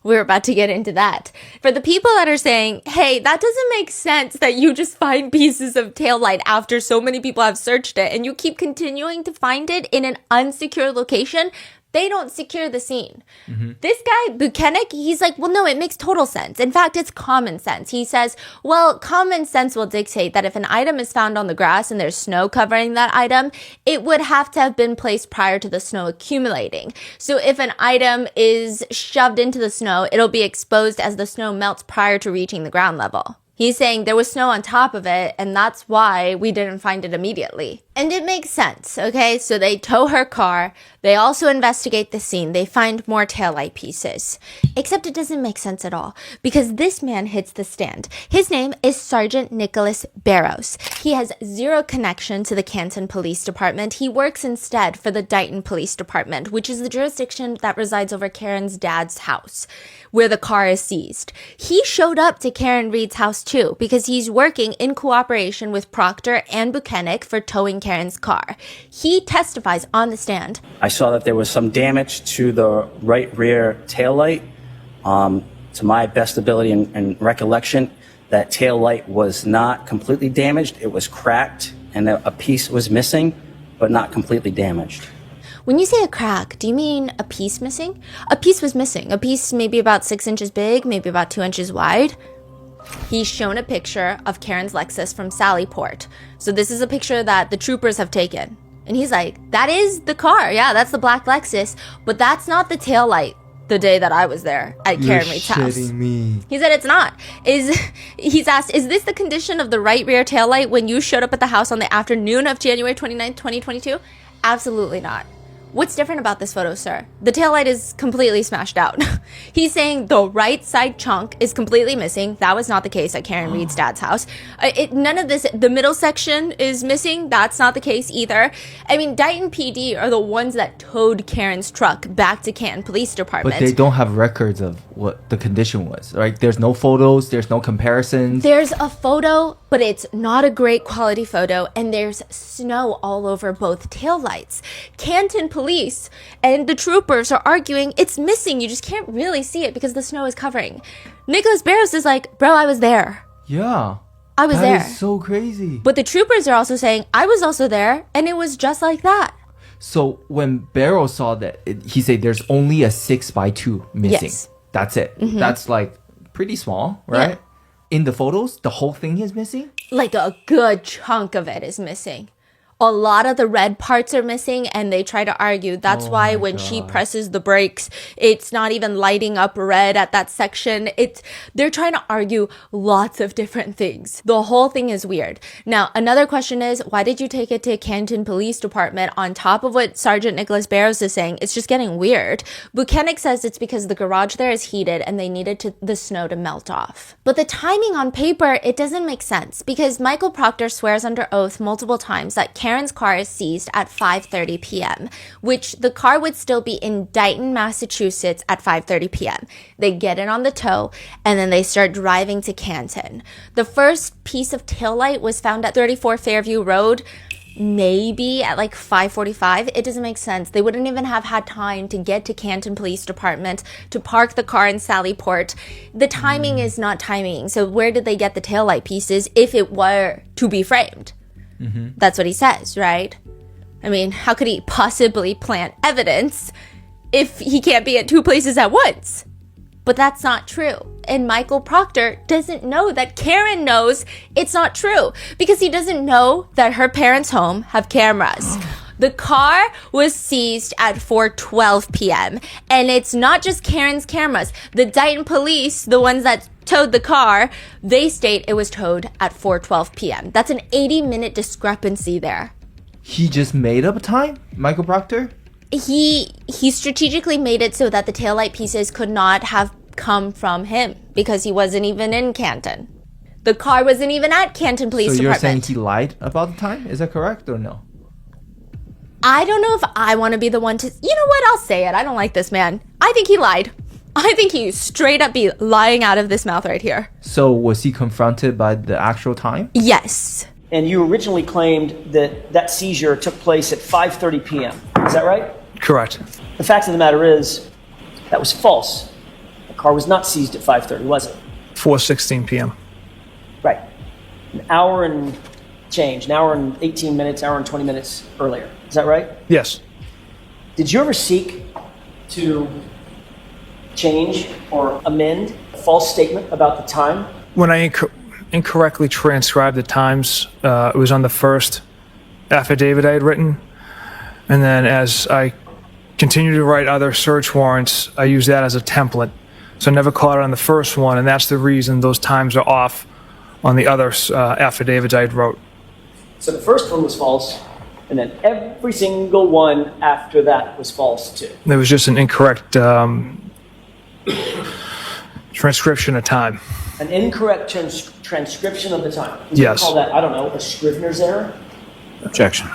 We're about to get into that. For the people that are saying, hey, that doesn't make sense that you just find pieces of taillight after so many people have searched it and you keep continuing to find it in an unsecure location, they don't secure the scene. This guy, Buchanan, he's like, well, no, it makes total sense. In fact, it's common sense. He says, well, common sense will dictate that if an item is found on the grass and there's snow covering that item, it would have to have been placed prior to the snow accumulating. So if an item is shoved into the snow, it'll be exposed as the snow melts prior to reaching the ground level. He's saying there was snow on top of it, and that's why we didn't find it immediately. And it makes sense, okay? So they tow her car. They also investigate the scene. They find more taillight pieces. Except it doesn't make sense at all, because this man hits the stand. His name is Sergeant Nicholas Barrows. He has zero connection to the Canton Police Department. He works instead for the Dighton Police Department, which is the jurisdiction that resides over Karen's dad's house, where the car is seized. He showed up to Karen Reed's house too, because he's working in cooperation with Proctor and Buchanan for towing Karen's car. He testifies on the stand. I saw that there was some damage to the right rear taillight. To my best ability and recollection, that taillight was not completely damaged. It was cracked and a piece was missing, but not completely damaged. When you say a crack, do you mean a piece missing? A piece was missing. A piece maybe about 6 inches big, maybe about 2 inches wide. He's shown a picture of Karen's Lexus from Sallyport. So this is a picture that the troopers have taken. And he's like, that is the car. Yeah, that's the black Lexus. But that's not the taillight the day that I was there at Karen Reed's house. You're shitting me. He said it's not. He's asked, is this the condition of the right rear taillight when you showed up at the house on the afternoon of January 29th, 2022? Absolutely not. What's different about this photo, sir? The taillight is completely smashed out. He's saying the right side chunk is completely missing. That was not the case at Karen Reed's dad's house. None of this, the middle section is missing. That's not the case either. I mean, Dighton PD are the ones that towed Karen's truck back to Canton Police Department. But they don't have records of what the condition was, right? There's no photos, there's no comparisons. There's a photo, but it's not a great quality photo, and there's snow all over both taillights. Canton Police and the troopers are arguing it's missing. You just can't really see it because the snow is covering. Nicholas Barros is like, bro, I was there. Yeah. I was there. That is so crazy. But the troopers are also saying, I was also there, and it was just like that. So when Barrow saw that, he said there's only a 6x2 missing. Yes. That's it. That's like pretty small, right? Yeah. In the photos, the whole thing is missing? Like a good chunk of it is missing. A lot of the red parts are missing, and they try to argue that's why when she presses the brakes, it's not even lighting up red at that section. They're trying to argue lots of different things. The whole thing is weird. Now, another question is, why did you take it to Canton Police Department on top of what Sergeant Nicholas Barros is saying? It's just getting weird. Buchanan says it's because the garage there is heated and they needed the snow to melt off. But the timing on paper, it doesn't make sense because Michael Proctor swears under oath multiple times that Karen's car is seized at 5:30 p.m., which the car would still be in Dighton, Massachusetts at 5:30 p.m. They get it on the tow, and then they start driving to Canton. The first piece of taillight was found at 34 Fairview Road, maybe at like 5:45. It doesn't make sense. They wouldn't even have had time to get to Canton Police Department to park the car in Sallyport. The timing is not timing. So where did they get the taillight pieces if it were to be framed? That's what he says, right? I mean, how could he possibly plant evidence if he can't be at two places at once? But that's not true. And Michael Proctor doesn't know that Karen knows it's not true because he doesn't know that her parents' home have cameras. The car was seized at 4:12 p.m. And it's not just Karen's cameras. The Dighton police, the ones that towed the car, they state it was towed at 4:12 p.m. That's an 80-minute discrepancy there. He just made up a time, Michael Proctor? He strategically made it so that the taillight pieces could not have come from him because he wasn't even in Canton. The car wasn't even at Canton Police Department. So you're saying he lied about the time? Is that correct or no? I don't know if I want to be the one to... You know what? I'll say it. I don't like this man. I think he lied. I think he straight up be lying out of this mouth right here. So was he confronted by the actual time? Yes. And you originally claimed that that seizure took place at 5:30 p.m. Is that right? Correct. The fact of the matter is, that was false. The car was not seized at 5:30, was it? 4:16 p.m. Right. An hour and change, an hour and 18 minutes, hour and 20 minutes earlier. Is that right? Yes. Did you ever seek to change or amend a false statement about the time? When I incorrectly transcribed the times, it was on the first affidavit I had written. And then as I continued to write other search warrants, I used that as a template. So I never caught it on the first one, and that's the reason those times are off on the other affidavits I had wrote. So the first one was false, and then every single one after that was false too. There was just an incorrect transcription of time. An incorrect transcription of the time. Would Yes. you call that, I don't know, a Scrivener's error? Objection.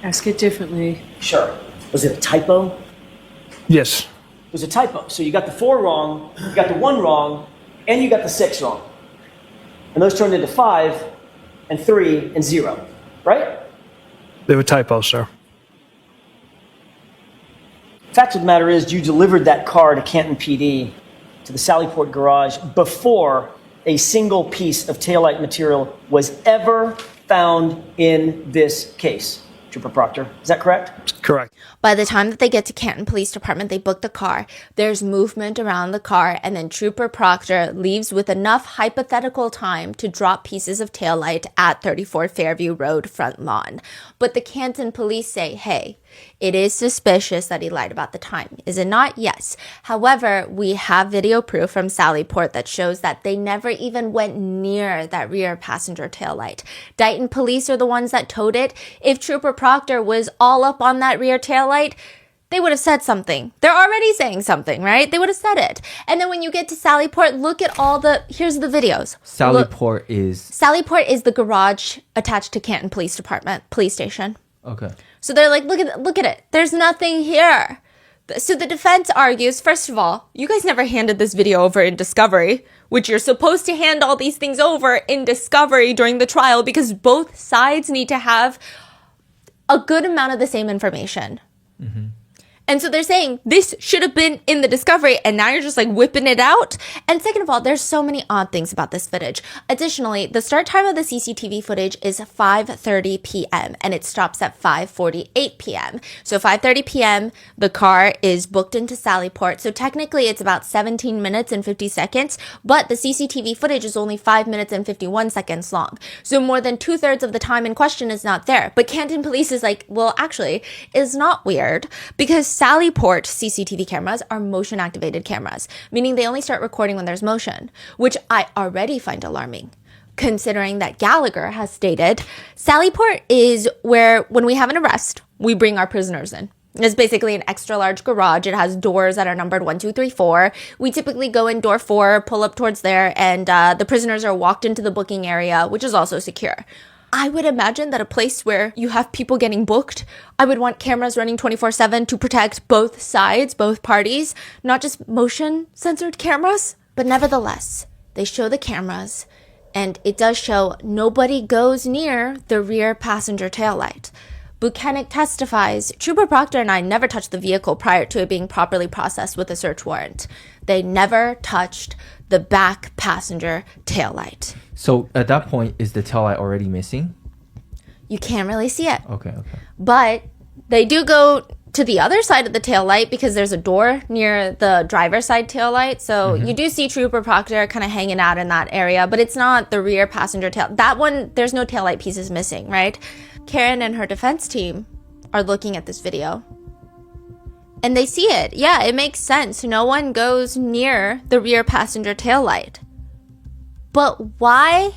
Ask it differently. Sure. Was it a typo? Yes. It was a typo. So you got the 4 wrong, you got the 1 wrong, and you got the 6 wrong. And those turned into 5 and 3 and 0, right? They were typos, sir. Fact of the matter is, you delivered that car to Canton PD, to the Sallyport garage, before a single piece of taillight material was ever found in this case. Trooper Proctor, is that correct? Correct. By the time that they get to Canton Police Department, they book the car. There's movement around the car, and then Trooper Proctor leaves with enough hypothetical time to drop pieces of taillight at 34 Fairview Road front lawn. But the Canton police say, hey, It is suspicious that he lied about the time. Is it not? Yes. However, we have video proof from Sallyport that shows that they never even went near that rear passenger taillight. Dighton police are the ones that towed it. If Trooper Proctor was all up on that rear taillight, they would have said something. They're already saying something, right? They would have said it. And then when you get to Sallyport, look at here's the videos. Sallyport is the garage attached to Canton Police Station. okay. So they're like, look at it. There's nothing here. So the defense argues, first of all, you guys never handed this video over in discovery, which you're supposed to hand all these things over in discovery during the trial because both sides need to have a good amount of the same information. Mm-hmm. And so they're saying this should have been in the discovery and now you're just like whipping it out. And second of all, there's so many odd things about this footage. Additionally, the start time of the CCTV footage is 5:30 p.m. and it stops at 5:48 p.m. So 5:30 p.m., the car is booked into Sallyport. So technically it's about 17 minutes and 50 seconds, but the CCTV footage is only 5 minutes and 51 seconds long. So more than 2/3 of the time in question is not there. But Canton Police is like, well, actually, it's not weird because Sallyport CCTV cameras are motion activated cameras, meaning they only start recording when there's motion, which I already find alarming, considering that Gallagher has stated Sallyport is where when we have an arrest, we bring our prisoners in. It's basically an extra large garage. It has doors that are numbered 1, 2, 3, 4. We typically go in door 4, pull up towards there, and the prisoners are walked into the booking area, which is also secure. I would imagine that a place where you have people getting booked, I would want cameras running 24/7 to protect both sides, both parties, not just motion censored cameras. But nevertheless, they show the cameras and it does show nobody goes near the rear passenger taillight. Buchanan testifies, Trooper Proctor and I never touched the vehicle prior to it being properly processed with a search warrant. They never touched the back passenger taillight. So at that point, is the taillight already missing? You can't really see it. Okay. But they do go to the other side of the taillight because there's a door near the driver's side taillight. So you do see Trooper Proctor kind of hanging out in that area, but it's not the rear passenger tail. That one, there's no taillight pieces missing, right? Karen and her defense team are looking at this video and they see it. Yeah, it makes sense. No one goes near the rear passenger taillight. But why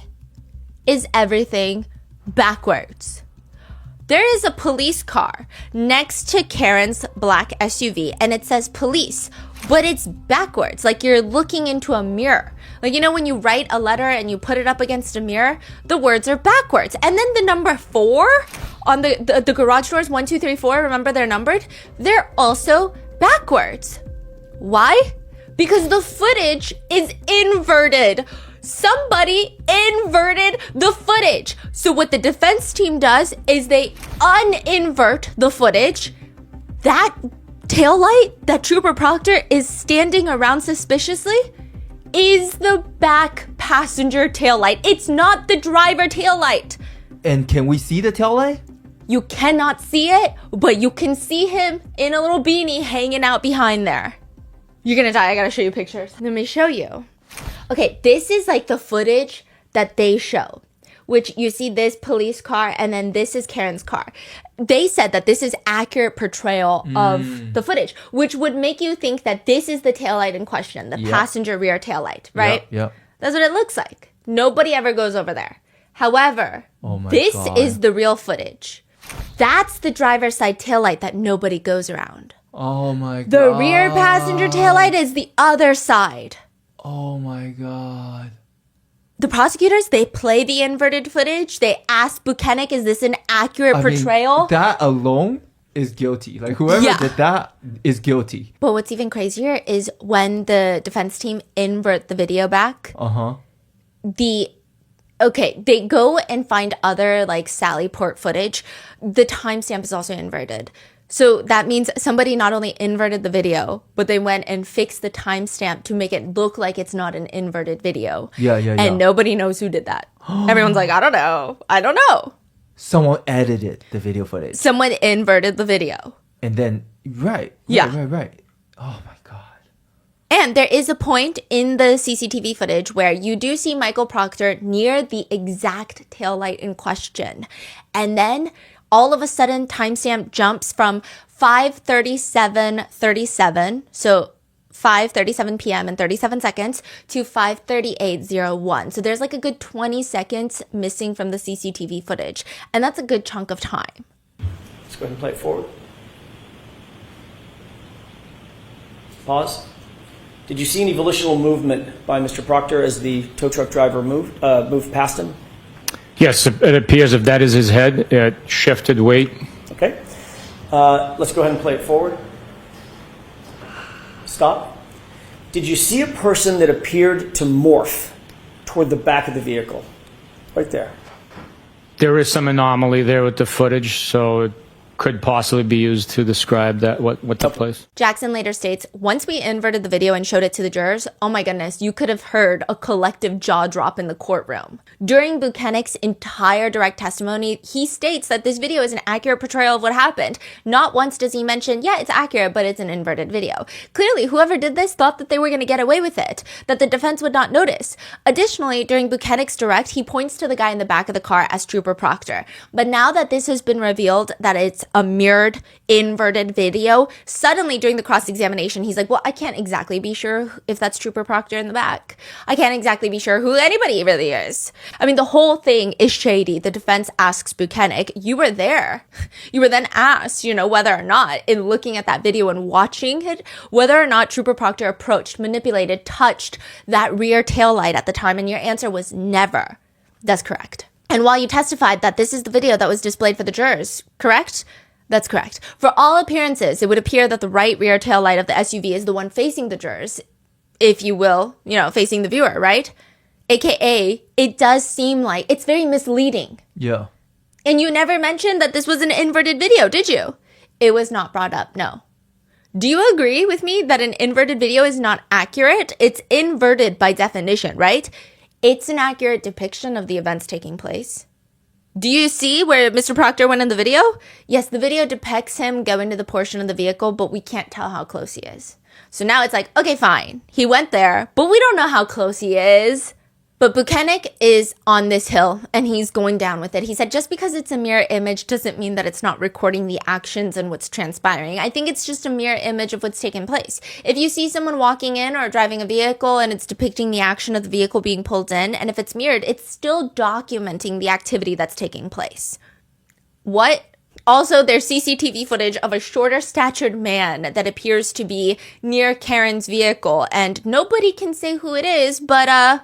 is everything backwards? There is a police car next to Karen's black SUV and it says police, but it's backwards. Like you're looking into a mirror. Like, you know, when you write a letter and you put it up against a mirror, the words are backwards. And then the number 4 on the garage doors, 1, 2, 3, 4, remember they're numbered? They're also backwards. Why? Because the footage is inverted. Somebody inverted the footage. So what the defense team does is they uninvert the footage. That taillight that Trooper Proctor is standing around suspiciously is the back passenger taillight. It's not the driver taillight. And can we see the taillight? You cannot see it, but you can see him in a little beanie hanging out behind there. You're gonna die. I gotta show you pictures. Let me show you. Okay, this is like the footage that they show, which you see this police car and then this is Karen's car. They said that this is accurate portrayal of the footage, which would make you think that this is the taillight in question, the passenger rear taillight, right? Yep. That's what it looks like. Nobody ever goes over there. However, this is the real footage. That's the driver's side taillight that nobody goes around. Oh my God. The rear passenger taillight is the other side. Oh my God. The prosecutors, they play the inverted footage. They ask Buchanan, is this an accurate portrayal? That alone is guilty. Like whoever did that is guilty. But what's even crazier is when the defense team invert the video back. They go and find other like Sallyport footage. The timestamp is also inverted. So that means somebody not only inverted the video, but they went and fixed the timestamp to make it look like it's not an inverted video. And nobody knows who did that. Everyone's like, I don't know. Someone edited the video footage. Someone inverted the video. And then, right. Oh my God. And there is a point in the CCTV footage where you do see Michael Proctor near the exact taillight in question. And then all of a sudden timestamp jumps from 5:37:37, so 5:37 p.m. and 37 seconds to 5:38:01. So there's like a good 20 seconds missing from the CCTV footage, and that's a good chunk of time. Let's go ahead and play it forward. Pause. Did you see any volitional movement by Mr. Proctor as the tow truck driver moved past him? Yes, it appears if that is his head, it shifted weight. Okay. Let's go ahead and play it forward. Stop. Did you see a person that appeared to morph toward the back of the vehicle? Right there. There is some anomaly there with the footage, so it could possibly be used to describe that what took place. Jackson later states, once we inverted the video and showed it to the jurors, oh my goodness, you could have heard a collective jaw drop in the courtroom. During Buchanan's entire direct testimony, he states that this video is an accurate portrayal of what happened. Not once does he mention, yeah, it's accurate, but it's an inverted video. Clearly, whoever did this thought that they were going to get away with it, that the defense would not notice. Additionally, during Buchanan's direct, he points to the guy in the back of the car as Trooper Proctor. But now that this has been revealed that it's a mirrored, inverted video, suddenly during the cross-examination, he's like, well, I can't exactly be sure if that's Trooper Proctor in the back. I can't exactly be sure who anybody really is. I mean, the whole thing is shady. The defense asks Buchanan, you were there. You were then asked, whether or not, in looking at that video and watching it, whether or not Trooper Proctor approached, manipulated, touched that rear tail light at the time, and your answer was never. That's correct. And while you testified that this is the video that was displayed for the jurors, correct? That's correct. For all appearances, it would appear that the right rear tail light of the SUV is the one facing the jurors, if you will, facing the viewer, right? AKA, it does seem like it's very misleading. Yeah. And you never mentioned that this was an inverted video, did you? It was not brought up, no. Do you agree with me that an inverted video is not accurate? It's inverted by definition, right? It's an accurate depiction of the events taking place. Do you see where Mr. Proctor went in the video? Yes, the video depicts him going to the portion of the vehicle, but we can't tell how close he is. So now it's like, okay, fine. He went there, but we don't know how close he is. But Buchanan is on this hill, and he's going down with it. He said, just because it's a mirror image doesn't mean that it's not recording the actions and what's transpiring. I think it's just a mirror image of what's taking place. If you see someone walking in or driving a vehicle and it's depicting the action of the vehicle being pulled in, and if it's mirrored, it's still documenting the activity that's taking place. What? Also, there's CCTV footage of a shorter statured man that appears to be near Karen's vehicle, and nobody can say who it is, but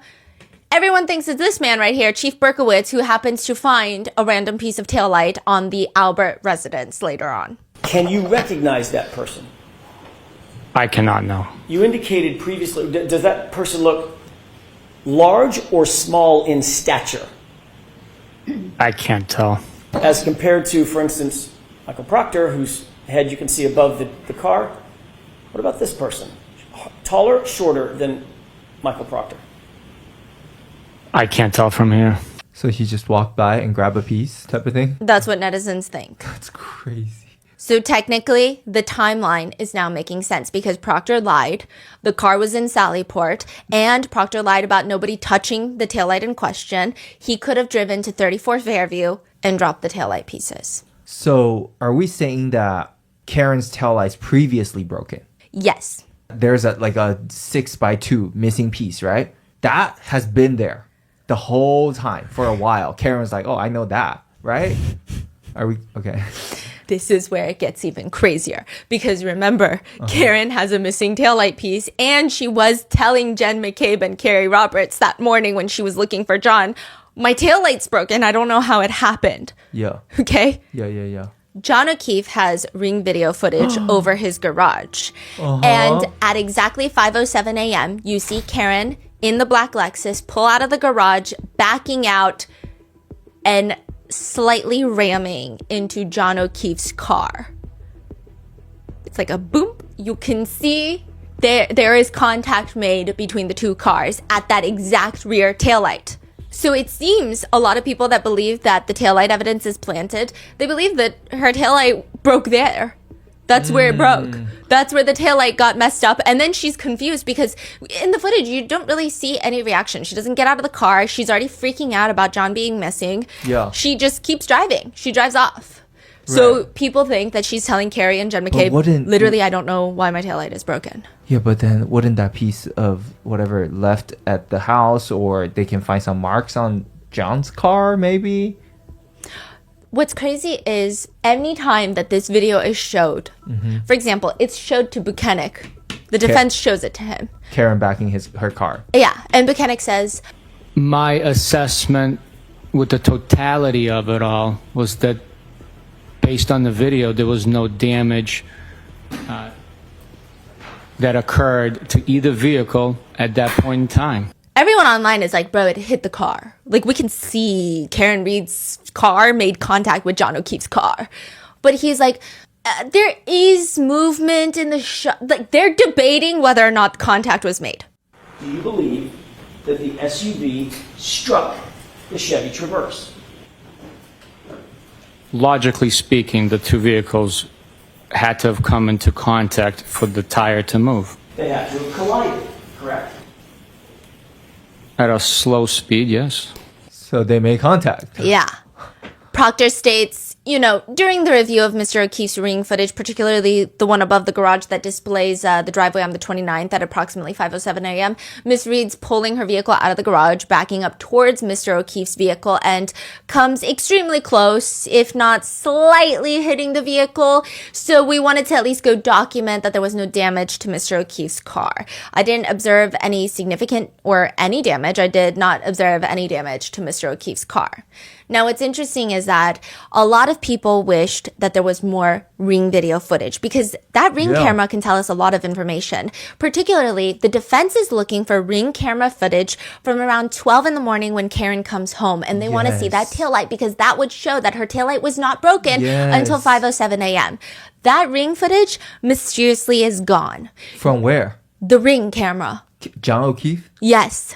everyone thinks it's this man right here, Chief Berkowitz, who happens to find a random piece of taillight on the Albert residence later on. Can you recognize that person? I cannot know. You indicated previously, does that person look large or small in stature? I can't tell. As compared to, for instance, Michael Proctor, whose head you can see above the car. What about this person? Taller, shorter than Michael Proctor? I can't tell from here. So he just walked by and grabbed a piece type of thing? That's what netizens think. That's crazy. So technically, the timeline is now making sense because Proctor lied. The car was in Sallyport, and Proctor lied about nobody touching the taillight in question. He could have driven to 34 Fairview and dropped the taillight pieces. So are we saying that Karen's taillight's previously broken? Yes. There's a 6x2 missing piece, right? That has been there the whole time for a while. Karen was like, oh, I know that, right? Are we okay? This is where it gets even crazier because remember, Karen has a missing taillight piece, and she was telling Jen McCabe and Carrie Roberts that morning when she was looking for John, my taillight's broken. I don't know how it happened. Yeah. Okay? Yeah. John O'Keefe has Ring video footage over his garage. And at exactly 5:07 a.m., you see Karen in the black Lexus pull out of the garage, backing out and slightly ramming into John O'Keefe's car. It's like a boom. You can see there is contact made between the two cars at that exact rear taillight. So it seems a lot of people that believe that the taillight evidence is planted, they believe that her taillight broke there. That's where it broke. That's where the taillight got messed up. And then she's confused because in the footage, you don't really see any reaction. She doesn't get out of the car. She's already freaking out about John being missing. Yeah. She just keeps driving. She drives off. So people think that she's telling Carrie and Jen McCabe, literally, I don't know why my taillight is broken. Yeah, but then wouldn't that piece of whatever left at the house, or they can find some marks on John's car, maybe? What's crazy is any time that this video is showed, for example, it's showed to Buchanan. The defense shows it to him. Karen backing her car. Yeah, and Buchanan says, My assessment with the totality of it all was that based on the video, there was no damage that occurred to either vehicle at that point in time. Everyone online is like, bro, it hit the car. Like, we can see Karen Reed's car made contact with John O'Keefe's car. But he's like, there is movement in the shot. Like, they're debating whether or not contact was made. Do you believe that the SUV struck the Chevy Traverse? Logically speaking, the two vehicles had to have come into contact for the tire to move. They had to have collided, correct? At a slow speed, yes. So they made contact. Yeah. Proctor states, during the review of Mr. O'Keefe's ring footage, particularly the one above the garage that displays the driveway on the 29th at approximately 5:07 a.m., Miss Reed's pulling her vehicle out of the garage, backing up towards Mr. O'Keefe's vehicle, and comes extremely close, if not slightly hitting the vehicle. So we wanted to at least go document that there was no damage to Mr. O'Keefe's car. I didn't observe any significant or any damage. I did not observe any damage to Mr. O'Keefe's car. Now, what's interesting is that a lot of people wished that there was more ring video footage because that ring camera can tell us a lot of information. Particularly, the defense is looking for ring camera footage from around 12 in the morning when Karen comes home, and they want to see that taillight because that would show that her taillight was not broken until 5:07 a.m. That ring footage mysteriously is gone. From where? The ring camera. John O'Keefe? Yes.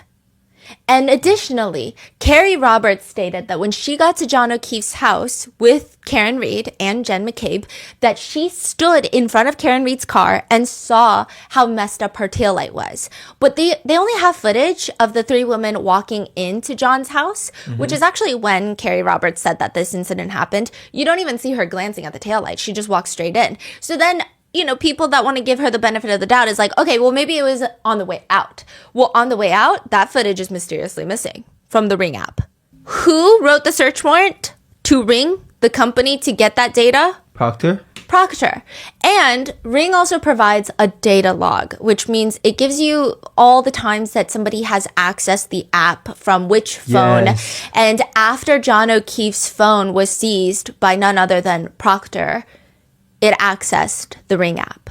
And additionally, Carrie Roberts stated that when she got to John O'Keefe's house with Karen Reed and Jen McCabe, that she stood in front of Karen Reed's car and saw how messed up her taillight was. But they only have footage of the three women walking into John's house, which is actually when Carrie Roberts said that this incident happened. You don't even see her glancing at the taillight. She just walks straight in. So then people that want to give her the benefit of the doubt is like, okay, well, maybe it was on the way out. Well, on the way out, that footage is mysteriously missing from the Ring app. Who wrote the search warrant to Ring, the company, to get that data? Proctor. And Ring also provides a data log, which means it gives you all the times that somebody has accessed the app from which phone. Yes. And after John O'Keefe's phone was seized by none other than Proctor, it accessed the Ring app.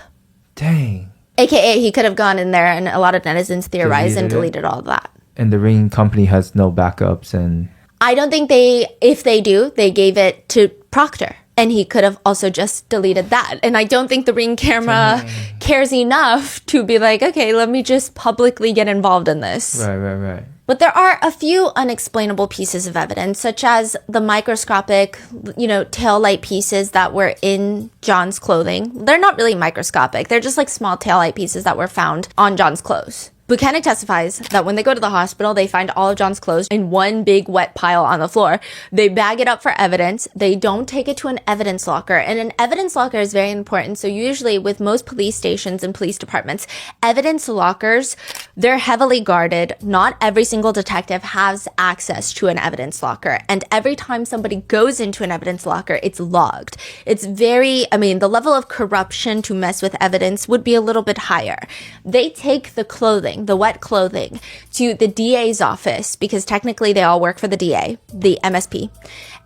Dang. AKA, he could have gone in there, and a lot of netizens theorized and deleted all of that. And the Ring company has no backups, and I don't think if they do, they gave it to Proctor. And he could have also just deleted that. And I don't think the Ring camera cares enough to be like, okay, let me just publicly get involved in this. Right. But there are a few unexplainable pieces of evidence, such as the microscopic, taillight pieces that were in John's clothing. They're not really microscopic. They're just like small taillight pieces that were found on John's clothes. Buchanan testifies that when they go to the hospital, they find all of John's clothes in one big wet pile on the floor. They bag it up for evidence. They don't take it to an evidence locker. And an evidence locker is very important. So usually with most police stations and police departments, evidence lockers, they're heavily guarded. Not every single detective has access to an evidence locker. And every time somebody goes into an evidence locker, it's logged. It's the level of corruption to mess with evidence would be a little bit higher. They take the clothing, the wet clothing, to the DA's office because technically they all work for the DA, the MSP,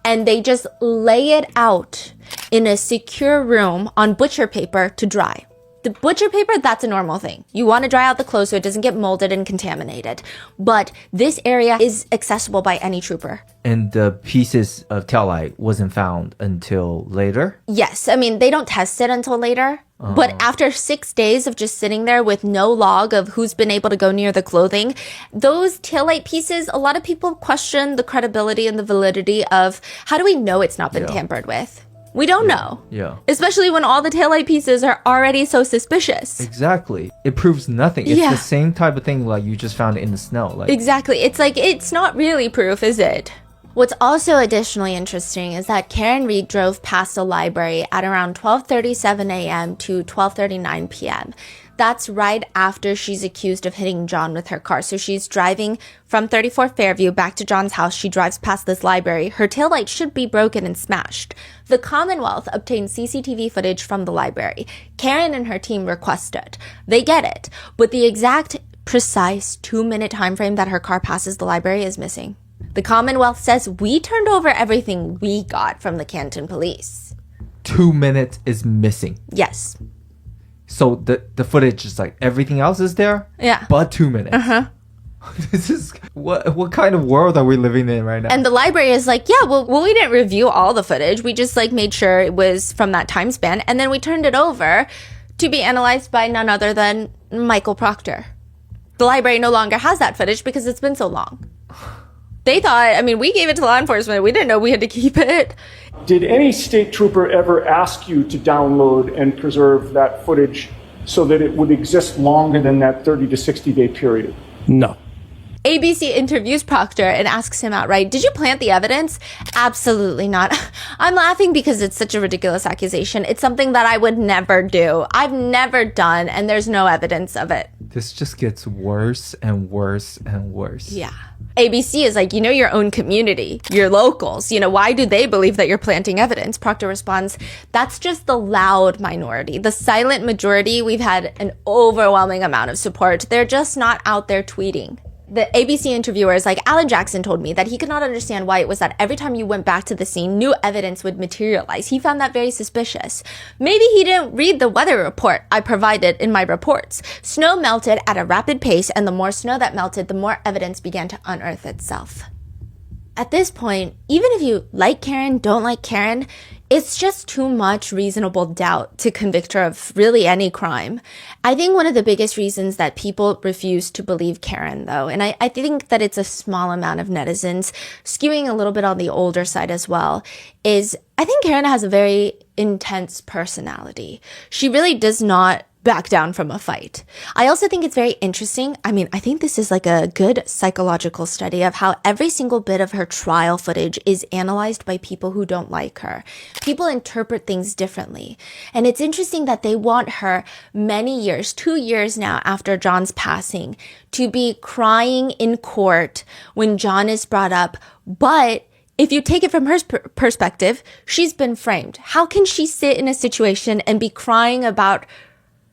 and they just lay it out in a secure room on butcher paper to dry. The butcher paper, that's a normal thing. You want to dry out the clothes so it doesn't get molded and contaminated. But this area is accessible by any trooper. And the pieces of taillight wasn't found until later? Yes. They don't test it until later. But after 6 days of just sitting there with no log of who's been able to go near the clothing, those taillight pieces, a lot of people question the credibility and the validity of how do we know it's not been tampered with? We don't know. Yeah. Especially when all the taillight pieces are already so suspicious. Exactly. It proves nothing. It's the same type of thing like you just found it in the snow. Exactly. It's like, it's not really proof, is it? What's also additionally interesting is that Karen Reed drove past the library at around 12:37 a.m. to 12:39 p.m. That's right after she's accused of hitting John with her car. So she's driving from 34 Fairview back to John's house. She drives past this library. Her taillight should be broken and smashed. The Commonwealth obtained CCTV footage from the library. Karen and her team requested. They get it. But the exact precise 2-minute time frame that her car passes the library is missing. The Commonwealth says we turned over everything we got from the Canton police. 2 minutes is missing. Yes. So the footage is like everything else is there? Yeah. But 2 minutes. This is what kind of world are we living in right now? And the library is like, yeah, well, we didn't review all the footage. We just like made sure it was from that time span. And then we turned it over to be analyzed by none other than Michael Proctor. The library no longer has that footage because it's been so long. They thought, I mean, we gave it to law enforcement. We didn't know we had to keep it. Did any state trooper ever ask you to download and preserve that footage so that it would exist longer than that 30 to 60 day period? No. ABC interviews Proctor and asks him outright, did you plant the evidence? Absolutely not. I'm laughing because it's such a ridiculous accusation. It's something that I would never do. I've never done, and there's no evidence of it. This just gets worse and worse and worse. Yeah. ABC is like, you know your own community, your locals. You know, why do they believe that you're planting evidence? Proctor responds, that's just the loud minority. The silent majority, we've had an overwhelming amount of support. They're just not out there tweeting. The ABC interviewer is like, Alan Jackson told me that he could not understand why it was that every time you went back to the scene, new evidence would materialize. He found that very suspicious. Maybe he didn't read the weather report I provided in my reports. Snow melted at a rapid pace, and the more snow that melted, the more evidence began to unearth itself. At this point, even if you like Karen, don't like Karen, it's just too much reasonable doubt to convict her of really any crime. I think one of the biggest reasons that people refuse to believe Karen, though, and I think that it's a small amount of netizens, skewing a little bit on the older side as well, is I think Karen has a very intense personality. She really does not back down from a fight. I also think it's very interesting. I mean, I think this is like a good psychological study of how every single bit of her trial footage is analyzed by people who don't like her. People interpret things differently. And it's interesting that they want her many years, 2 years now after John's passing, to be crying in court when John is brought up. But if you take it from her perspective, she's been framed. How can she sit in a situation and be crying about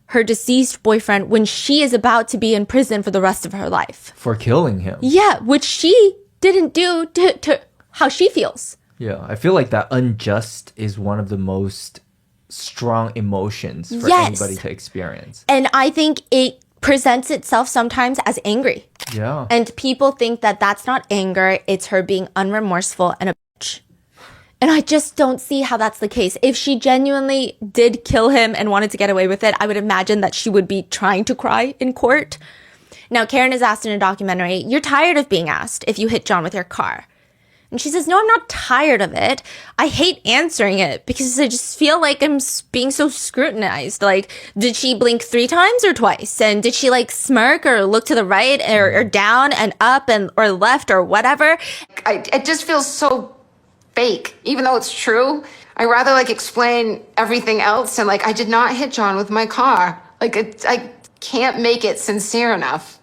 her deceased boyfriend when she is about to be in prison for the rest of her life? For killing him. Yeah, which she didn't do to how she feels. Yeah, I feel like that unjust is one of the most strong emotions for Yes. anybody to experience. And I think it presents itself sometimes as angry. Yeah. And people think that that's not anger, it's her being unremorseful and a bitch. And I just don't see how that's the case. If she genuinely did kill him and wanted to get away with it, I would imagine that she would be trying to cry in court. Now, Karen is asked in a documentary, you're tired of being asked if you hit John with your car. And she says, no, I'm not tired of it. I hate answering it because I just feel like I'm being so scrutinized. Like, did she blink 3 times or twice? And did she like smirk or look to the right or down and up and or left or whatever? It just feels so fake, even though it's true. I rather like explain everything else and like I did not hit John with my car. Like I can't make it sincere enough.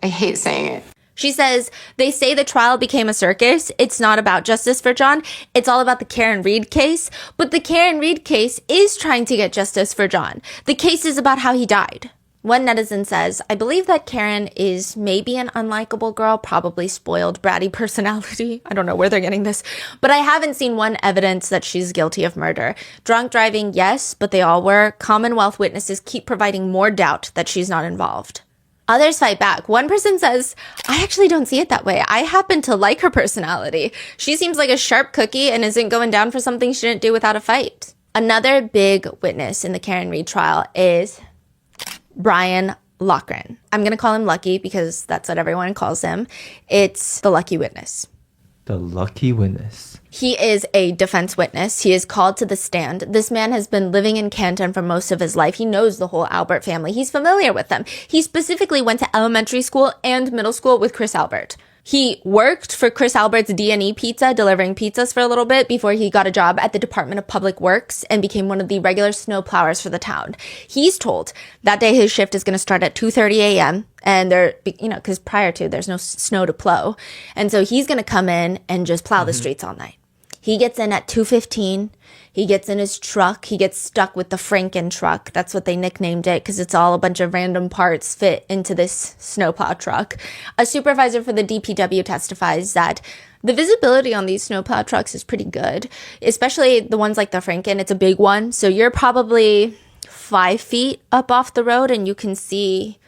I hate saying it. She says, they say the trial became a circus. It's not about justice for John. It's all about the Karen Reed case. But the Karen Reed case is trying to get justice for John. The case is about how he died. One netizen says, I believe that Karen is maybe an unlikable girl, probably spoiled, bratty personality. I don't know where they're getting this, but I haven't seen one evidence that she's guilty of murder. Drunk driving, yes, but they all were. Commonwealth witnesses keep providing more doubt that she's not involved. Others fight back. One person says, I actually don't see it that way. I happen to like her personality. She seems like a sharp cookie and isn't going down for something she didn't do without a fight. Another big witness in the Karen Reed trial is Brian Loughran. I'm going to call him Lucky because that's what everyone calls him. It's the lucky witness. The lucky witness. He is a defense witness. He is called to the stand. This man has been living in Canton for most of his life. He knows the whole Albert family. He's familiar with them. He specifically went to elementary school and middle school with Chris Albert. He worked for Chris Albert's D&E Pizza, delivering pizzas for a little bit before he got a job at the Department of Public Works and became one of the regular snow plowers for the town. He's told that day his shift is going to start at 2:30 a.m. and because prior to, there's no snow to plow. And so he's going to come in and just plow the streets all night. He gets in at 2:15. He gets in his truck. He gets stuck with the Franken truck. That's what they nicknamed it because it's all a bunch of random parts fit into this snowplow truck. A supervisor for the DPW testifies that the visibility on these snowplow trucks is pretty good, especially the ones like the Franken. It's a big one. So you're probably 5 feet up off the road and you can see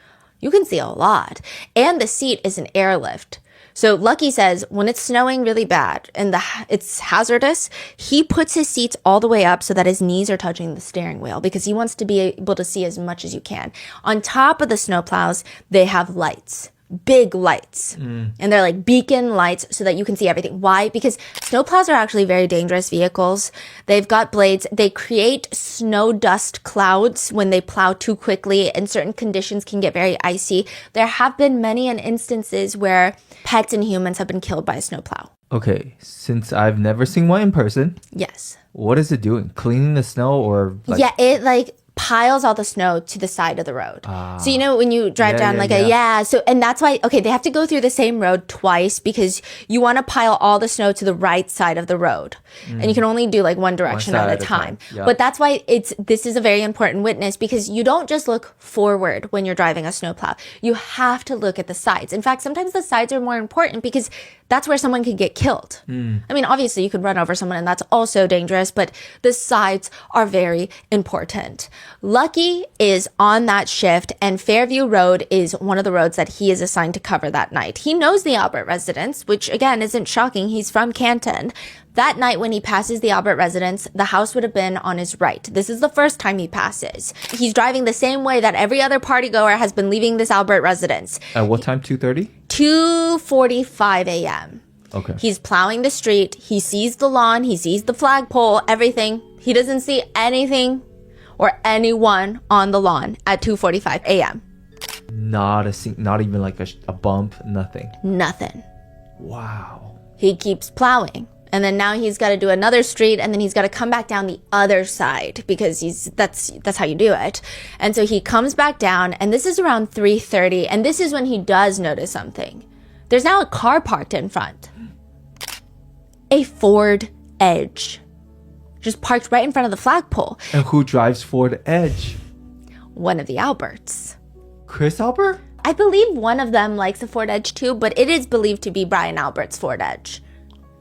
a lot. And the seat is an airlift. So Lucky says when it's snowing really bad and it's hazardous, he puts his seats all the way up so that his knees are touching the steering wheel because he wants to be able to see as much as you can. On top of the snowplows, they have lights. Big lights. And they're like beacon lights so that you can see everything. Why? Because snowplows are actually very dangerous vehicles. They've got blades. They create snow dust clouds when they plow too quickly and certain conditions can get very icy. There have been many instances where pets and humans have been killed by a snowplow. Okay, since I've never seen one in person. Yes. What is it doing? Cleaning the snow or like... Yeah, it piles all the snow to the side of the road. So when you drive down and that's why they have to go through the same road twice because you want to pile all the snow to the right side of the road. And you can only do like one direction at a time. Yeah. But that's why this is a very important witness because you don't just look forward when you're driving a snowplow. You have to look at the sides. In fact, sometimes the sides are more important because that's where someone could get killed. I mean, obviously you could run over someone and that's also dangerous, but the sides are very important. Lucky is on that shift and Fairview Road is one of the roads that he is assigned to cover that night. He knows the Albert residence, which again isn't shocking. He's from Canton. That night when he passes the Albert residence, the house would have been on his right. This is the first time he passes. He's driving the same way that every other party goer has been leaving this Albert residence. At what time? 2:30? 2:45 a.m. Okay. He's plowing the street. He sees the lawn. He sees the flagpole, everything. He doesn't see anything or anyone on the lawn at 2:45 a.m. Not even like a bump, nothing. Nothing. Wow. He keeps plowing. And then now he's got to do another street and then he's got to come back down the other side because that's how you do it. And so he comes back down and this is around 3:30 and this is when he does notice something. There's now a car parked in front. A Ford Edge. Just parked right in front of the flagpole. And who drives Ford Edge? One of the Alberts. Chris Albert? I believe one of them likes a Ford Edge too, but it is believed to be Brian Albert's Ford Edge.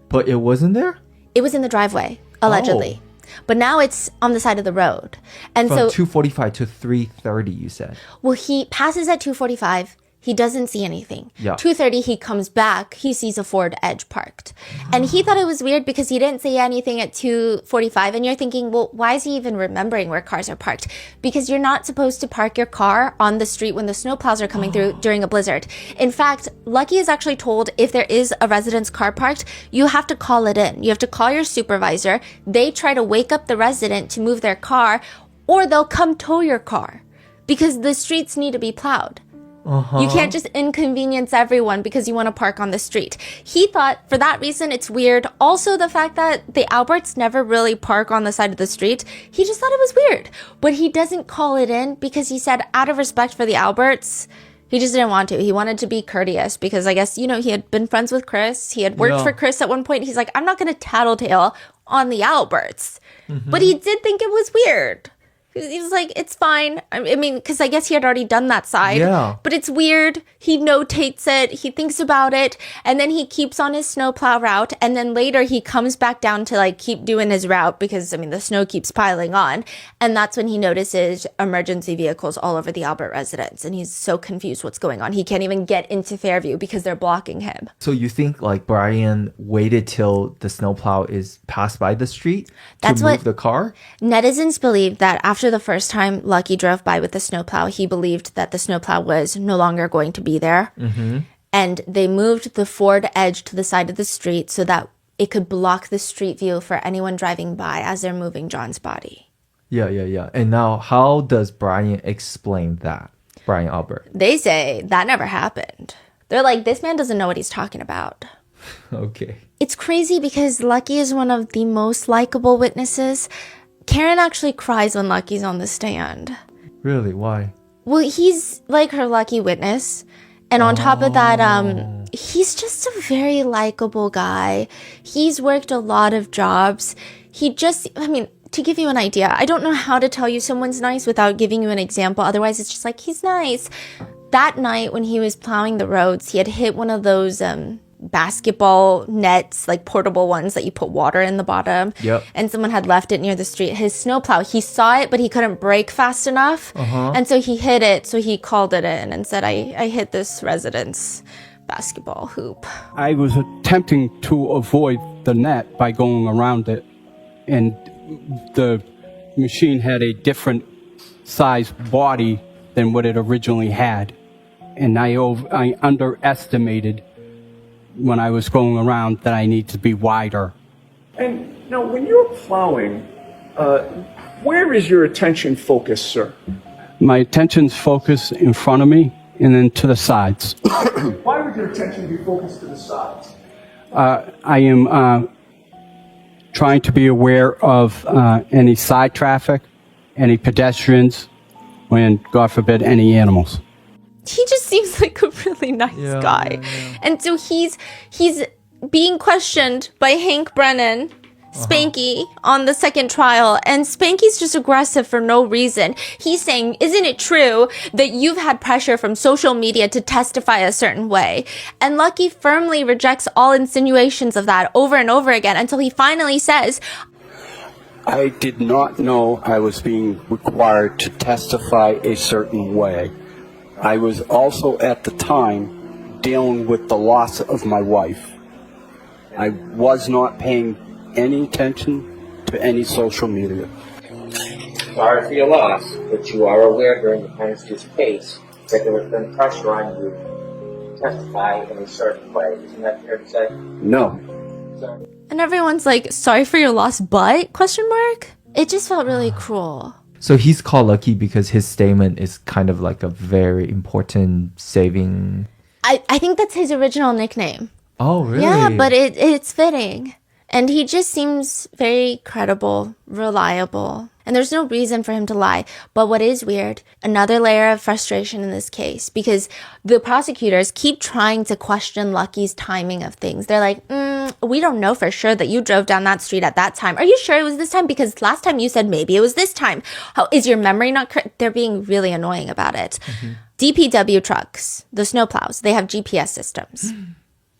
But it wasn't there? It was in the driveway, allegedly. But now it's on the side of the road. And From so 2:45 to 3:30, you said. Well, he passes at 2:45. He doesn't see anything. Yeah. 2:30, he comes back. He sees a Ford Edge parked. And he thought it was weird because he didn't see anything at 2:45. And you're thinking, well, why is he even remembering where cars are parked? Because you're not supposed to park your car on the street when the snowplows are coming through during a blizzard. In fact, Lucky is actually told if there is a resident's car parked, you have to call it in. You have to call your supervisor. They try to wake up the resident to move their car, or they'll come tow your car because the streets need to be plowed. You can't just inconvenience everyone because you want to park on the street. He thought for that reason it's weird. Also the fact that the Alberts never really park on the side of the street. He just thought it was weird. But he doesn't call it in because he said out of respect for the Alberts, he just didn't want to. He wanted to be courteous because I guess, he had been friends with Chris. He had worked for Chris at one point. He's like, I'm not going to tattletale on the Alberts. But he did think it was weird. He was like, it's fine. I mean, because I guess he had already done that side. Yeah. But it's weird. He notates it. He thinks about it. And then he keeps on his snowplow route. And then later he comes back down to keep doing his route because, the snow keeps piling on. And that's when he notices emergency vehicles all over the Albert residence. And he's so confused what's going on. He can't even get into Fairview because they're blocking him. So you think Brian waited till the snowplow is passed by the street to move the car? Netizens believe that after the first time Lucky drove by with the snowplow, he believed that the snowplow was no longer going to be there. And they moved the Ford Edge to the side of the street so that it could block the street view for anyone driving by as they're moving John's body. Yeah. And now how does Brian explain that? Brian Albert. They say that never happened. They're like, this man doesn't know what he's talking about. Okay. It's crazy because Lucky is one of the most likable witnesses. Karen actually cries when Lucky's on the stand. Really? Why? Well, he's like her lucky witness. And on top of that, he's just a very likable guy. He's worked a lot of jobs. To give you an idea, I don't know how to tell you someone's nice without giving you an example. Otherwise, it's just like, he's nice. That night when he was plowing the roads, he had hit one of those basketball nets, like portable ones that you put water in the bottom. Yep. And someone had left it near the street. His snowplow, he saw it, but he couldn't brake fast enough. And so he hit it. So he called it in and said, I hit this resident's basketball hoop. I was attempting to avoid the net by going around it. And the machine had a different size body than what it originally had. And I underestimated when I was going around that I need to be wider. And now, when you're plowing, where is your attention focused, sir? My attention's focused in front of me and then to the sides. Why would your attention be focused to the sides? I am trying to be aware of any side traffic, any pedestrians, and, God forbid, any animals. He just seems like a really nice guy. And so he's being questioned by Hank Brennan, Spanky, on the second trial. And Spanky's just aggressive for no reason. He's saying, isn't it true that you've had pressure from social media to testify a certain way? And Lucky firmly rejects all insinuations of that over and over again until he finally says, I did not know I was being required to testify a certain way. I was also at the time dealing with the loss of my wife. I was not paying any attention to any social media. Sorry for your loss, but you are aware during the penalty's case that there has been pressure on you to testify in a certain way. Isn't that fair to say? No. and everyone's like, sorry for your loss, but? Question mark? It just felt really cruel. So he's called lucky because his statement is kind of like a very important saving. I think that's his original nickname. Oh, really? Yeah, but it's fitting. And he just seems very credible, reliable. And there's no reason for him to lie. But what is weird, another layer of frustration in this case, because the prosecutors keep trying to question Lucky's timing of things. They're like, we don't know for sure that you drove down that street at that time. Are you sure it was this time? Because last time you said maybe it was this time. How is your memory not correct? They're being really annoying about it. Mm-hmm. DPW trucks, the snowplows, they have GPS systems.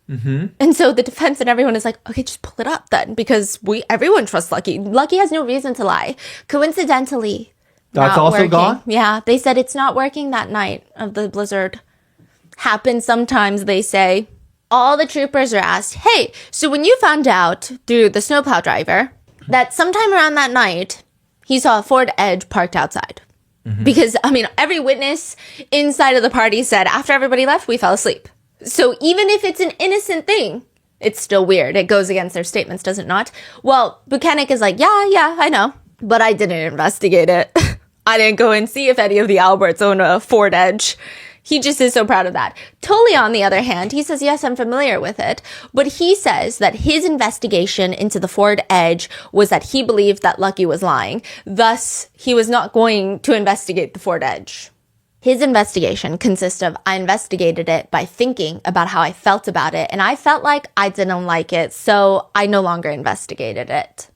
Mm-hmm. And so the defense and everyone is like, okay, just pull it up then, because everyone trusts Lucky. Lucky has no reason to lie. Coincidentally, that's not also working. gone? Yeah, they said it's not working that night of the blizzard. Happens sometimes, they say. All the troopers are asked, hey, so when you found out through the snowplow driver that sometime around that night, he saw a Ford Edge parked outside. Mm-hmm. Because, I mean, every witness inside of the party said after everybody left, we fell asleep. So even if it's an innocent thing, it's still weird. It goes against their statements, does it not? Well, Buchanan is like, yeah, I know. But I didn't investigate it. I didn't go and see if any of the Alberts own a Ford Edge. He just is so proud of that. Tully, on the other hand, he says, yes, I'm familiar with it. But he says that his investigation into the Ford Edge was that he believed that Lucky was lying. Thus, he was not going to investigate the Ford Edge. His investigation consists of, I investigated it by thinking about how I felt about it, and I felt like I didn't like it, so I no longer investigated it.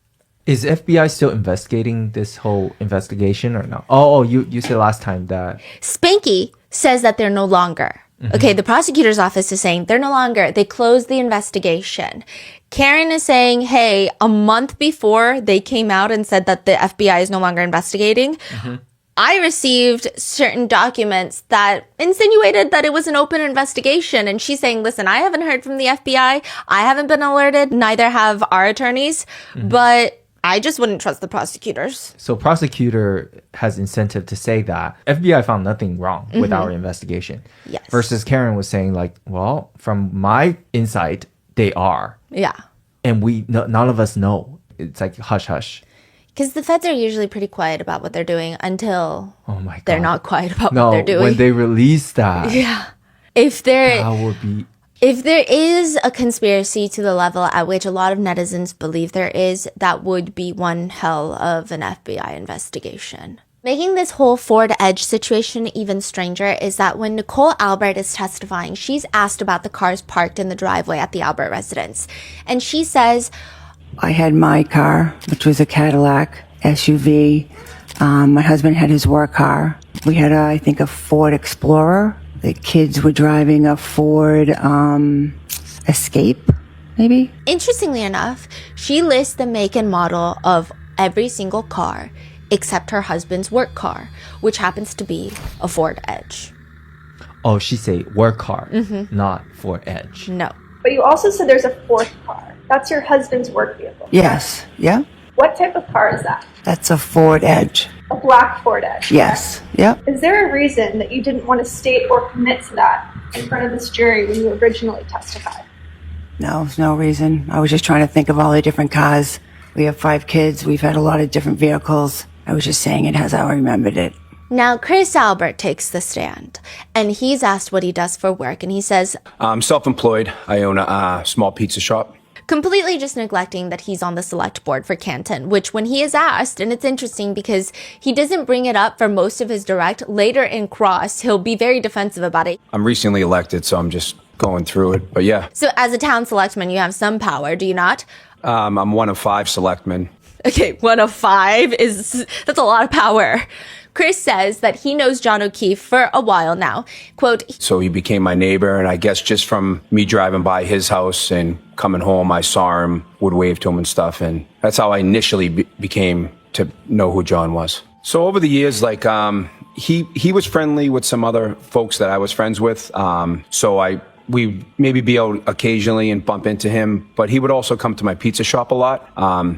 Is FBI still investigating this whole investigation or no? Oh, you said last time that... Spanky says that they're no longer. Mm-hmm. Okay, the prosecutor's office is saying they're no longer. They closed the investigation. Karen is saying, hey, a month before they came out and said that the FBI is no longer investigating, mm-hmm. I received certain documents that insinuated that it was an open investigation. And she's saying, listen, I haven't heard from the FBI. I haven't been alerted. Neither have our attorneys. Mm-hmm. But I just wouldn't trust the prosecutors. So prosecutor has incentive to say that FBI found nothing wrong with Mm-hmm. our investigation. Yes. Versus Karen was saying like, well, from my insight, they are. Yeah. And none of us know. It's like hush hush. Because the feds are usually pretty quiet about what they're doing until they're not quiet about what they're doing. When they release that. Yeah. If there That would be. If there is a conspiracy to the level at which a lot of netizens believe there is, that would be one hell of an FBI investigation. Making this whole Ford Edge situation even stranger is that when Nicole Albert is testifying, she's asked about the cars parked in the driveway at the Albert residence. And she says, I had my car, which was a Cadillac SUV. My husband had his work car. We had, I think, a Ford Explorer. The kids were driving a Ford Escape, maybe? Interestingly enough, she lists the make and model of every single car except her husband's work car, which happens to be a Ford Edge. Oh, she say work car, not Ford Edge. No. But you also said there's a fourth car. That's your husband's work vehicle. Yes, yeah. What type of car is that? That's a Ford Edge. A black Ford Edge. Yes, yep. Is there a reason that you didn't want to state or commit to that in front of this jury when you originally testified? No, there's no reason. I was just trying to think of all the different cars. We have 5 kids. We've had a lot of different vehicles. I was just saying it as I remembered it. Now, Chris Albert takes the stand, and he's asked what he does for work, and he says, I'm self-employed. I own a small pizza shop. Completely just neglecting that he's on the select board for Canton, which when he is asked, and it's interesting because he doesn't bring it up for most of his direct, later in cross, he'll be very defensive about it. I'm recently elected, so I'm just going through it, but yeah. So as a town selectman, you have some power, do you not? I'm one of 5 selectmen. Okay, 1 of 5 that's a lot of power. Chris says that he knows John O'Keefe for a while now. Quote, so he became my neighbor, and I guess just from me driving by his house and coming home, I saw him, would wave to him and stuff, and that's how I initially became to know who John was. So over the years, like, he was friendly with some other folks that I was friends with, so we maybe be out occasionally and bump into him, but he would also come to my pizza shop a lot.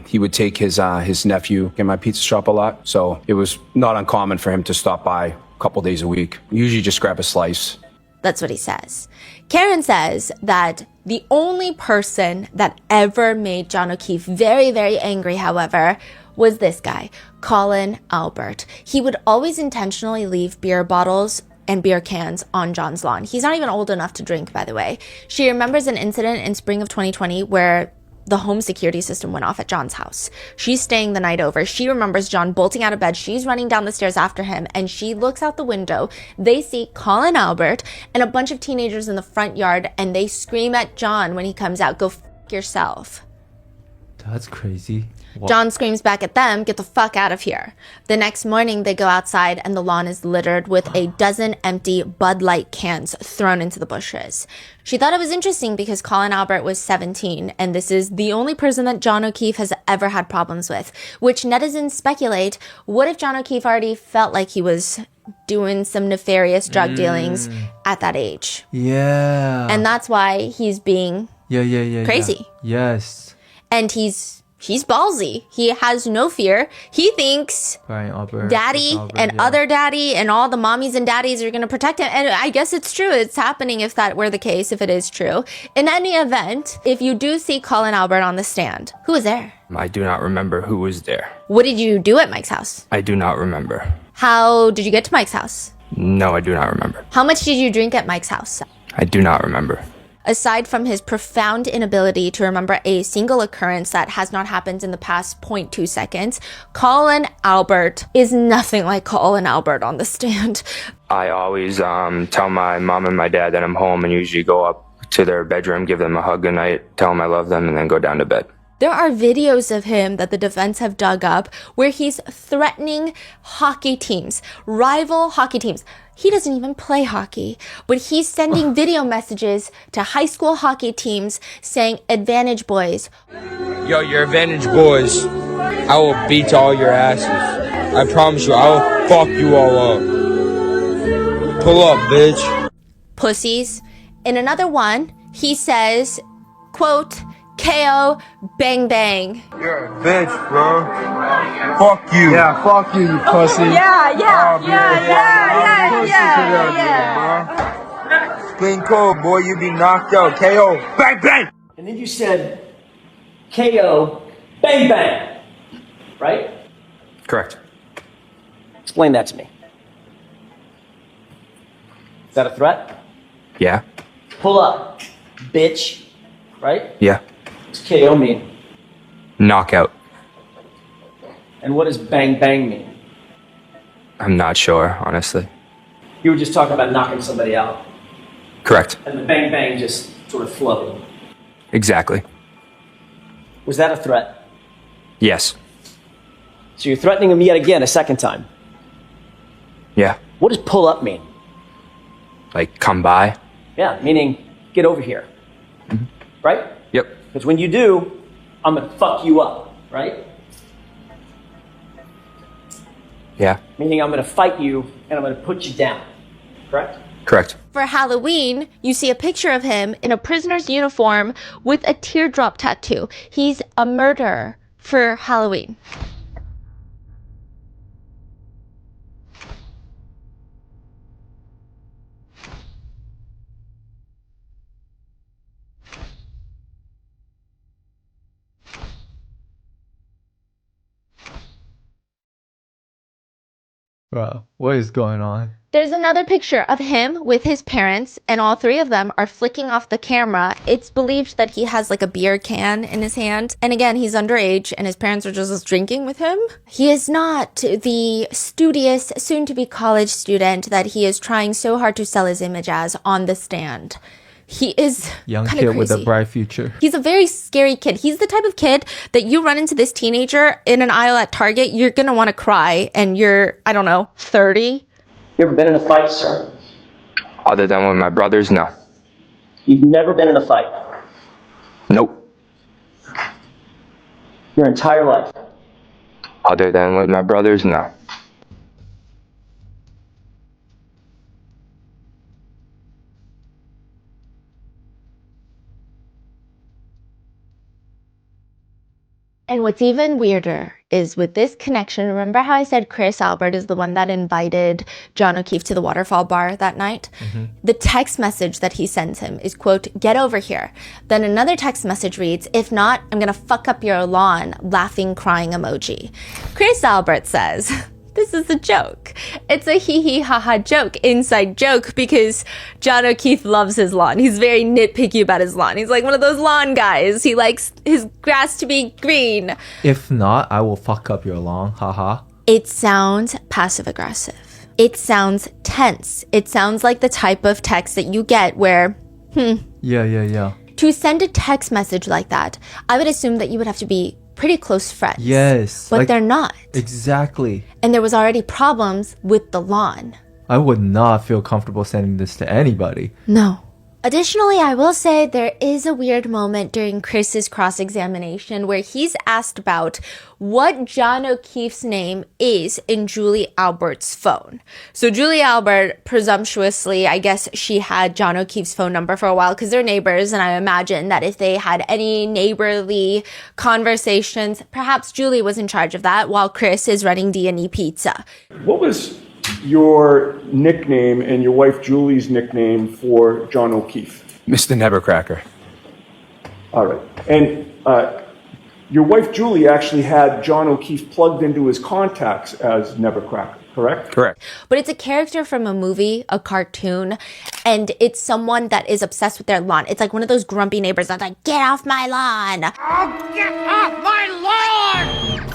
He would take his nephew in my pizza shop a lot, so it was not uncommon for him to stop by a couple days a week. Usually just grab a slice. That's what he says. Karen says that the only person that ever made John O'Keefe very, very angry, however, was this guy, Colin Albert. He would always intentionally leave beer bottles and beer cans on John's lawn. He's not even old enough to drink, by the way. She remembers an incident in spring of 2020 where the home security system went off at John's house. She's staying the night over. She remembers John bolting out of bed. She's running down the stairs after him, and she looks out the window. They see Colin Albert and a bunch of teenagers in the front yard, and they scream at John when he comes out, "Go f*** yourself." That's crazy. What? John screams back at them, "Get the fuck out of here." The next morning, they go outside and the lawn is littered with a dozen empty Bud Light cans thrown into the bushes. She thought it was interesting because Colin Albert was 17, and this is the only person that John O'Keefe has ever had problems with, which netizens speculate, what if John O'Keefe already felt like he was doing some nefarious drug dealings at that age? Yeah. And that's why he's being crazy. Yeah. Yes. And he's ballsy. He has no fear. He thinks daddy and other daddy and all the mommies and daddies are going to protect him. And I guess it's true. It's happening if that were the case, if it is true. In any event, if you do see Colin Albert on the stand, who was there? I do not remember who was there. What did you do at Mike's house? I do not remember. How did you get to Mike's house? No, I do not remember. How much did you drink at Mike's house? I do not remember. Aside from his profound inability to remember a single occurrence that has not happened in the past 0.2 seconds, Colin Albert is nothing like Colin Albert on the stand. I always tell my mom and my dad that I'm home and usually go up to their bedroom, give them a hug goodnight, tell them I love them, and then go down to bed. There are videos of him that the defense have dug up where he's threatening hockey teams, rival hockey teams. He doesn't even play hockey, but he's sending video messages to high school hockey teams saying, "Advantage boys." Yo, you're advantage boys. I will beat all your asses. I promise you, I will fuck you all up. Pull up, bitch. Pussies. In another one, he says, quote, "KO, bang bang." You're a bitch, bro. Fuck you. Yeah, fuck you, you pussy. Clean cold, boy. You be knocked out. KO, bang bang. And then you said KO, bang bang, right? Correct. Explain that to me. Is that a threat? Yeah. Pull up, bitch. Right? Yeah. What's KO mean? Knockout. And what does bang bang mean? I'm not sure, honestly. You were just talking about knocking somebody out. Correct. And the bang bang just sort of flowed. Exactly. Was that a threat? Yes. So you're threatening him yet again a second time. Yeah. What does pull up mean? Like, come by? Yeah, meaning get over here. Right? Yep. Because when you do, I'm gonna fuck you up, right? Yeah. Meaning I'm gonna fight you and I'm gonna put you down. Correct? Correct. For Halloween, you see a picture of him in a prisoner's uniform with a teardrop tattoo. He's a murderer for Halloween. Bro, what is going on? There's another picture of him with his parents, and all three of them are flicking off the camera. It's believed that he has like a beer can in his hand. And again, he's underage and his parents are just drinking with him. He is not the studious, soon-to-be college student that he is trying so hard to sell his image as on the stand. He is Young kind kid of with a crazy. bright future. He's a very scary kid. He's the type of kid that you run into this teenager in an aisle at Target, you're going to want to cry, and you're, I don't know, 30. You ever been in a fight, sir? Other than with my brothers, no. You've never been in a fight. Nope. Your entire life. Other than with my brothers, no. And what's even weirder is with this connection, remember how I said Chris Albert is the one that invited John O'Keefe to the waterfall bar that night? The text message that he sends him is, quote, get over here. Then another text message reads, if not, I'm gonna fuck up your lawn, laughing, crying emoji. Chris Albert says, this is a joke. It's a hee ha ha joke, inside joke, because John O'Keefe loves his lawn. He's very nitpicky about his lawn. He's like one of those lawn guys. He likes his grass to be green. If not, I will fuck up your lawn. Haha. It sounds passive aggressive. It sounds tense. It sounds like the type of text that you get where, Yeah. To send a text message like that, I would assume that you would have to be pretty close friends. Yes. But they're not. Exactly. And there was already problems with the lawn. I would not feel comfortable sending this to anybody. No. Additionally, I will say there is a weird moment during Chris's cross-examination where he's asked about what John O'Keefe's name is in Julie Albert's phone. So Julie Albert, presumptuously, I guess she had John O'Keefe's phone number for a while because they're neighbors, and I imagine that if they had any neighborly conversations, perhaps Julie was in charge of that while Chris is running D&E Pizza. What was your nickname and your wife Julie's nickname for John O'Keefe? Mr. Nevercracker. All right. And your wife Julie actually had John O'Keefe plugged into his contacts as Nevercracker, correct? Correct. But it's a character from a movie, a cartoon, and it's someone that is obsessed with their lawn. It's like one of those grumpy neighbors that's like, get off my lawn. Oh, get off my lawn!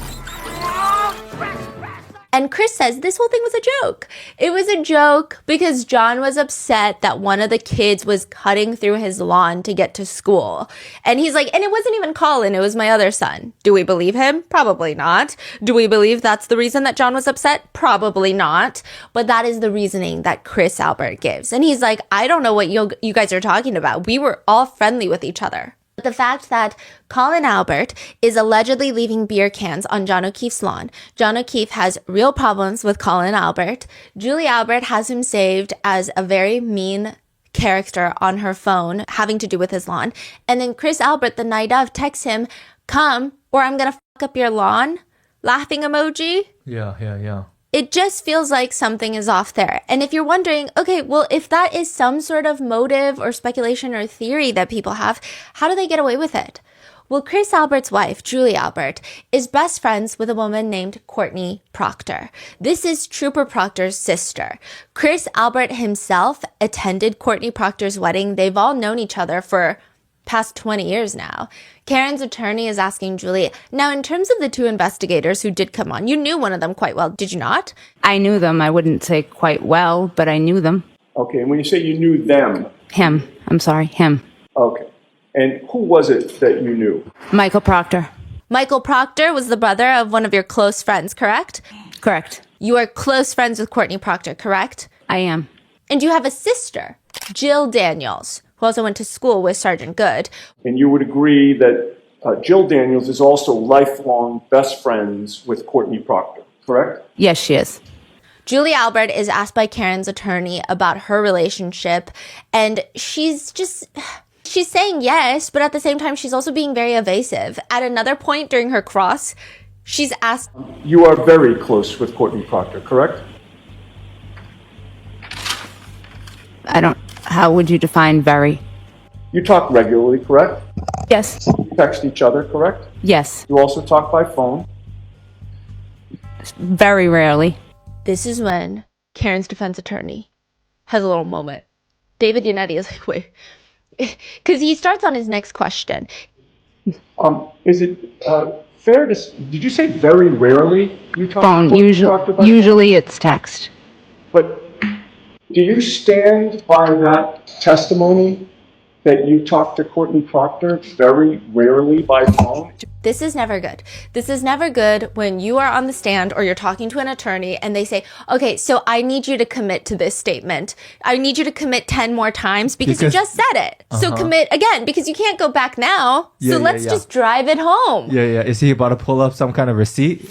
And Chris says this whole thing was a joke. It was a joke because John was upset that one of the kids was cutting through his lawn to get to school. And he's like, and it wasn't even Colin, it was my other son. Do we believe him? Probably not. Do we believe that's the reason that John was upset? Probably not. But that is the reasoning that Chris Albert gives. And he's like, I don't know what you guys are talking about. We were all friendly with each other. But the fact that Colin Albert is allegedly leaving beer cans on John O'Keefe's lawn. John O'Keefe has real problems with Colin Albert. Julie Albert has him saved as a very mean character on her phone having to do with his lawn. And then Chris Albert, the night of, texts him, come or I'm going to fuck up your lawn. Laughing emoji. Yeah. It just feels like something is off there. And if you're wondering, okay, well, if that is some sort of motive or speculation or theory that people have, how do they get away with it? Well, Chris Albert's wife, Julie Albert, is best friends with a woman named Courtney Proctor. This is Trooper Proctor's sister. Chris Albert himself attended Courtney Proctor's wedding. They've all known each other for past 20 years now. Karen's attorney is asking Julie, now in terms of the two investigators who did come on, you knew one of them quite well, did you not? I knew them. I wouldn't say quite well, but I knew them. Okay, and when you say you knew them. Him. I'm sorry, him. Okay. And who was it that you knew? Michael Proctor. Michael Proctor was the brother of one of your close friends, correct? Correct. You are close friends with Courtney Proctor, correct? I am. And you have a sister, Jill Daniels, who also went to school with Sergeant Good. And you would agree that Jill Daniels is also lifelong best friends with Courtney Proctor, correct? Yes, she is. Julie Albert is asked by Karen's attorney about her relationship, and she's saying yes, but at the same time, she's also being very evasive. At another point during her cross, she's asked... You are very close with Courtney Proctor, correct? How would you define very? You talk regularly, correct? Yes. You text each other, correct? Yes. You also talk by phone? Very rarely. This is when Karen's defense attorney has a little moment. David Yannetti is like, wait. Because he starts on his next question. Is it fair to... Did you say very rarely you talk Phone. Usually it's text. But do you stand by that testimony that you talk to Courtney Proctor very rarely by phone? This is never good. This is never good when you are on the stand or you're talking to an attorney and they say, okay, so I need you to commit to this statement. I need you to commit 10 more times because you just said it. So commit again because you can't go back now. So let's just drive it home. Yeah. Is he about to pull up some kind of receipt?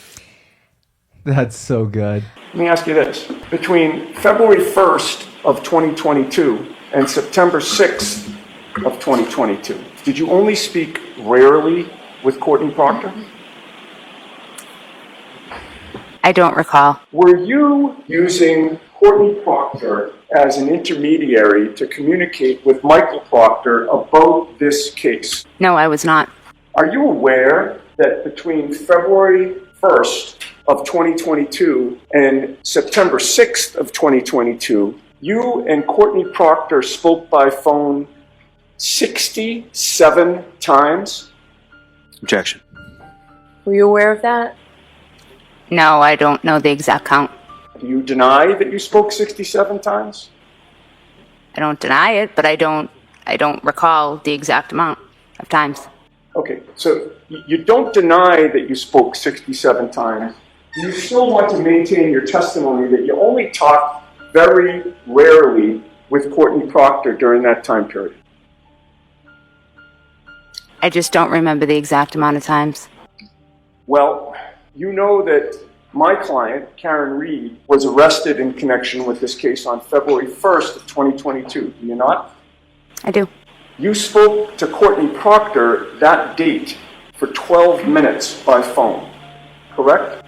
That's so good. Let me ask you this. Between February 1st of 2022 and September 6th of 2022, did you only speak rarely with Courtney Proctor? I don't recall. Were you using Courtney Proctor as an intermediary to communicate with Michael Proctor about this case? No, I was not. Are you aware that between February 1st of 2022 and September 6th of 2022, you and Courtney Proctor spoke by phone 67 times? Objection. Were you aware of that? No, I don't know the exact count. Do you deny that you spoke 67 times? I don't deny it, but I don't recall the exact amount of times. Okay, so you don't deny that you spoke 67 times. Do you still want to maintain your testimony that you only talked very rarely with Courtney Proctor during that time period? I just don't remember the exact amount of times. Well, you know that my client, Karen Reed, was arrested in connection with this case on February 1st of 2022. Do you not? I do. You spoke to Courtney Proctor that date for 12 minutes by phone, correct?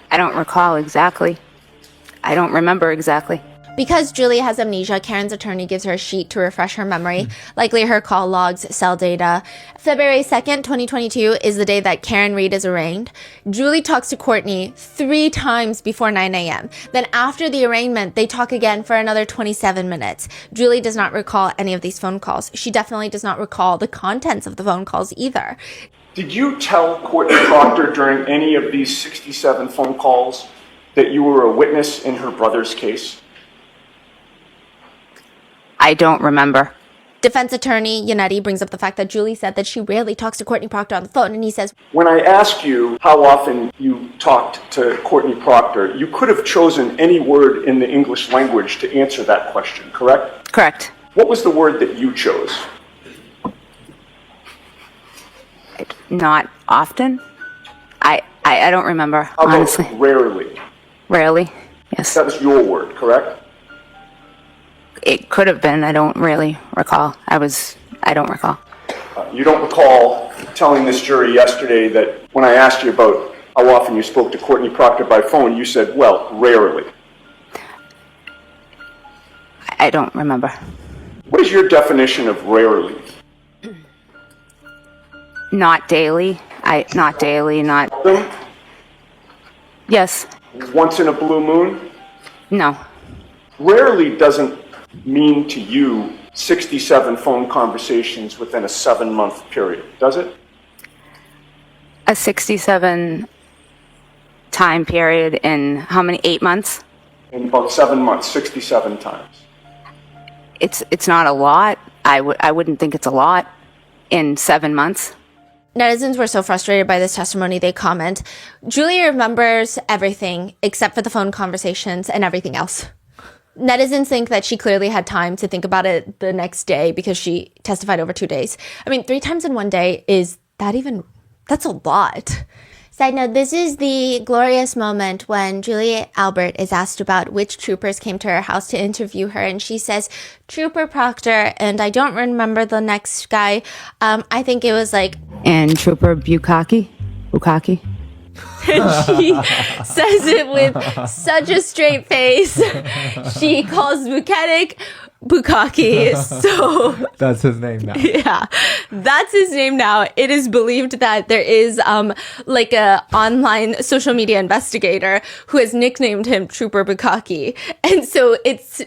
I don't recall exactly. I don't remember exactly. Because Julie has amnesia, Karen's attorney gives her a sheet to refresh her memory, likely her call logs, cell data. February 2nd, 2022 is the day that Karen Reed is arraigned. Julie talks to Courtney 3 times before 9 a.m. Then after the arraignment, they talk again for another 27 minutes. Julie does not recall any of these phone calls. She definitely does not recall the contents of the phone calls either. Did you tell Courtney Proctor during any of these 67 phone calls that you were a witness in her brother's case? I don't remember. Defense attorney Yannetti brings up the fact that Julie said that she rarely talks to Courtney Proctor on the phone, and he says, when I asked you how often you talked to Courtney Proctor, you could have chosen any word in the English language to answer that question, correct? Correct. What was the word that you chose? Not often. I don't remember, How about honestly. rarely? Rarely, yes. That was your word, correct? It could have been. I don't really recall. I don't recall. You don't recall telling this jury yesterday that when I asked you about how often you spoke to Courtney Proctor by phone, you said, well, rarely. I don't remember. What is your definition of rarely? Not daily. Not daily, not. Them? Yes. Once in a blue moon? No. Rarely doesn't mean to you 67 phone conversations within a 7-month period, does it? A 67 time period in how many? 8 months? In about 7 months, 67 times. It's not a lot. I wouldn't think it's a lot in 7 months. Netizens were so frustrated by this testimony, they comment, Julia remembers everything except for the phone conversations and everything else. Netizens think that she clearly had time to think about it the next day because she testified over 2 days. I mean, 3 times in 1 day, that's a lot. Side note, this is the glorious moment when Julia Albert is asked about which troopers came to her house to interview her, and she says, Trooper Proctor, and I don't remember the next guy. I think it was like... And Trooper Bukaki? And she says it with such a straight face. She calls Buchanan Bukaki. So that's his name now. Yeah, that's his name now. It is believed that there is like a online social media investigator who has nicknamed him Trooper Bukaki, and so it's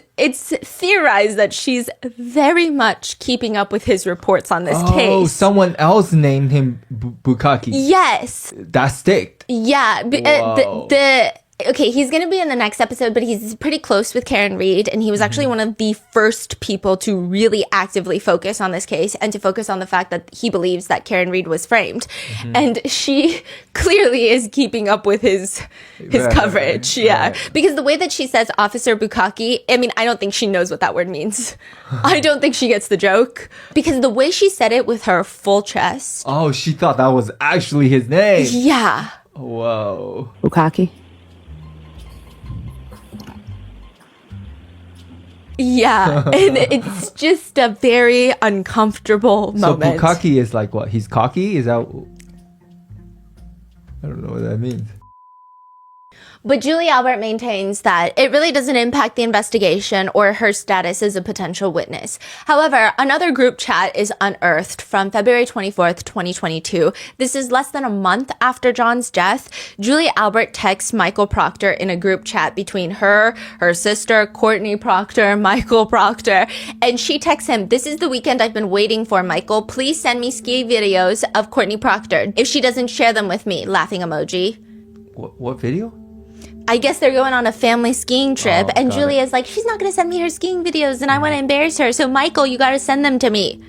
theorized that she's very much keeping up with his reports on this case. Oh, someone else named him Bukaki. Yes, that sticked. Yeah, okay, he's going to be in the next episode, but he's pretty close with Karen Reed, and he was actually one of the first people to really actively focus on this case and to focus on the fact that he believes that Karen Reed was framed. And she clearly is keeping up with his coverage. Yeah. Because the way that she says Officer Bukaki, I mean, I don't think she knows what that word means. I don't think she gets the joke. Because the way she said it with her full chest. Oh, she thought that was actually his name. Yeah. Whoa. Bukaki? Yeah, and it's just a very uncomfortable moment. So Bukaki is like what? He's cocky? Is that... I don't know what that means. But Julie Albert maintains that it really doesn't impact the investigation or her status as a potential witness. However, another group chat is unearthed from February 24th, 2022. This is less than a month after John's death. Julie Albert texts Michael Proctor in a group chat between her sister, Courtney Proctor, Michael Proctor, and she texts him, "This is the weekend I've been waiting for, Michael. Please send me ski videos of Courtney Proctor. If she doesn't share them with me," laughing emoji. What video? I guess they're going on a family skiing trip, and Julia's like, she's not going to send me her skiing videos, and I want to embarrass her, so Michael, you got to send them to me.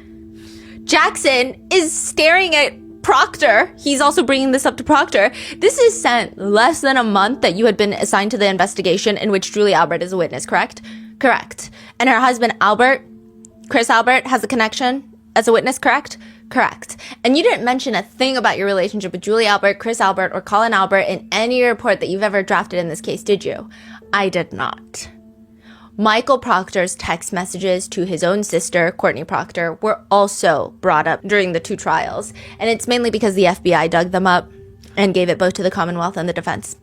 Jackson is staring at Proctor. He's also bringing this up to Proctor. This is sent less than a month that you had been assigned to the investigation in which Julie Albert is a witness, correct? Correct. And her husband, Albert, Chris Albert, has a connection as a witness, correct? Correct. And you didn't mention a thing about your relationship with Julie Albert, Chris Albert, or Colin Albert in any report that you've ever drafted in this case, did you? I did not. Michael Proctor's text messages to his own sister, Courtney Proctor, were also brought up during the 2 trials. And it's mainly because the FBI dug them up and gave it both to the Commonwealth and the defense.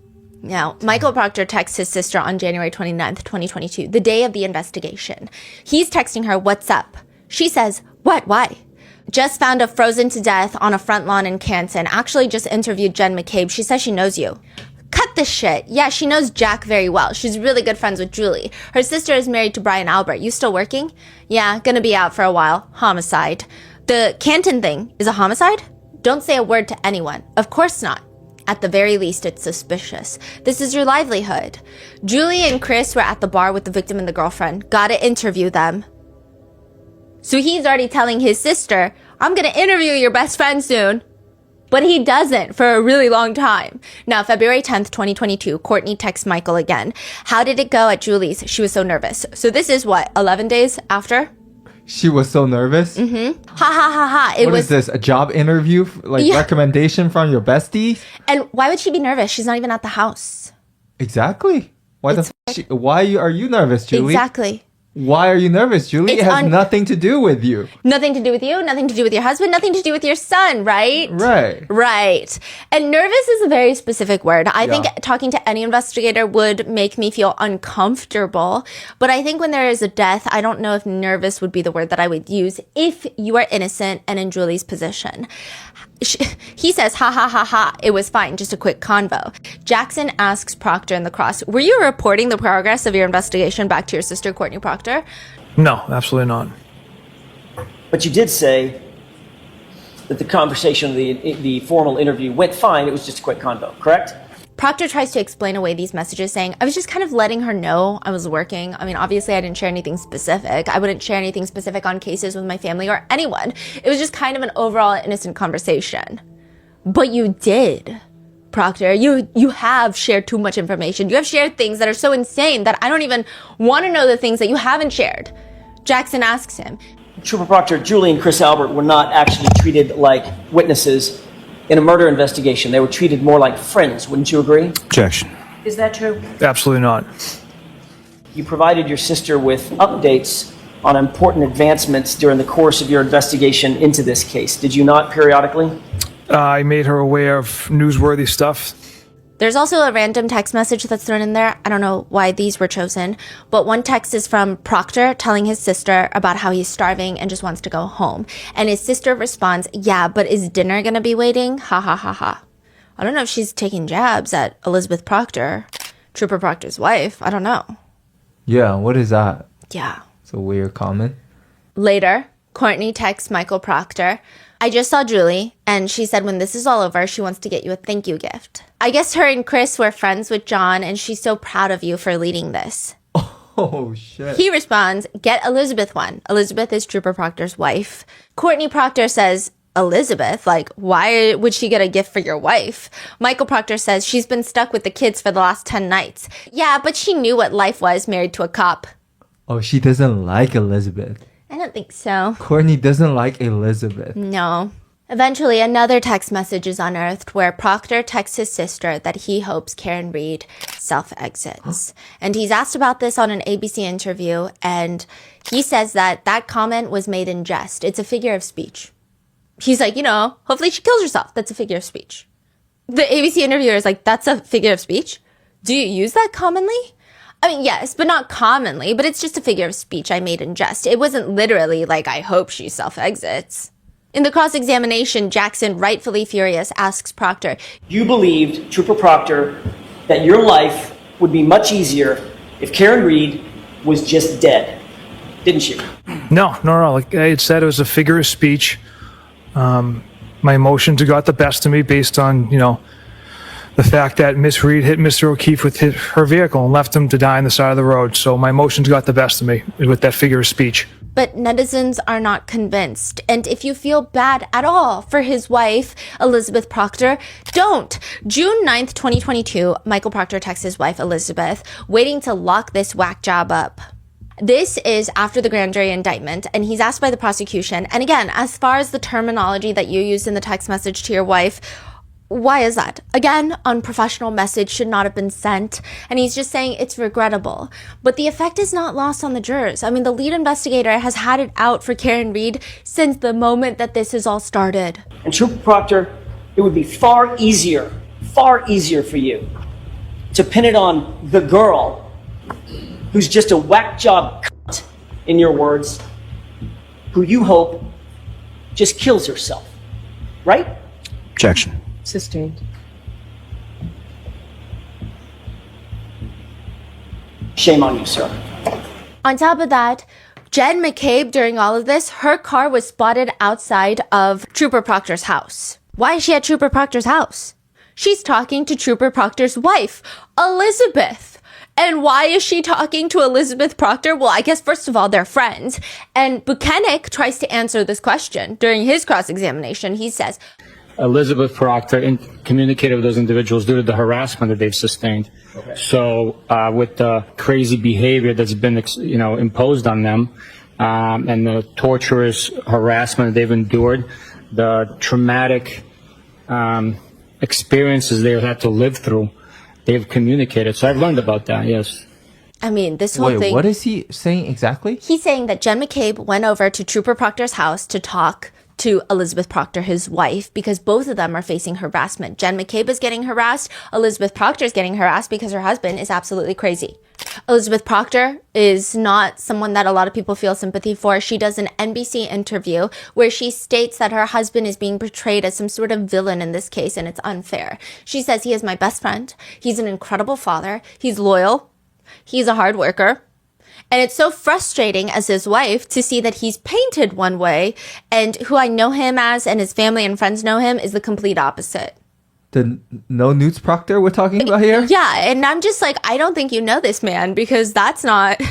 Now, Michael Proctor texts his sister on January 29th, 2022, the day of the investigation. He's texting her, "What's up?" She says, "What? Why?" "Just found a frozen to death on a front lawn in Canton. Actually just interviewed Jen McCabe. She says she knows you." Cut the shit. Yeah, she knows Jack very well. She's really good friends with Julie. Her sister is married to Brian Albert. You still working? Yeah, gonna be out for a while. Homicide. The Canton thing is a homicide? Don't say a word to anyone. Of course not. At the very least, it's suspicious. This is your livelihood. Julie and Chris were at the bar with the victim and the girlfriend. Gotta interview them. So he's already telling his sister, "I'm going to interview your best friend soon." But he doesn't for a really long time. Now, February 10th, 2022, Courtney texts Michael again. "How did it go at Julie's? She was so nervous." So this is what, 11 days after? She was so nervous? Mm-hmm. Ha ha ha ha. What is this? A job interview? Recommendation from your bestie? And why would she be nervous? She's not even at the house. Exactly. Why are you nervous, Julie? Exactly. Why are you nervous, Julie? It has nothing to do with you. Nothing to do with you, nothing to do with your husband, nothing to do with your son, right? Right. Right. And nervous is a very specific word. I think talking to any investigator would make me feel uncomfortable. But I think when there is a death, I don't know if nervous would be the word that I would use if you are innocent and in Julie's position. He says, ha ha ha ha, it was fine, just a quick convo. Jackson asks Proctor in the cross, were you reporting the progress of your investigation back to your sister, Courtney Proctor? No, absolutely not. But you did say that the conversation, the formal interview went fine, it was just a quick convo, correct? Proctor tries to explain away these messages, saying, I was just kind of letting her know I was working. I mean, obviously I didn't share anything specific. I wouldn't share anything specific on cases with my family or anyone. It was just kind of an overall innocent conversation. But you did, Proctor. You have shared too much information. You have shared things that are so insane that I don't even want to know the things that you haven't shared. Jackson asks him. Trooper Proctor, Julie and Chris Albert were not actually treated like witnesses in a murder investigation. They were treated more like friends, wouldn't you agree? Objection. Is that true? Absolutely not. You provided your sister with updates on important advancements during the course of your investigation into this case. Did you not periodically? I made her aware of newsworthy stuff. There's also a random text message that's thrown in there. I don't know why these were chosen, but one text is from Proctor telling his sister about how he's starving and just wants to go home. And his sister responds, yeah, but is dinner gonna be waiting? Ha ha ha ha. I don't know if she's taking jabs at Elizabeth Proctor, Trooper Proctor's wife. I don't know. Yeah, what is that? Yeah. It's a weird comment. Later, Courtney texts Michael Proctor, I just saw Julie, and she said when this is all over, she wants to get you a thank you gift. I guess her and Chris were friends with John, and she's so proud of you for leading this. Oh, shit. He responds, get Elizabeth one. Elizabeth is Trooper Proctor's wife. Courtney Proctor says, Elizabeth? Like, why would she get a gift for your wife? Michael Proctor says she's been stuck with the kids for the last 10 nights. Yeah, but she knew what life was married to a cop. Oh, she doesn't like Elizabeth. I don't think so. Courtney doesn't like Elizabeth. No. Eventually, another text message is unearthed where Proctor texts his sister that he hopes Karen Reed self-exits. And he's asked about this on an ABC interview, and he says that that comment was made in jest. It's a figure of speech. He's like, hopefully she kills herself. That's a figure of speech. The ABC interviewer is like, that's a figure of speech? Do you use that commonly? I mean, yes, but not commonly, but it's just a figure of speech I made in jest. It wasn't literally like, I hope she self-exits. In the cross-examination, Jackson, rightfully furious, asks Proctor, you believed, Trooper Proctor, that your life would be much easier if Karen Reed was just dead, didn't you? No. Like I had said, it was a figure of speech. My emotions got the best of me based on, the fact that Miss Reed hit Mr. O'Keefe with her vehicle and left him to die on the side of the road. So my emotions got the best of me with that figure of speech. But netizens are not convinced. And if you feel bad at all for his wife, Elizabeth Proctor, don't. June 9th, 2022, Michael Proctor texts his wife, Elizabeth, waiting to lock this whack job up. This is after the grand jury indictment, and he's asked by the prosecution. And again, as far as the terminology that you used in the text message to your wife, why is that? Again, unprofessional message should not have been sent. And he's just saying it's regrettable. But the effect is not lost on the jurors. I mean, the lead investigator has had it out for Karen Reed since the moment that this has all started. And Trooper Proctor, it would be far easier for you to pin it on the girl who's just a whack job cunt, in your words, who you hope just kills herself. Right? Objection. Sustained. Shame on you, sir. On top of that, Jen McCabe, during all of this, her car was spotted outside of Trooper Proctor's house. Why is she at Trooper Proctor's house? She's talking to Trooper Proctor's wife, Elizabeth. And why is she talking to Elizabeth Proctor? Well, I guess, first of all, they're friends. And Buchanan tries to answer this question. During his cross-examination, he says, Elizabeth Proctor communicated with those individuals due to the harassment that they've sustained. Okay. So with the crazy behavior that's been imposed on them and the torturous harassment that they've endured, the traumatic experiences they've had to live through, they've communicated. So I've learned about that, yes. I mean, this whole thing... Wait, what is he saying exactly? He's saying that Jen McCabe went over to Trooper Proctor's house to talk to Elizabeth Proctor, his wife, because both of them are facing harassment. Jen McCabe is getting harassed. Elizabeth Proctor is getting harassed because her husband is absolutely crazy. Elizabeth Proctor is not someone that a lot of people feel sympathy for. She does an NBC interview where she states that her husband is being portrayed as some sort of villain in this case, and it's unfair. She says, he is my best friend. He's an incredible father. He's loyal. He's a hard worker. And it's so frustrating as his wife to see that he's painted one way, and who I know him as and his family and friends know him is the complete opposite. The no nudes Proctor we're talking about here? Yeah, and I'm just like, I don't think you know this man, because that's not,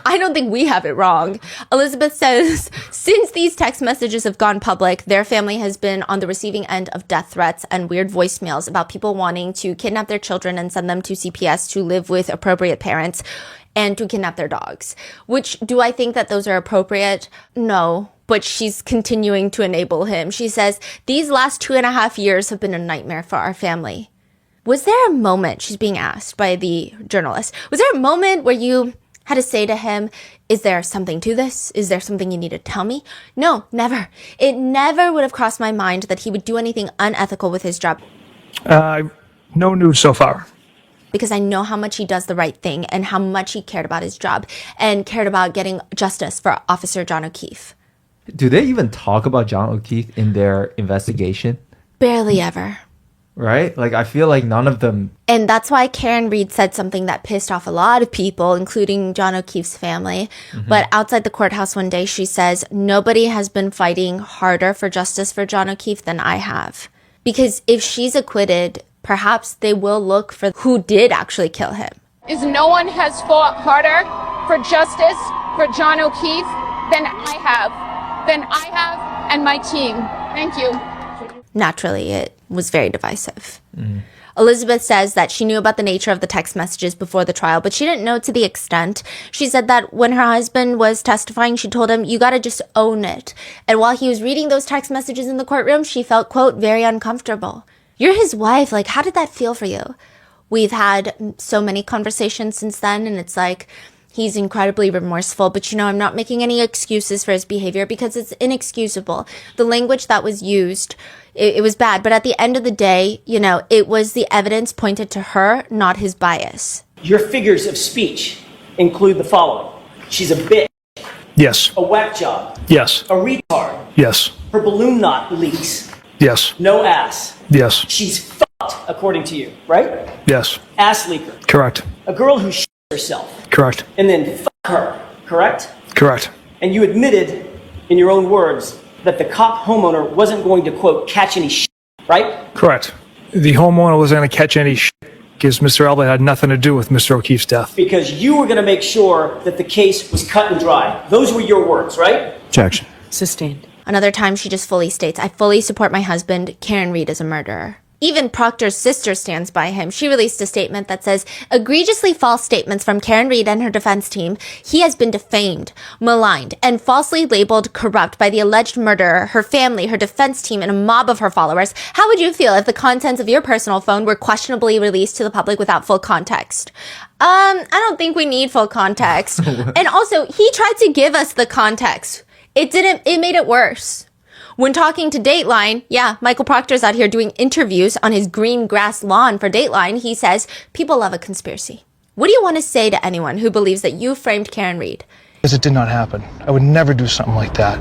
I don't think we have it wrong. Elizabeth says, since these text messages have gone public, their family has been on the receiving end of death threats and weird voicemails about people wanting to kidnap their children and send them to CPS to live with appropriate parents and to kidnap their dogs. Which, do I think that those are appropriate? No. But she's continuing to enable him. She says, these last 2.5 years have been a nightmare for our family. Was there a moment, she's being asked by the journalist, was there a moment where you had to say to him, is there something to this? Is there something you need to tell me? No, never. It never would have crossed my mind that he would do anything unethical with his job. No news so far. Because I know how much he does the right thing and how much he cared about his job and cared about getting justice for Officer John O'Keefe. Do they even talk about John O'Keefe in their investigation? Barely ever. Right? Like, I feel like none of them... And that's why Karen Reed said something that pissed off a lot of people, including John O'Keefe's family. Mm-hmm. But outside the courthouse one day, she says, nobody has been fighting harder for justice for John O'Keefe than I have. Because if she's acquitted, perhaps they will look for who did actually kill him. Is no one has fought harder for justice for John O'Keefe than I have. And my team. Thank you. Naturally, it was very divisive. Elizabeth says that she knew about the nature of the text messages before the trial, but she didn't know to the extent. She said that when her husband was testifying, she told him, you got to just own it. And while he was reading those text messages in the courtroom, she felt, quote, very uncomfortable. You're his wife. Like, how did that feel for you? We've had so many conversations since then, and it's like, he's incredibly remorseful, but I'm not making any excuses for his behavior because it's inexcusable. The language that was used, it was bad. But at the end of the day, it was the evidence pointed to her, not his bias. Your figures of speech include the following. She's a bitch. Yes. A whack job. Yes. A retard. Yes. Her balloon knot leaks. Yes. No ass. Yes. She's fucked, according to you, right? Yes. Ass leaker. Correct. A girl who shit herself. Correct. And then fuck her, correct? Correct. And you admitted, in your own words, that the cop homeowner wasn't going to, quote, catch any shit, right? Correct. The homeowner wasn't going to catch any shit because Mr. Elba had nothing to do with Mr. O'Keefe's death. Because you were going to make sure that the case was cut and dry. Those were your words, right? Objection. Sustained. Another time, she just fully states, I fully support my husband. Karen Reed is a murderer. Even Proctor's sister stands by him. She released a statement that says, egregiously false statements from Karen Reed and her defense team. He has been defamed, maligned, and falsely labeled corrupt by the alleged murderer, her family, her defense team, and a mob of her followers. How would you feel if the contents of your personal phone were questionably released to the public without full context? I don't think we need full context. And also, he tried to give us the context. It made it worse. When talking to Dateline, Michael Proctor's out here doing interviews on his green grass lawn for Dateline. He says, people love a conspiracy. What do you want to say to anyone who believes that you framed Karen Reed? Because it did not happen. I would never do something like that.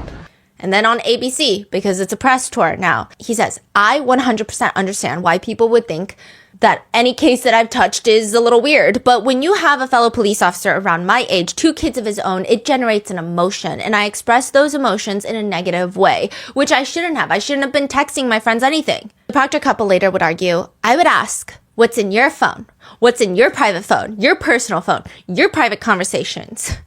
And then on ABC, because it's a press tour now, he says, I 100% understand why people would think that any case that I've touched is a little weird. But when you have a fellow police officer around my age, 2 kids of his own, it generates an emotion. And I express those emotions in a negative way, which I shouldn't have. I shouldn't have been texting my friends anything. The Proctor couple later would argue, I would ask, what's in your phone? What's in your private phone, your personal phone, your private conversations?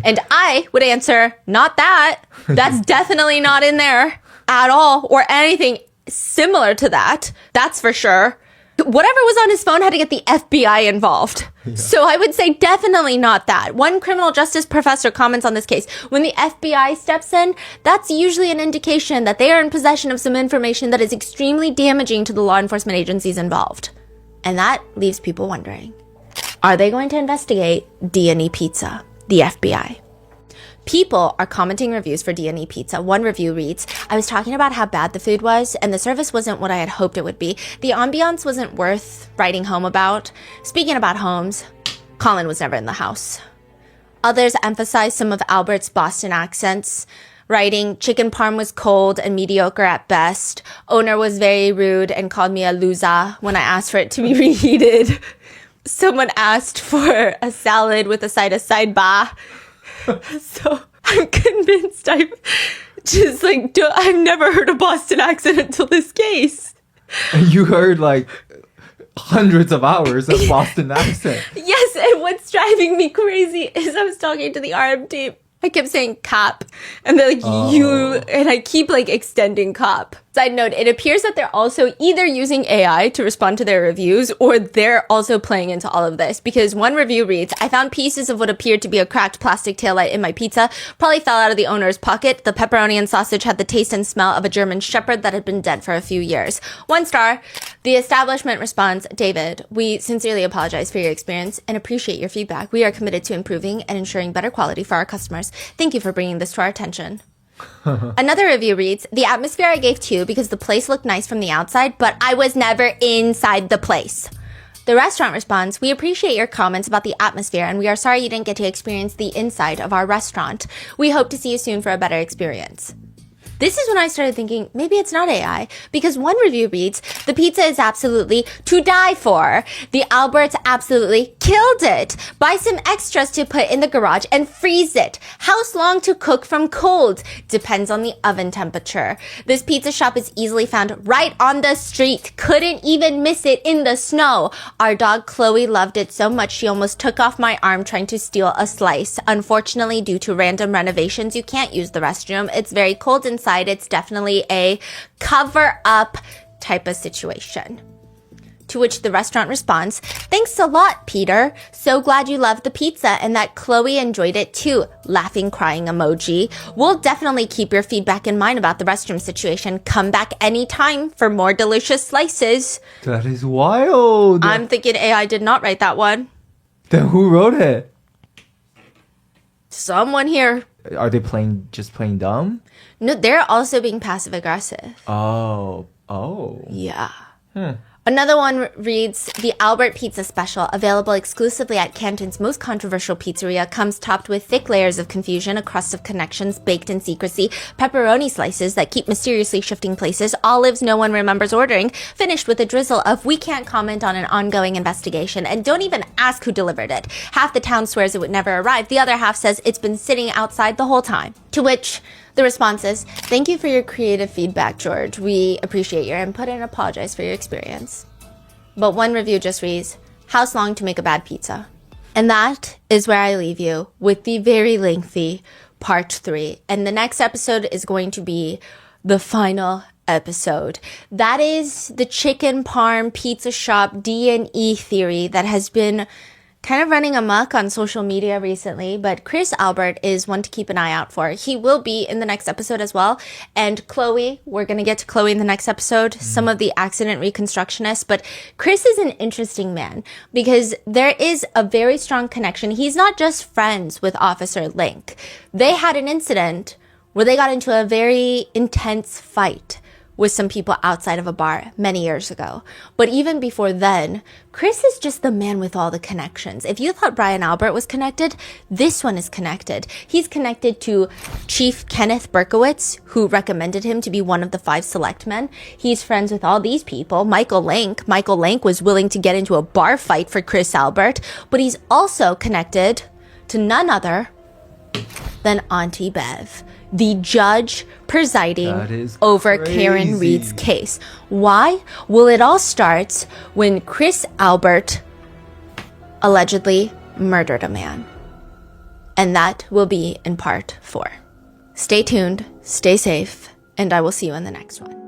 And I would answer, not that. That's definitely not in there at all, or anything similar to that. That's for sure. Whatever was on his phone had to get the FBI involved. Yeah. So I would say definitely not that. One criminal justice professor comments on this case. When the FBI steps in, that's usually an indication that they are in possession of some information that is extremely damaging to the law enforcement agencies involved. And that leaves people wondering, are they going to investigate D&E Pizza, the FBI? People are commenting reviews for D&E Pizza. One review reads, I was talking about how bad the food was, and the service wasn't what I had hoped it would be. The ambiance wasn't worth writing home about. Speaking about homes, Colin was never in the house. Others emphasize some of Albert's Boston accents, writing, chicken parm was cold and mediocre at best. Owner was very rude and called me a loser when I asked for it to be reheated. Someone asked for a salad with a side of sidebar. So I'm convinced I'm just like, I've never heard a Boston accent until this case. And you heard like hundreds of hours of Boston accent. Yes, and what's driving me crazy is I was talking to the RM team. I kept saying cop, and they're like, you, and I keep like extending cop. Side note, it appears that they're also either using AI to respond to their reviews, or they're also playing into all of this, because one review reads, I found pieces of what appeared to be a cracked plastic taillight in my pizza, probably fell out of the owner's pocket. The pepperoni and sausage had the taste and smell of a German shepherd that had been dead for a few years. 1 star. The establishment responds, David, we sincerely apologize for your experience and appreciate your feedback. We are committed to improving and ensuring better quality for our customers. Thank you for bringing this to our attention. Another review reads, the atmosphere I gave 2 because the place looked nice from the outside, but I was never inside the place. The restaurant responds, we appreciate your comments about the atmosphere and we are sorry you didn't get to experience the inside of our restaurant. We hope to see you soon for a better experience. This is when I started thinking, maybe it's not AI, because one review reads, the pizza is absolutely to die for. The Alberts absolutely killed it. Buy some extras to put in the garage and freeze it. House long to cook from cold. Depends on the oven temperature. This pizza shop is easily found right on the street. Couldn't even miss it in the snow. Our dog Chloe loved it so much she almost took off my arm trying to steal a slice. Unfortunately, due to random renovations, you can't use the restroom. It's very cold inside. It's definitely a cover-up type of situation. To which the restaurant responds, thanks a lot, Peter. So glad you loved the pizza and that Chloe enjoyed it too. Laughing, crying emoji. We'll definitely keep your feedback in mind about the restroom situation. Come back anytime for more delicious slices. That is wild. I'm thinking AI did not write that one. Then who wrote it? Someone here. Are they just playing dumb? No, they're also being passive aggressive. Oh. Yeah. Another one reads, the Albert Pizza Special, available exclusively at Canton's most controversial pizzeria, comes topped with thick layers of confusion, a crust of connections baked in secrecy, pepperoni slices that keep mysteriously shifting places, olives no one remembers ordering, finished with a drizzle of we can't comment on an ongoing investigation, and don't even ask who delivered it. Half the town swears it would never arrive. The other half says it's been sitting outside the whole time. To which the response is, thank you for your creative feedback, George. We appreciate your input and apologize for your experience. But one review just reads, house long to make a bad pizza. And that is where I leave you with the very lengthy part 3. And the next episode is going to be the final episode. That is the chicken parm pizza shop D&E theory that has been kind of running amok on social media recently, but Chris Albert is one to keep an eye out for. He will be in the next episode as well. And Chloe, we're going to get to Chloe in the next episode, some of the accident reconstructionists, but Chris is an interesting man because there is a very strong connection. He's not just friends with Officer Link. They had an incident where they got into a very intense fight with some people outside of a bar many years ago. But even before then, Chris is just the man with all the connections. If you thought Brian Albert was connected, this one is connected. He's connected to Chief Kenneth Berkowitz, who recommended him to be one of the 5 selectmen. He's friends with all these people. Michael Lank was willing to get into a bar fight for Chris Albert, but he's also connected to none other than Auntie Bev, the judge presiding over Karen Reed's case. Why? Well, it all starts when Chris Albert allegedly murdered a man. And that will be in part 4. Stay tuned, stay safe, and I will see you in the next one.